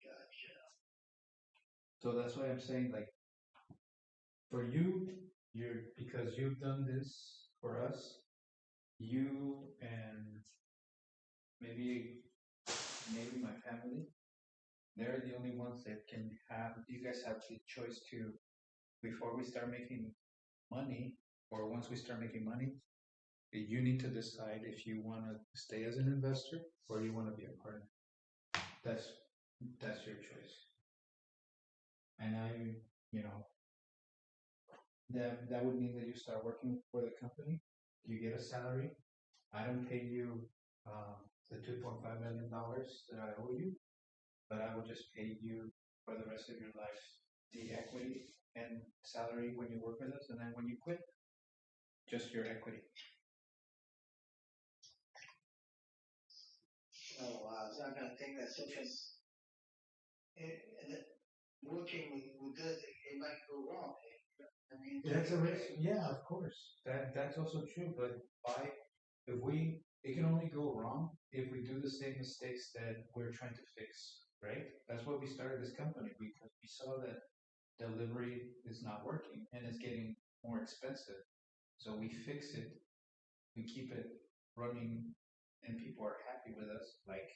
gotcha. So that's why I'm saying, like, for you, because you've done this for us, you and maybe my family, they're the only ones that can have. You guys have the choice to, before we start making money, or once we start making money, you need to decide if you want to stay as an investor or you want to be a partner. That's that's your choice. and that would mean that you start working for the company, you get a salary. I don't pay you the $2.5 million that I owe you, but I will just pay you for the rest of your life the equity and salary when you work with us, and then when you quit, just your equity. Oh, wow, so I'm gonna think that because working with this, it might go wrong. I mean, That's a risk. Yeah, of course. That's also true. But why? It can only go wrong if we do the same mistakes that we're trying to fix, right? That's why we started this company because we saw that delivery is not working and it's getting more expensive. So we fix it, we keep it running, and people are happy with us. Like,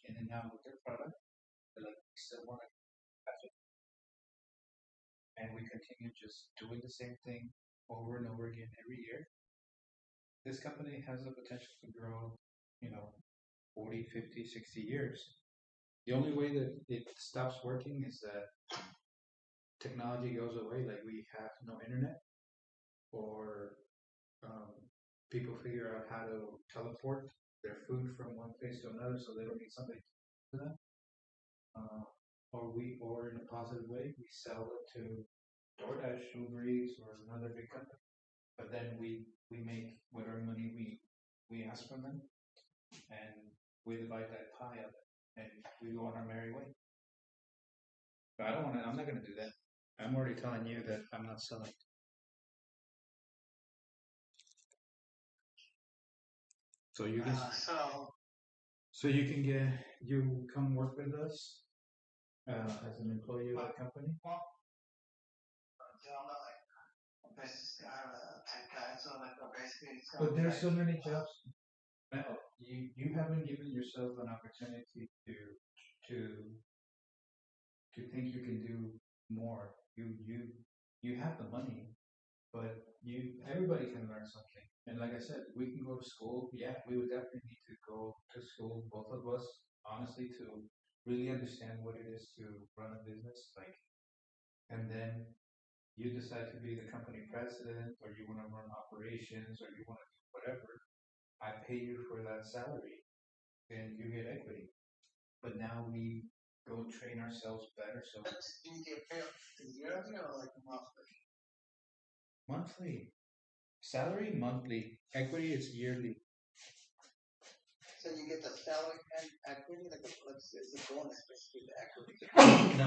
in and out with their product, but like we still want to catch it, and we continue just doing the same thing over and over again every year. This company has the potential to grow, 40, 50, 60 years. The only way that it stops working is that technology goes away, like we have no internet, or um, people figure out how to teleport their food from one place to another so they don't need somebody to do that. Uh, or in a positive way, we sell it to DoorDash, Uber Eats, or another big company. But then we make whatever money we ask from them, and we divide that pie up, and we go on our merry way. But I don't want to. I'm not going to do that. I'm already telling you that I'm not selling. So you can so you can you come work with us as an employee of the company. I'm not like a business guy or a tech guy, so like basically it's But there's so many jobs. Now, you haven't given yourself an opportunity to think you can do more. You have the money, but everybody can learn something. And like I said, we can go to school. Yeah, we would definitely need to go to school, both of us, honestly, to really understand what it is to run a business. Like, and then you decide to be the company president, or you want to run operations, or you want to do whatever. I pay you for that salary, and you get equity. But now we go train ourselves better. So do you get paid yearly or like monthly? monthly salary, monthly equity is yearly. So you get the salary and equity, like it's a bonus basically the equity.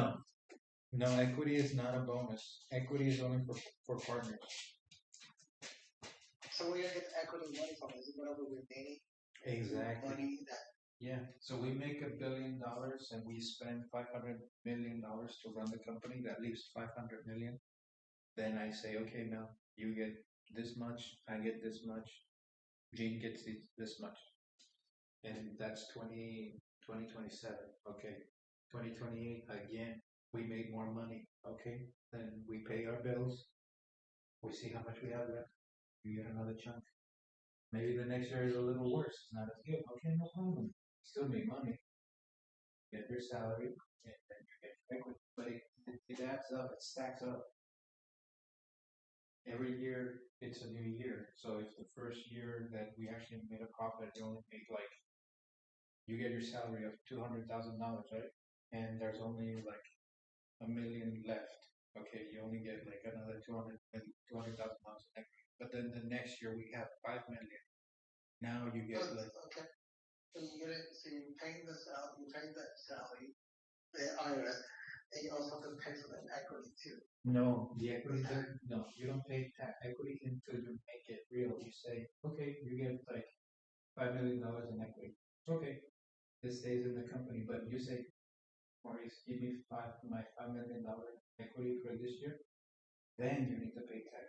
No, equity is not a bonus. Equity is only for partners. So where you get the equity money from? Is it whatever we're making? Exactly. Money that Yeah. So we make $1 billion and we spend $500 million to run the company. That leaves 500 million. Then I say, okay, Mel, you get this much, I get this much, Gene gets this much, and that's 2027. Okay, 2028 again. We made more money. Okay, then we pay our bills. We see how much we have left. We get another chunk. Maybe the next year is a little worse. It's not as good. Okay, no problem. Still make money. Get your salary, and then you get your equity. But it adds up. It stacks up. Every year it's a new year. So if the first year that we actually made a profit, you only made like you get your salary of $200,000, right? And there's only like $1 million left. Okay, you only get like another $200,000 in equity. But then the next year we have 5 million. Now you get like okay. So you get it. So you pay the salary. You pay that salary, the IRS, and you also have to pay for the equity too. no, the equity no, you don't pay equity until you make it real. You say, okay, you get like $5 million in equity. Okay, this stays in the company, but you say, Maurice, give me my $5 million equity for this year, then you need to pay tax.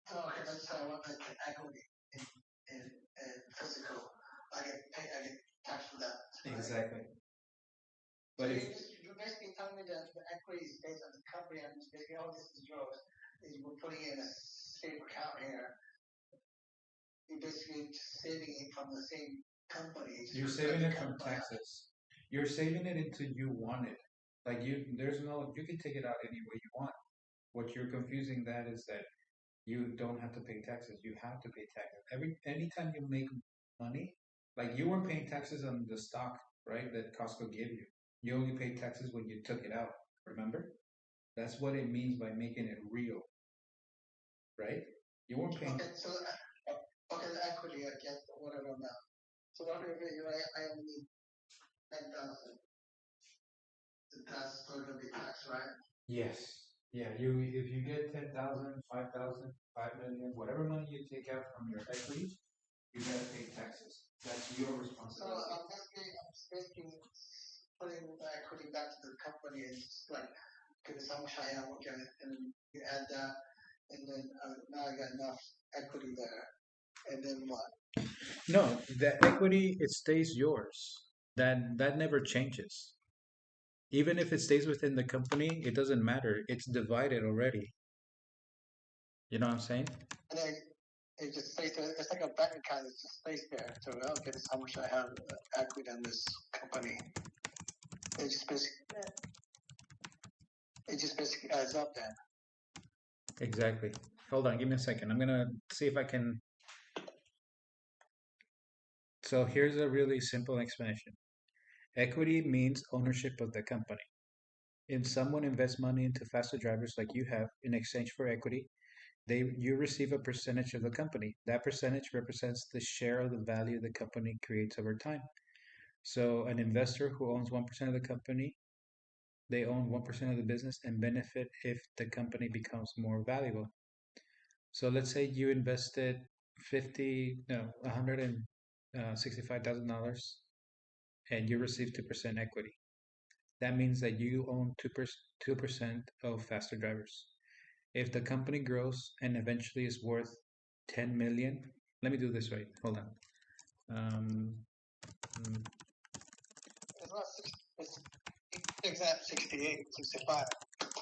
So okay, let's say I want the equity in physical. I get taxed for that. Right? Exactly. But But if you're basically telling me that the equity is based on the company and just basically all this is yours. Is we're putting it in a safe account here. You're basically just saving it from the same company. you're saving it from taxes, You're saving it until you want it. Like there's no, you can take it out any way you want. What you're confusing that is that you don't have to pay taxes. You have to pay taxes. Anytime you make money, like you weren't paying taxes on the stock, right? That Costco gave you. You only paid taxes when you took it out. Remember? That's what it means by making it real, right? You weren't paying. Okay, so okay, the equity I get whatever amount. So whatever I only need 10,000. That's still gonna be taxed, right? Yes. Yeah. You if you get 10,000, 5,000, 5 million, whatever money you take out from your equity, you gotta pay taxes. That's your So responsibility. I'm just basically putting the equity back to the company. It's just like, okay, this is how much I have, okay, and then you add that, and then now I got enough equity there, and then what? No, the equity it stays yours. That never changes. Even if it stays within the company, it doesn't matter. It's divided already. You know what I'm saying? And then it just stays there. It's like a bank account. It just stays there. So okay, this is how much I have equity in this company. It just basically adds up then. Exactly. Hold on, give me a second. I'm gonna see if I can. So here's a really simple explanation. Equity means ownership of the company. If someone invests money into faster drivers like you have in exchange for equity, you receive a percentage of the company. That percentage represents the share of the value the company creates over time. So an investor who owns 1% of the company, they own 1% of the business and benefit if the company becomes more valuable. So let's say you invested 50, no, $165,000 and you receive 2% equity. That means that you own 2% of Faster Drivers. If the company grows and eventually is worth 10 million, let me do this right. Hold on. Um, It's not 60, it's exact 68, 65.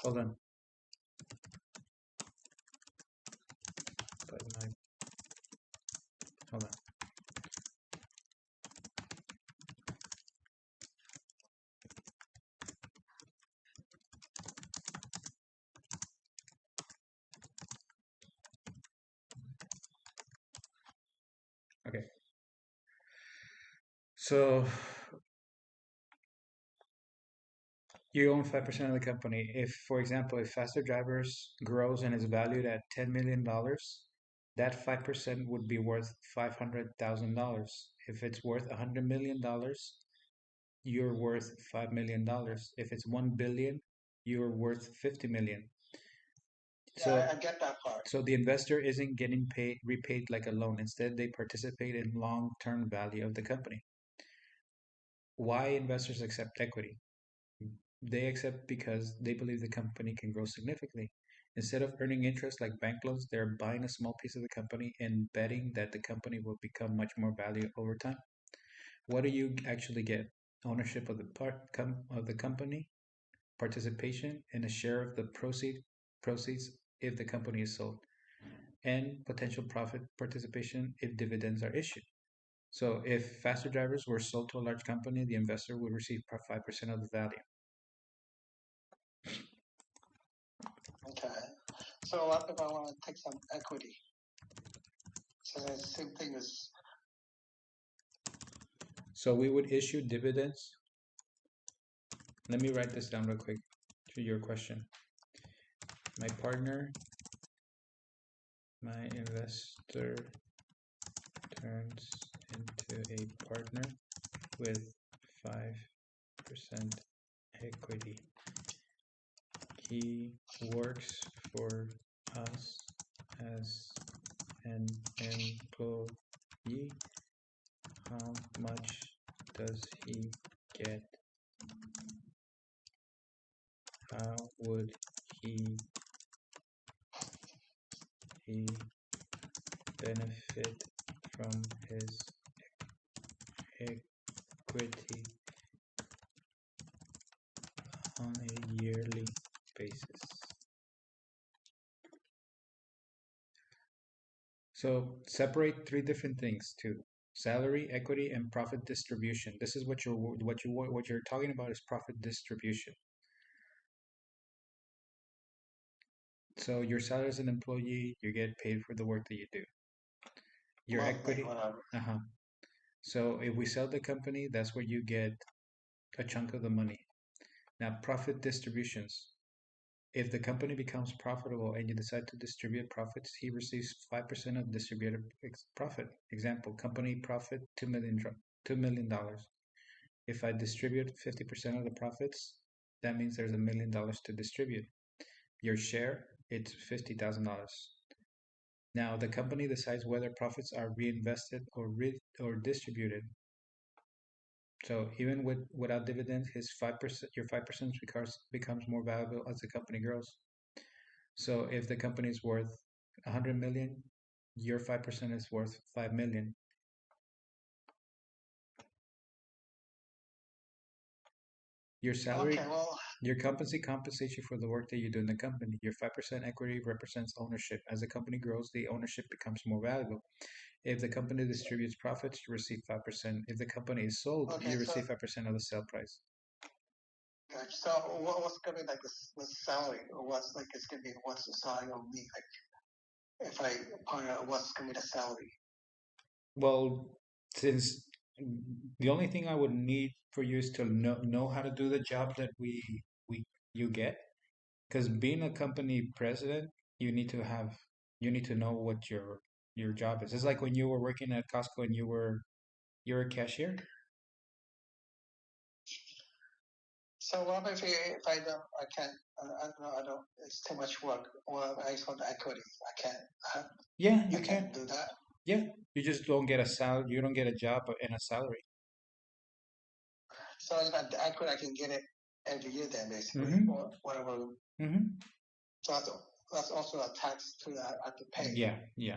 hold on. But hold on. Okay. So you own 5% of the company. If, for example, if Faster Drivers grows and is valued at $10 million, that 5% would be worth $500,000. If it's worth $100 million, you're worth $5 million. If it's 1 billion, you're worth 50 million. Yeah, I get that part. So the investor isn't getting repaid like a loan. Instead, they participate in long-term value of the company. Why investors accept equity? They accept because they believe the company can grow significantly. Instead of earning interest like bank loans, they're buying a small piece of the company and betting that the company will become much more valuable over time. What do you actually get? Ownership of the company, participation, and a share of the proceeds if the company is sold, and potential profit participation if dividends are issued. So if Faster Drivers were sold to a large company, the investor would receive 5% of the value. Okay. So what if I want to take some equity? So the same thing as So we would issue dividends. Let me write this down real quick to your question. My partner, my investor turns into a partner with 5% equity. He works for us as an employee. How much does he get? How would he benefit from his equity on a yearly basis? So separate three different things too. Salary, equity, and profit distribution. This is what you're talking about is profit distribution. So your salary as an employee, you get paid for the work that you do. Your Monthly, equity, whatever. uh-huh. So if we sell the company, that's where you get a chunk of the money. Now, profit distributions. If the company becomes profitable and you decide to distribute profits, he receives 5% of distributed profit. Example, company profit $2 million. If I distribute 50% of the profits, that means there's $1 million to distribute. Your share, it's $50,000. Now, the company decides whether profits are reinvested or distributed. So even without dividends, your 5% becomes more valuable as the company grows. So if the company is worth 100 million, your 5% is worth 5 million. Your salary, Okay, well, your company compensates you for the work that you do in the company. Your 5% equity represents ownership. As the company grows, the ownership becomes more valuable. If the company distributes profits, you receive 5%. If the company is sold, okay, you so receive 5% of the sale price. okay, so what's gonna be like the salary, or what's like it's gonna be what's the salary of me? Like if I point out what's gonna be the salary. Well, since the only thing I would need for you is to know how to do the job that we you get, because being a company president, you need to have you need to know what your job is. It's like when you were working at Costco and you're a cashier. So what if I don't I can't I don't know I don't it's too much work or I just want equity I can't Yeah, I you can. can't do that. Yeah, you just don't get a salary. You don't get a job and a salary. So if I equity I can get it every year then basically Mm-hmm. or whatever. Mm-hmm. So that's also a tax too that I have to pay. Yeah.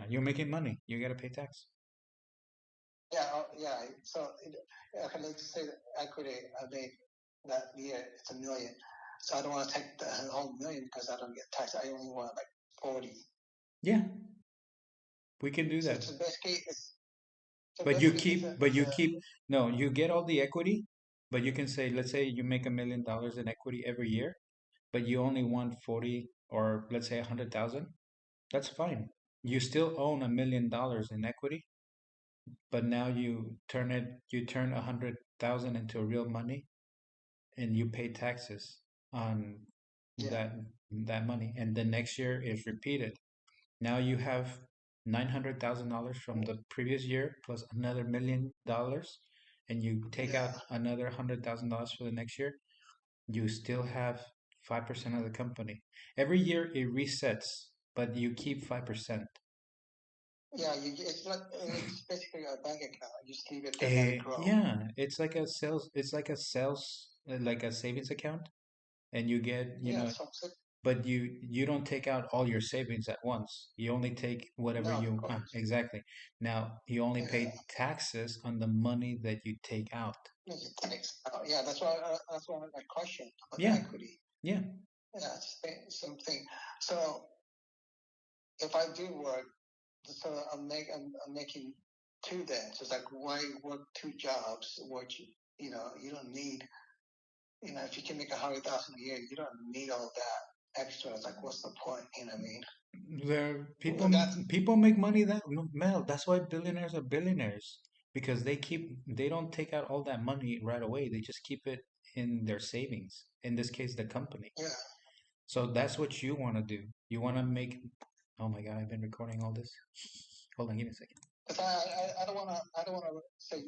You're making money. You gotta pay tax. Yeah, yeah. So okay, let's say that equity I made that year it's $1 million. So I don't want to take the whole million because I don't get taxed. I only want like 40. Yeah, we can do So that. it's basically it's so But you basically keep, no, you get all the equity, but you can say, let's say you make $1 million in equity every year, but you only want 40 or let's say 100,000. That's fine. You still own $1 million in equity, but now you turn 100,000 into real money and you pay taxes on yeah that that money. And the next year is repeated. Now you have $900,000 from the previous year plus another $1 million, and you take yeah out another $100,000 for the next year. You still have 5% of the company. Every year it resets, but you keep 5%. yeah. It's basically a bank account. You just leave it there, let it grow. Yeah, it's like a sales. It's like a savings account, and you get, Yeah, so but you don't take out all your savings at once. You only take whatever no, of you course. exactly. Now you only Yeah, pay taxes on the money that you take out. it's a tax. Yeah, that's why my question about the Yeah, equity. yeah. Yeah, it's something. So if I do work, so I'm making two then. So it's like why work two jobs? Which you don't need. If you can make 100,000 a year, you don't need all that extra. It's like what's the point? You know what I mean? There Well, that's people make money that no, Mel. That's why billionaires are billionaires because they don't take out all that money right away. They just keep it in their savings. In this case, the company. yeah. So that's what you want to do. You want to make. Oh my God, I've been recording all this. Hold on, give me a second. Because I don't want to say